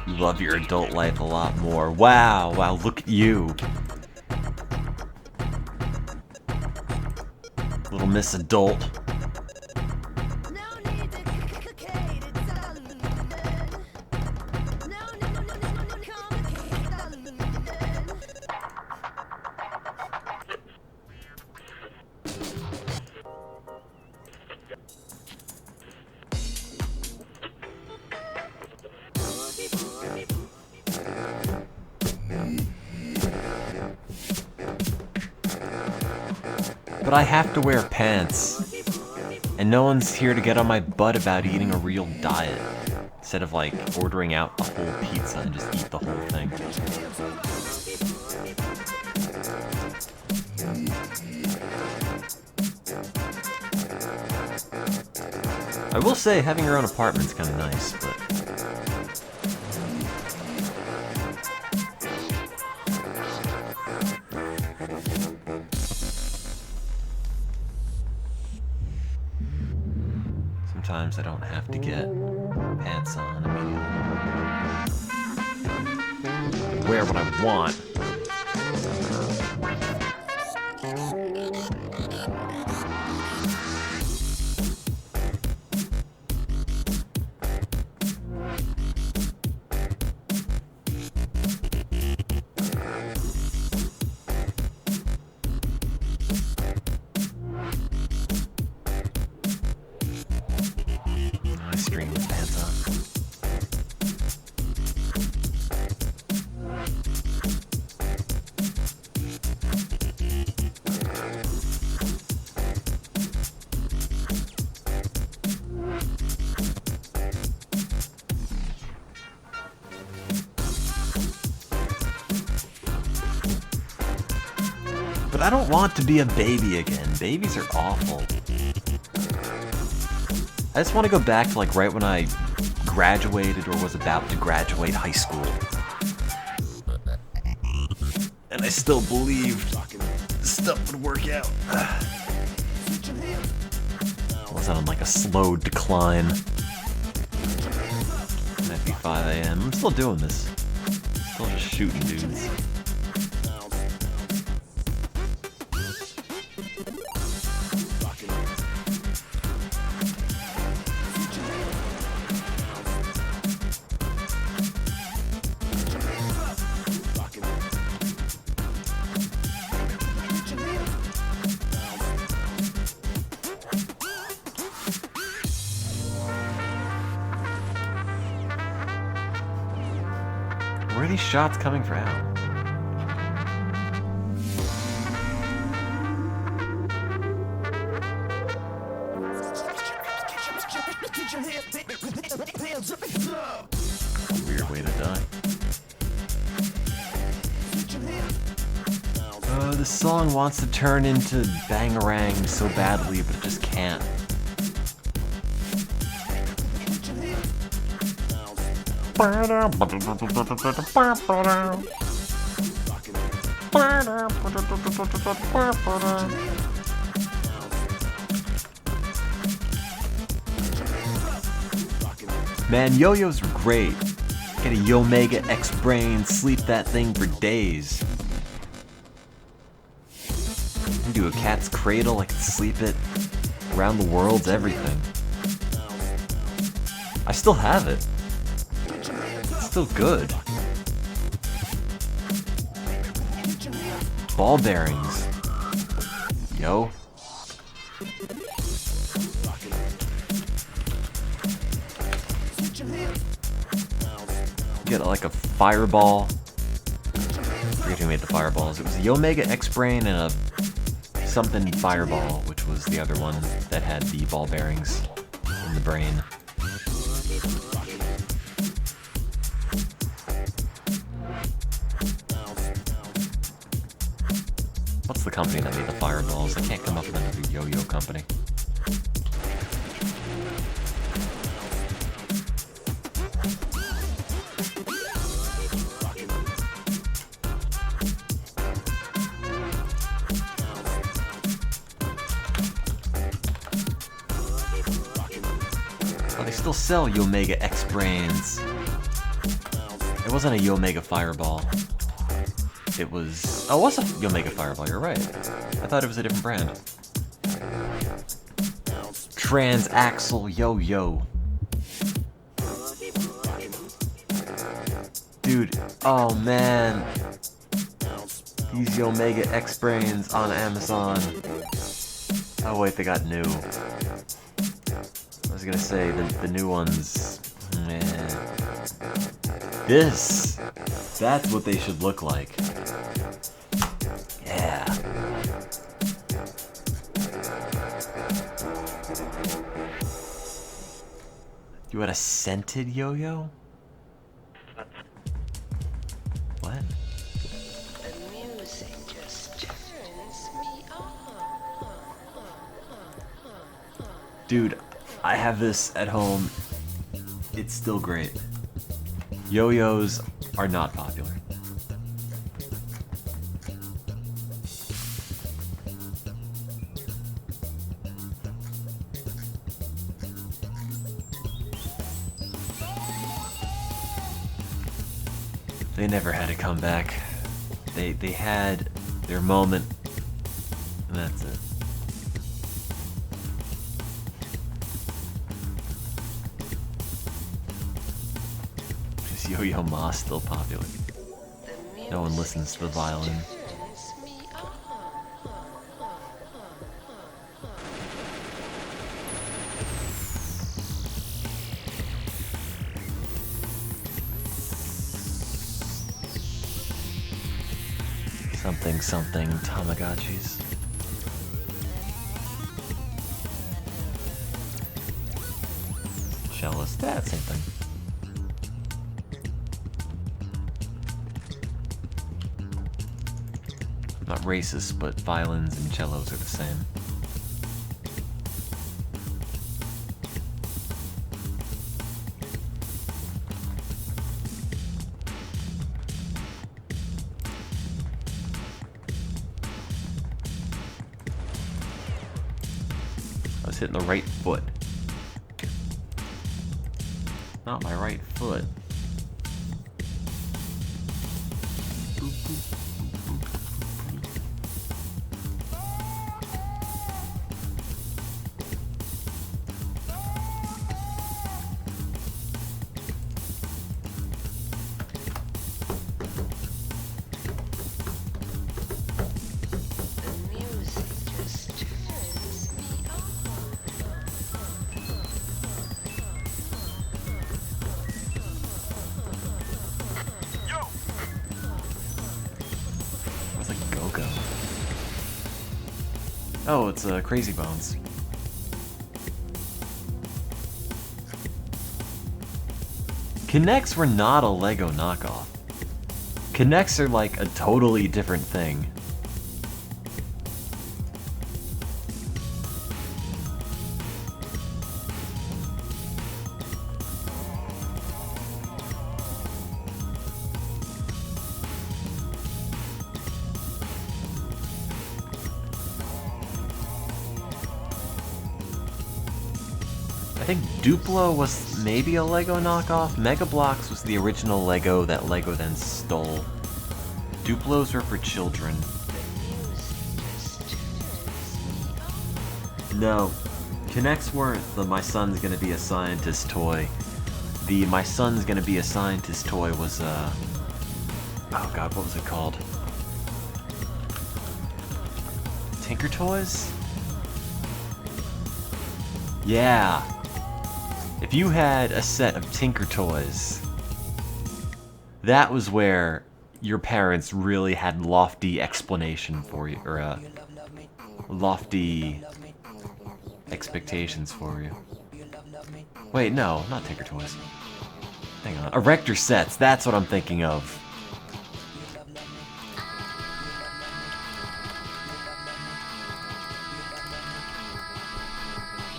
You love your adult life a lot more. Wow, wow, look at you. Little Miss Adult. But I have to wear pants. And no one's here to get on my butt about eating a real diet. Instead of like ordering out a whole pizza and just eat the whole thing. I will say having your own apartment's kind of nice, but sometimes I don't have to get pants on immediately. Wear what I want. Stream with pants on. But I don't want to be a baby again. Babies are awful. I just want to go back to like right when I graduated or was about to graduate high school. And I still believed stuff would work out. I was on like a slow decline. Might be 5 AM. I'm still doing this. Still just shooting dudes. Where are these shots coming from? Weird way to die. This song wants to turn into Bangarang so badly, but it just can't. Man, yo-yos are great. Get a Yomega X brain, sleep that thing for days. I do a cat's cradle, I can sleep it. Around the world's everything. I still have it. It's still good. Ball bearings. Yo. Get like a fireball. I forget who made the fireballs. It was a Yomega X-Brain and a something fireball, which was the other one that had the ball bearings in the brain. What's the company that made the fireballs? I can't come up with another yo-yo company. still sell Yomega X Brains. It wasn't a Yomega Fireball. It was... Oh, it was a Yomega Fireball, you're right. I thought it was a different brand. Transaxle Yo-Yo. Dude, oh man. These Yomega X Brains on Amazon. Oh wait, they got new. I was gonna say, the new ones... Man. That's what they should look like. Yeah. You had a scented yo-yo? What? The music just turns me on. Dude, I have this at home. It's still great. Yo-yos are not popular. They never had a comeback. They had their moment, and that's it. Is Yo-Yo Ma still popular? No one listens to the violin. Something something Tamagotchis. Cellist, that same thing. Not racist, but violins and cellos are the same. I was hitting the right foot. Not my right foot. Oh, it's Crazy Bones. Kinects were not a Lego knockoff. Kinects are like a totally different thing. I think Duplo was maybe a Lego knockoff. Mega Bloks was the original Lego that Lego then stole. Duplos were for children. No, Kinects weren't the my son's gonna be a scientist toy. The my son's gonna be a scientist toy was oh god, what was it called? Tinker Toys? Yeah. If you had a set of Tinker Toys, that was where your parents really had lofty explanation for you, or lofty expectations for you. Wait, no, not Tinker Toys. Hang on. Erector sets, that's what I'm thinking of.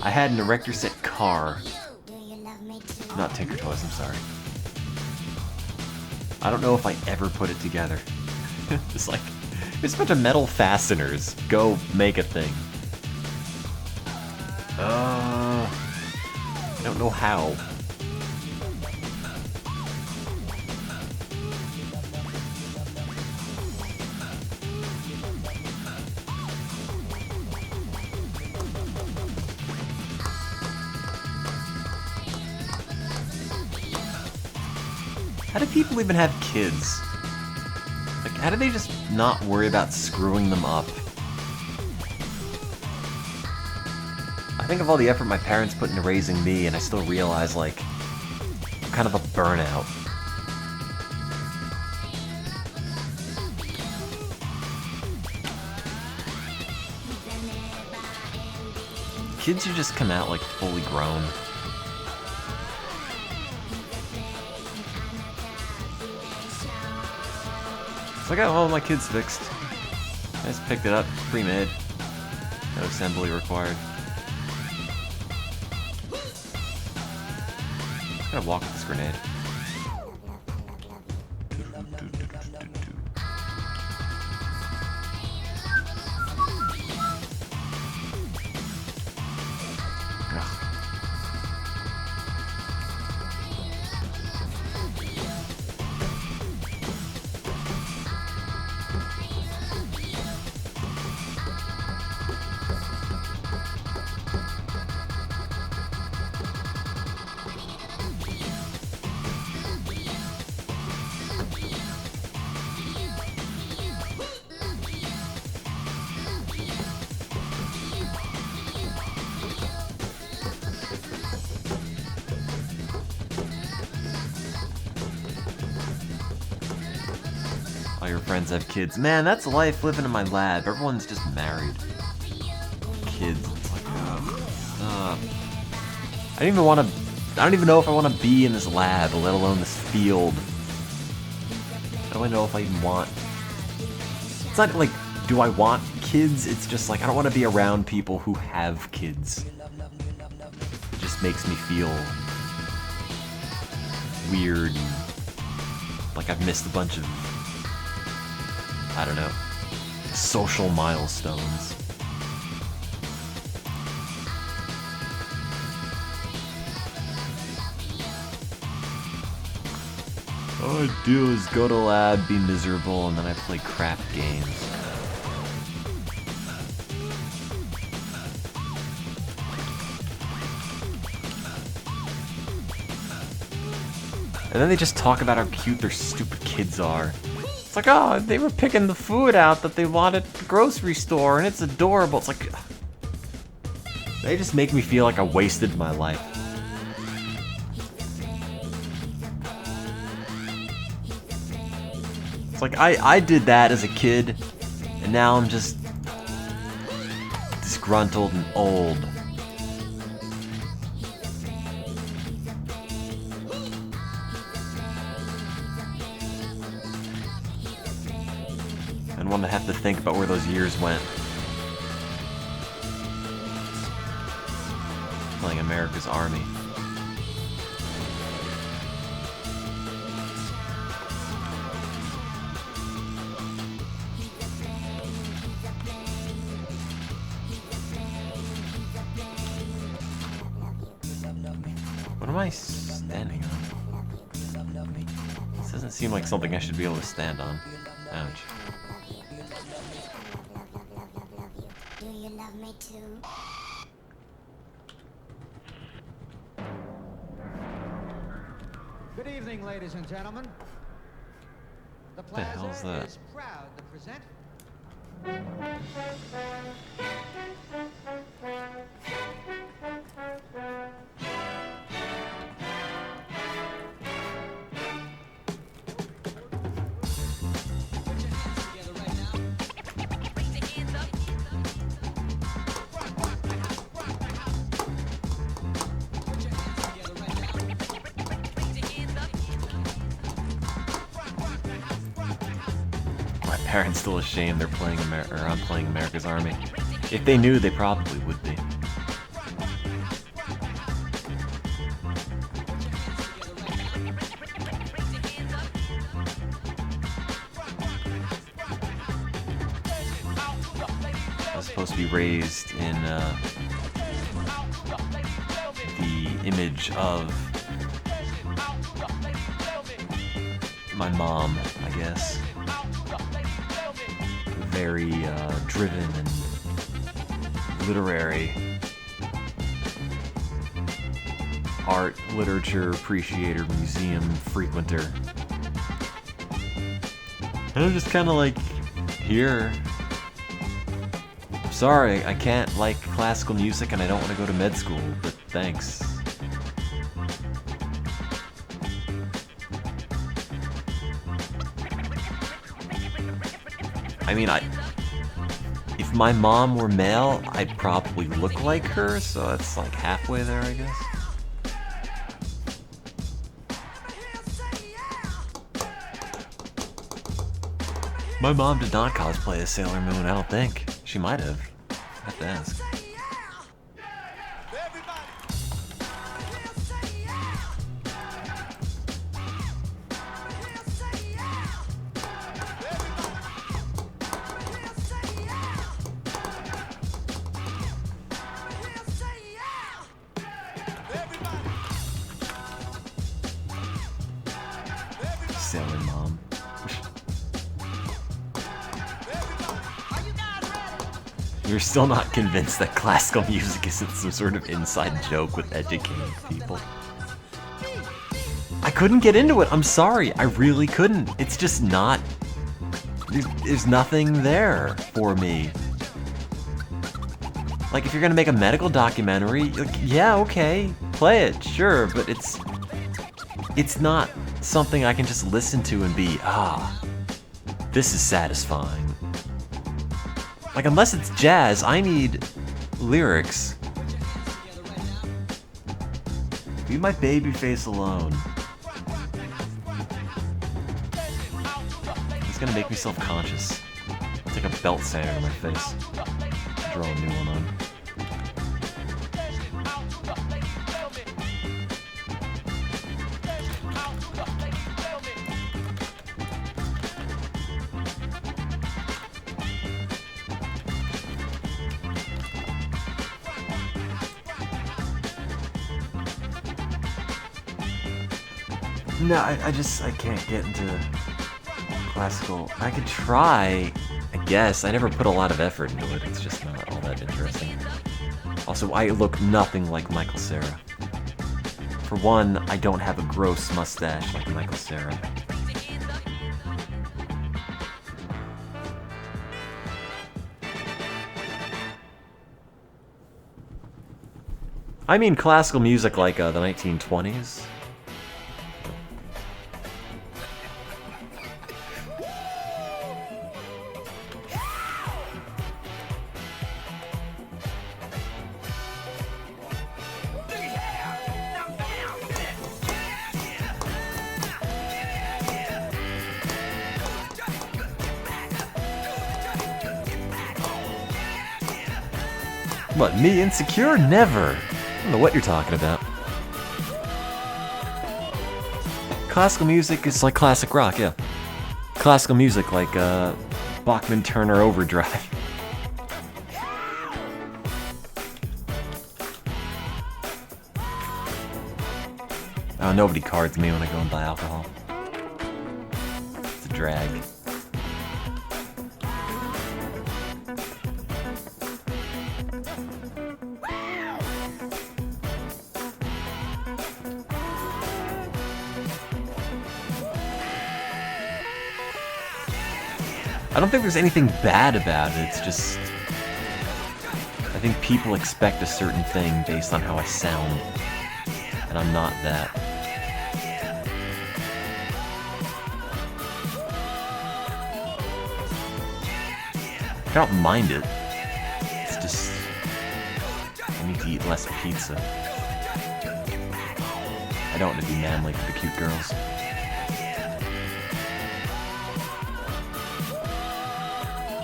I had an Erector set car. Not Tinker Toys, I'm sorry. I don't know if I ever put it together. Just like, it's a bunch of metal fasteners. Go make a thing. don't know how. How do people even have kids? Like, how do they just not worry about screwing them up? I think of all the effort my parents put into raising me, and I still realize, like, I'm kind of a burnout. Kids who just come out, like, fully grown. So I got all my kids fixed. I just picked it up, pre-made. No assembly required. Just gotta walk with this grenade. All your friends have kids. Man, that's life living in my lab. Everyone's just married. Kids. It's like, I don't even know if I want to be in this lab, let alone this field. I don't know if I even want... It's not like, do I want kids? It's just like, I don't want to be around people who have kids. It just makes me feel weird. Like I've missed a bunch of, I don't know, social milestones. All I do is go to lab, be miserable, and then I play crap games. And then they just talk about how cute their stupid kids are. It's like, oh, they were picking the food out that they wanted at the grocery store, and it's adorable. It's like, they just make me feel like I wasted my life. It's like, I did that as a kid, and now I'm just disgruntled and old. And want to have to think about where those years went. Playing America's Army. What am I standing on? This doesn't seem like something I should be able to stand on. Ouch. Do you love me too? Good evening, ladies and gentlemen. The What the hell is that? is proud to present. My parents still ashamed they're playing I'm playing America's Army. If they knew, they probably would be. I was supposed to be raised in the image of my mom, I guess. Very driven and literary. Art, literature appreciator, museum frequenter. And I'm just kind of like, here. Sorry, I can't like classical music and I don't want to go to med school, but thanks. I mean, if my mom were male, I'd probably look like her, so it's like halfway there, I guess. My mom did not cosplay as Sailor Moon, I don't think. She might have. I have to ask. Sailor Mom. You're still not convinced that classical music isn't some sort of inside joke with educated people. I couldn't get into it, I'm sorry, I really couldn't. It's just not... There's nothing there for me. Like, if you're gonna make a medical documentary, like, yeah, okay, play it, sure, but it's not something I can just listen to and be, this is satisfying. Like, unless it's jazz, I need lyrics. Leave my baby face alone. It's gonna make me self-conscious. It's like a belt sander on my face. Draw a new one on. No, I can't get into classical. I could try, I guess. I never put a lot of effort into it. It's just not all that interesting. Also, I look nothing like Michael Cera. For one, I don't have a gross mustache like Michael Cera. I mean classical music like the 1920s. What, me insecure? Never. I don't know what you're talking about. Classical music is like classic rock, yeah. Classical music like Bachman Turner Overdrive. Oh, nobody cards me when I go and buy alcohol. It's a drag. I don't think there's anything bad about it, it's just... I think people expect a certain thing based on how I sound, and I'm not that. I don't mind it, it's just... I need to eat less pizza. I don't want to be manly for the cute girls.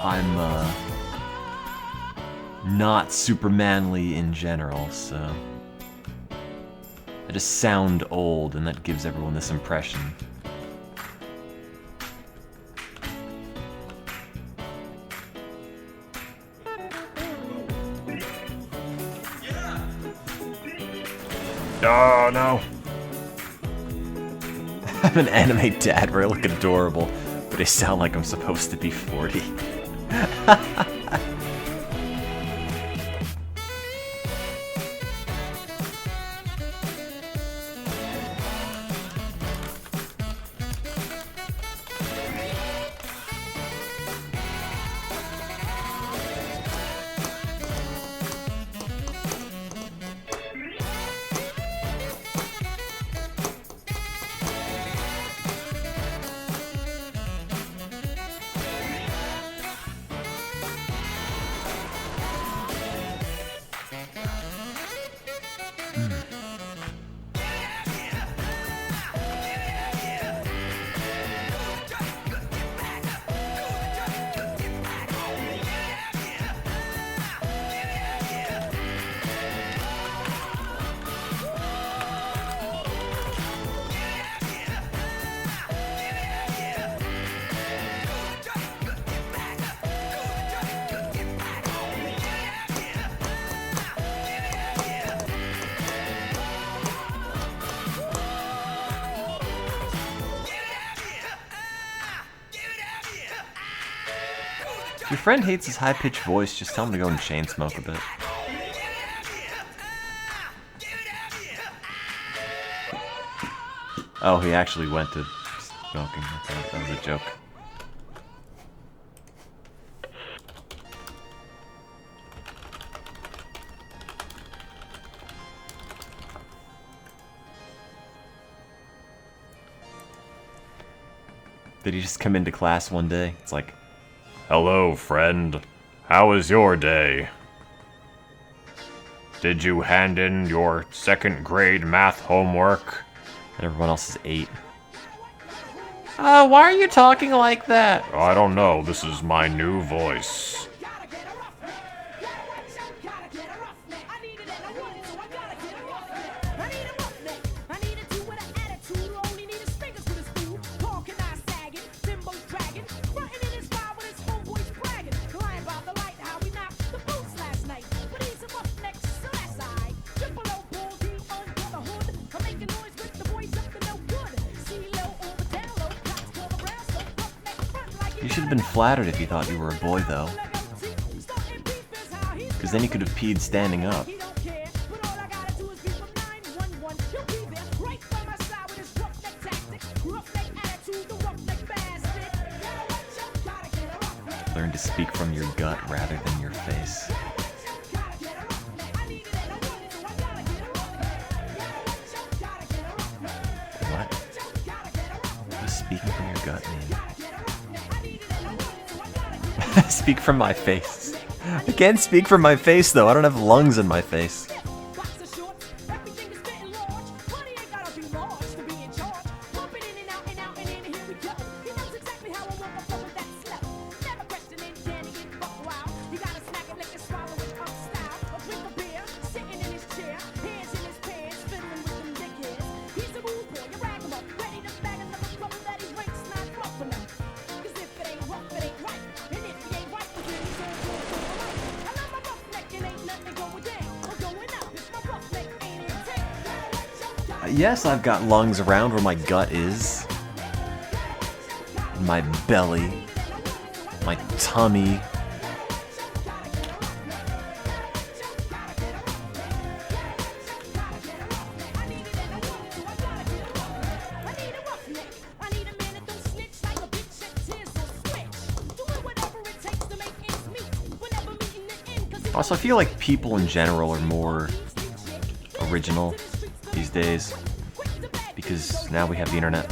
I'm, not super manly in general, so... I just sound old, and that gives everyone this impression. Oh no. I'm an anime dad where I look adorable, but I sound like I'm supposed to be 40. If your friend hates his high-pitched voice, just tell him to go and chain smoke a bit. Oh, he actually went to smoking. Okay, that was a joke. Did he just come into class one day? It's like, hello, friend. How was your day? Did you hand in your 2nd grade math homework? And everyone else is 8. Why are you talking like that? I don't know. This is my new voice. You should have been flattered if you thought you were a boy, though. Because then you could have peed standing up. Learn to speak from your gut rather than your face. What? What does speaking from your gut mean? Speak from my face. I can't speak from my face, though. I don't have lungs in my face. Yes, I've got lungs around where my gut is. My belly. My tummy. Also, I feel like people in general are more original these days, because now we have the internet.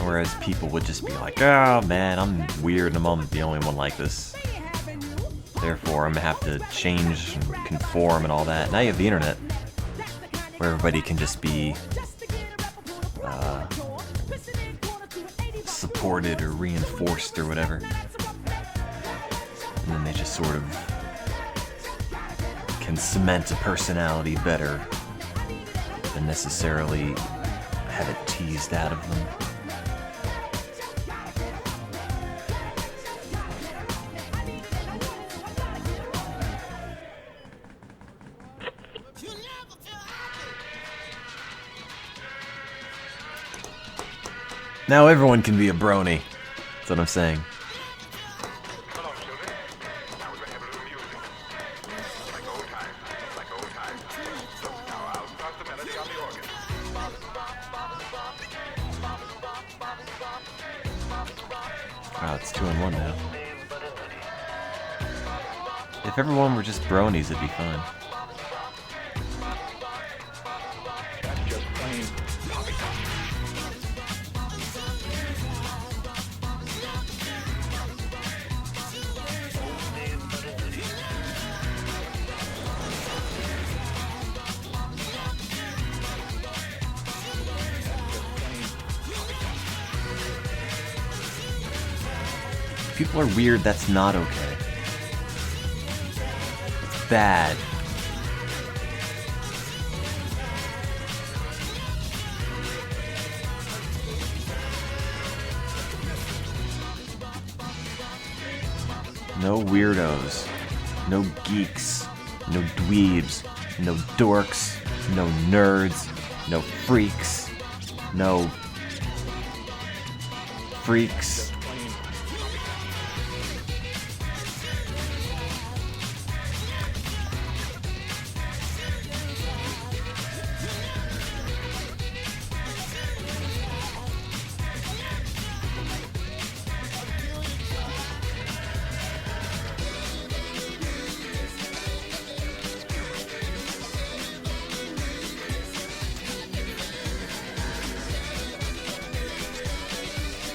Whereas people would just be like, oh man, I'm weird and I'm the only one like this. Therefore, I'm gonna have to change and conform and all that. Now you have the internet, where everybody can just be supported or reinforced or whatever. And then they just sort of can cement a personality better than necessarily have it teased out of them. Now everyone can be a brony. That's what I'm saying. Wow, it's 2-on-1 now. If everyone were just bronies, it'd be fun. If people are weird, that's not okay. It's bad. No weirdos. No geeks. No dweebs. No dorks. No nerds. No freaks. No freaks.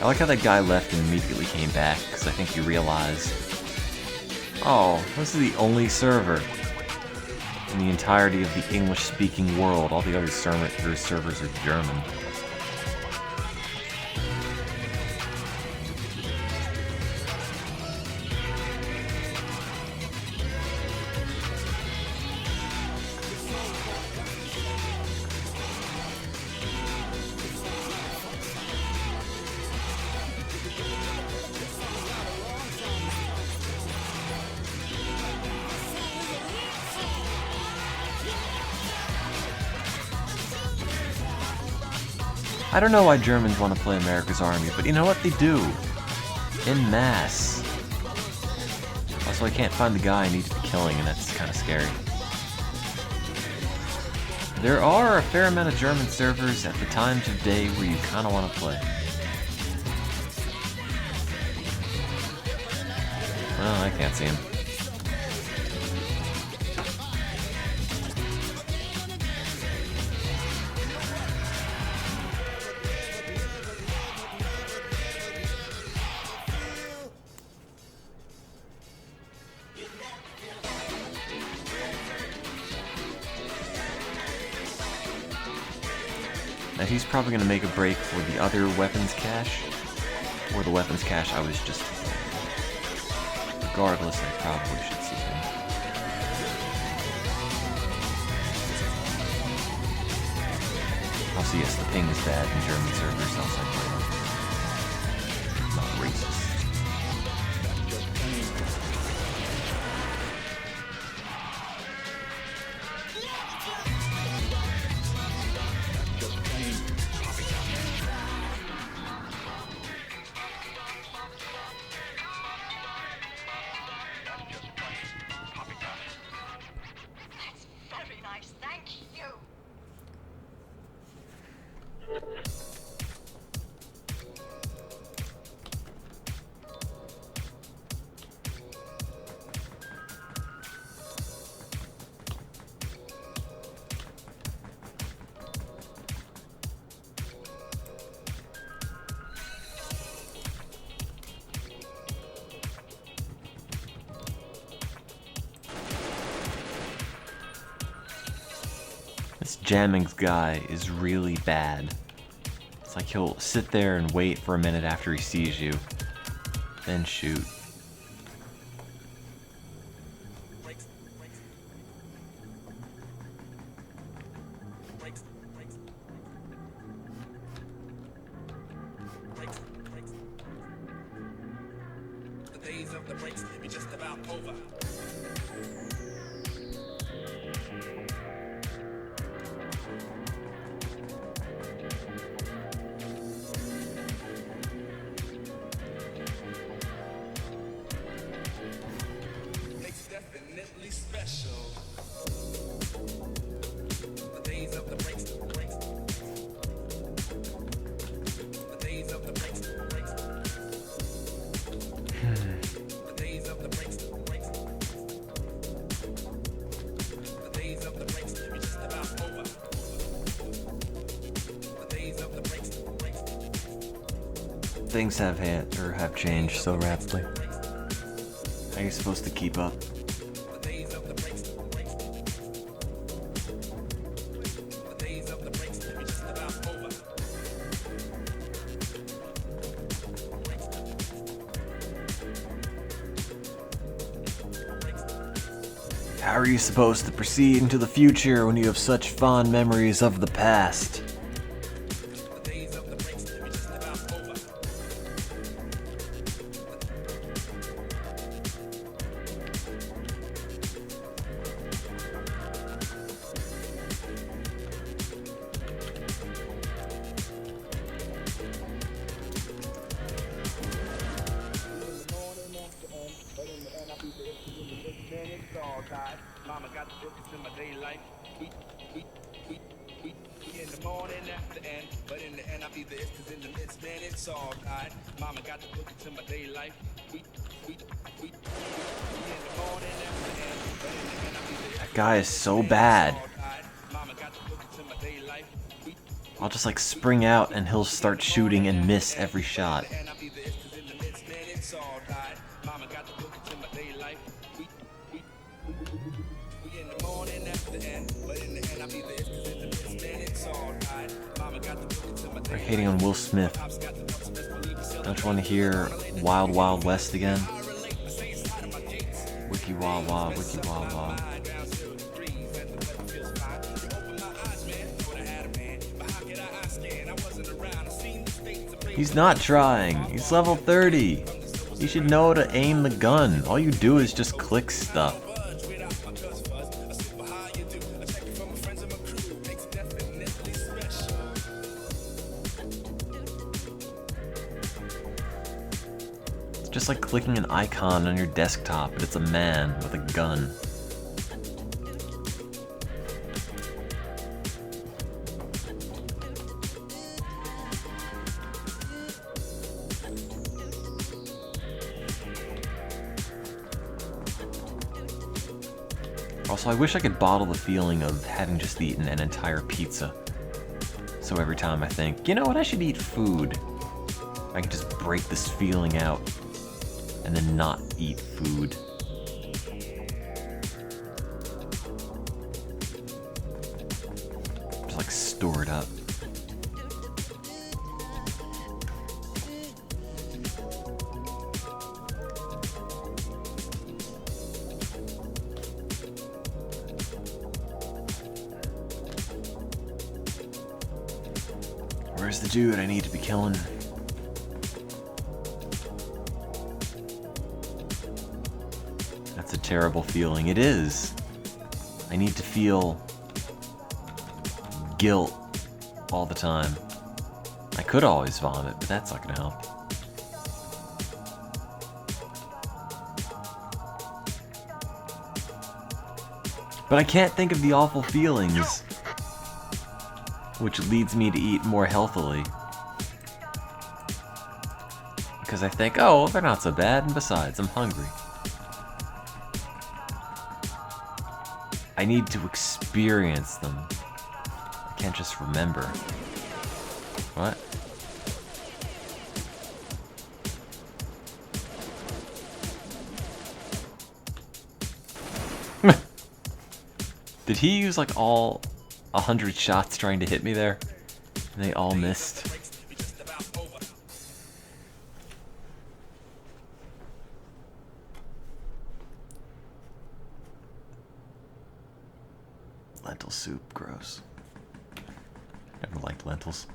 I like how that guy left and immediately came back, because I think he realized, oh, this is the only server in the entirety of the English-speaking world. All the other servers are German. I don't know why Germans want to play America's Army, but you know what? They do. En masse. Also, I can't find the guy I need to be killing, and that's kind of scary. There are a fair amount of German servers at the times of day where you kind of want to play. Well, I can't see him. Now he's probably going to make a break for the other weapons cache, or the weapons cache I was just... Regardless, I probably should see him. Also, yes, the ping is bad in German servers, else I play them. Not racist. This Jammings guy is really bad. It's like he'll sit there and wait for a minute after he sees you, then shoot. The days of the breaks may be just about over. The days of the breaks, the days of the breaks, the days of the breaks, the days of the breaks, they're just about over. The days of the breaks, Things have changed so rapidly. How are you supposed to keep up? How are you supposed to proceed into the future when you have such fond memories of the past? Mama got the bookings in my day life. We in the morning after the end, but in the end I'll be the it's 'cause in the midst, man, it's all right. Mama got the bookings in my day life. We in the morning after the end, but in the end I'll be the That guy is so bad. Mama got the bookings in my day life. I'll just like spring out and he'll start shooting and miss every shot. We're hating on Will Smith. Don't you want to hear Wild Wild West again? Wiki wah wah, wiki wah wah. He's not trying. He's level 30. You should know to aim the gun. All you do is just click stuff. It's just like clicking an icon on your desktop, but it's a man with a gun. Also, I wish I could bottle the feeling of having just eaten an entire pizza. So every time I think, you know what, I should eat food, I can just break this feeling out and then not eat food. Just like store it up. Where's the dude I need to be killing? That's a terrible feeling. It is. I need to feel guilt all the time. I could always vomit, but that's not gonna help. But I can't think of the awful feelings, which leads me to eat more healthily. Because I think, oh, they're not so bad, and besides, I'm hungry. I need to experience them. I can't just remember. What? Did he use like all 100 shots trying to hit me there? And they all missed. Lentil soup, gross. Never liked lentils.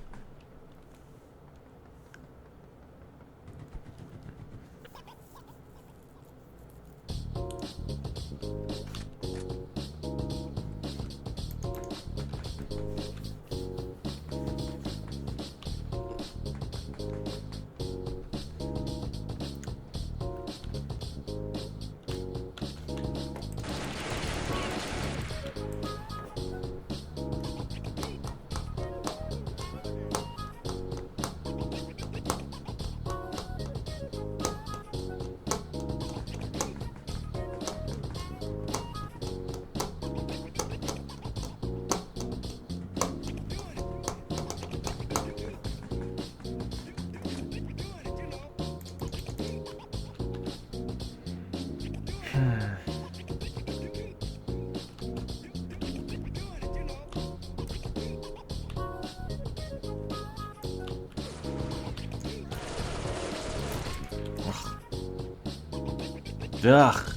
Ugh.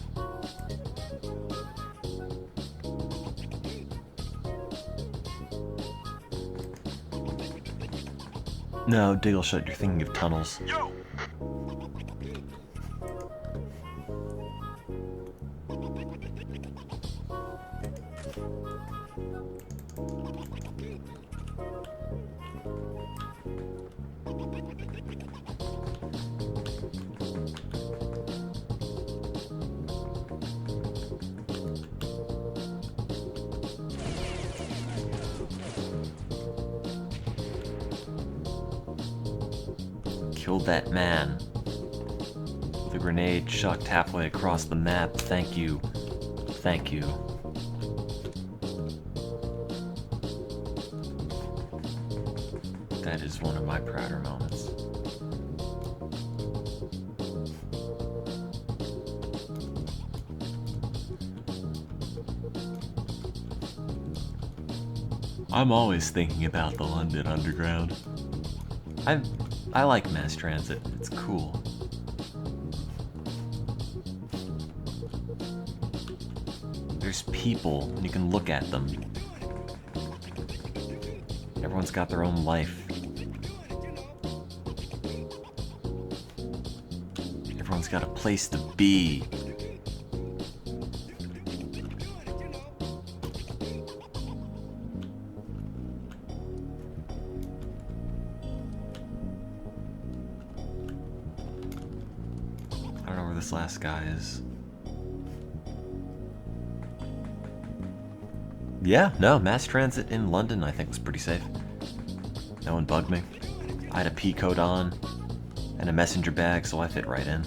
No, Diggleshot, you're thinking of tunnels. Yo! Killed that man. The grenade chucked halfway across the map. Thank you. Thank you. That is one of my prouder moments. I'm always thinking about the London Underground. I like mass transit. It's cool. There's people, and you can look at them. Everyone's got their own life. Everyone's got a place to be. I don't know where this last guy is. Yeah, no, mass transit in London I think was pretty safe. No one bugged me. I had a P coat on and a messenger bag, so I fit right in.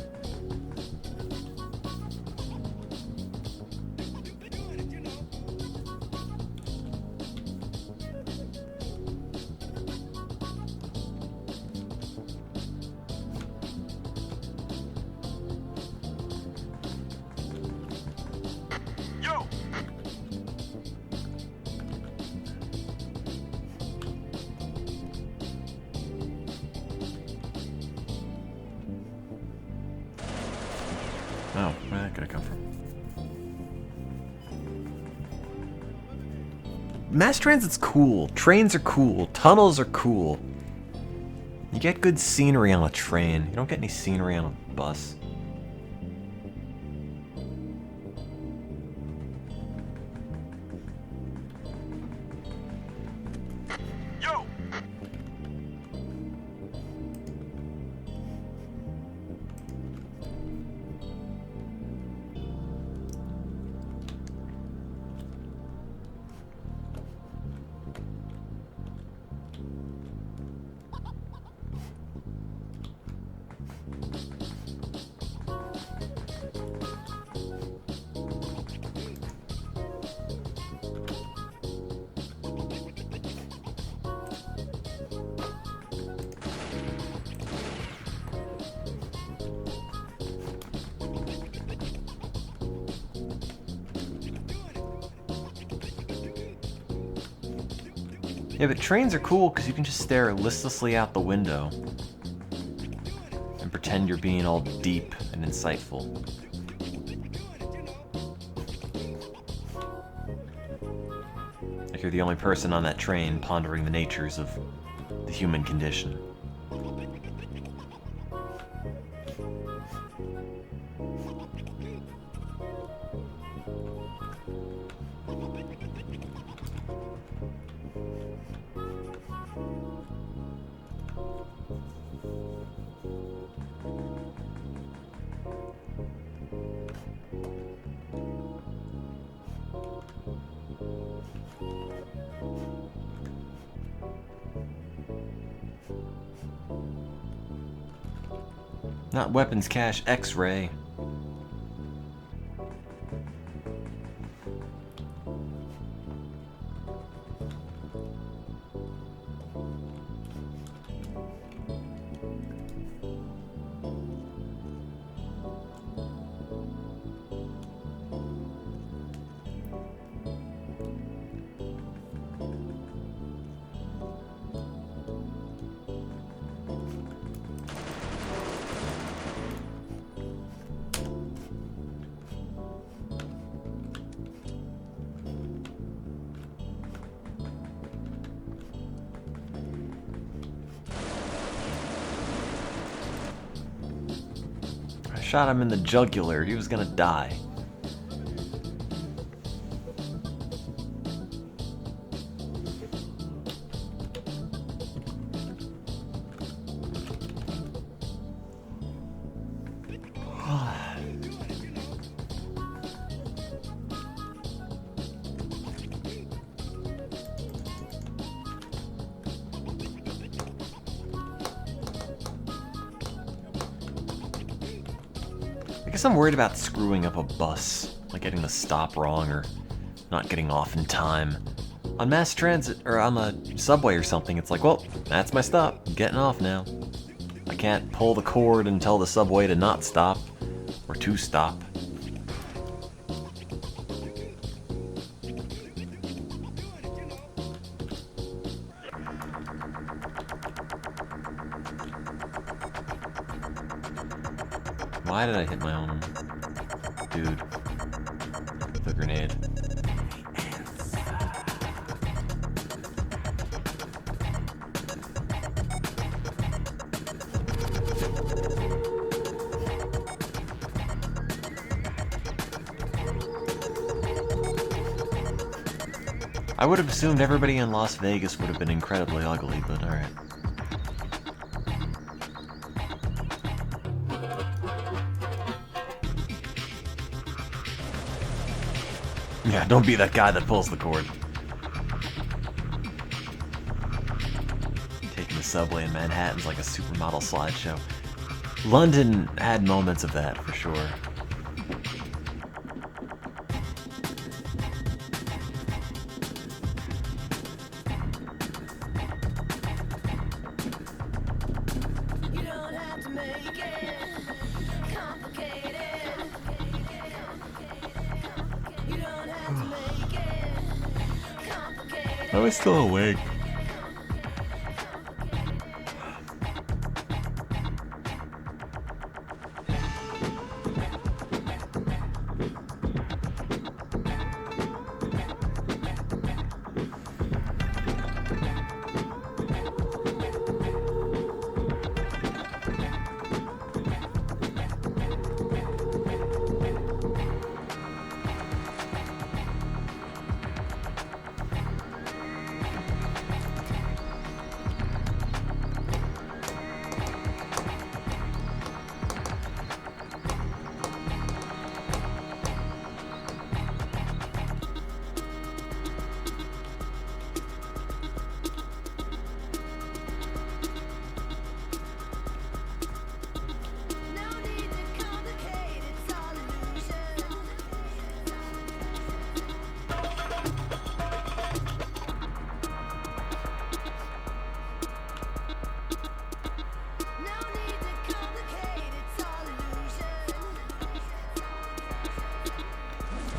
Yo! Oh, where that could have come from? Mass transit's cool. Trains are cool. Tunnels are cool. You get good scenery on a train. You don't get any scenery on a bus. Yo! Yeah, but trains are cool because you can just stare listlessly out the window and pretend you're being all deep and insightful. Like you're the only person on that train pondering the natures of the human condition. Not weapons cache, X-ray. Shot him in the jugular. He was gonna die. I guess I'm worried about screwing up a bus, like getting the stop wrong or not getting off in time. On mass transit, or on the subway or something, it's like, well, that's my stop. I'm getting off now. I can't pull the cord and tell the subway to not stop, or to stop. Why did I hit my own dude with a grenade? I would have assumed everybody in Las Vegas would have been incredibly ugly, but alright. Yeah, don't be that guy that pulls the cord. Taking the subway in Manhattan's like a supermodel slideshow. London had moments of that, for sure. I was still awake.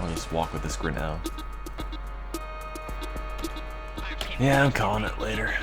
I'll just walk with this Grinnell. Yeah, I'm calling it later.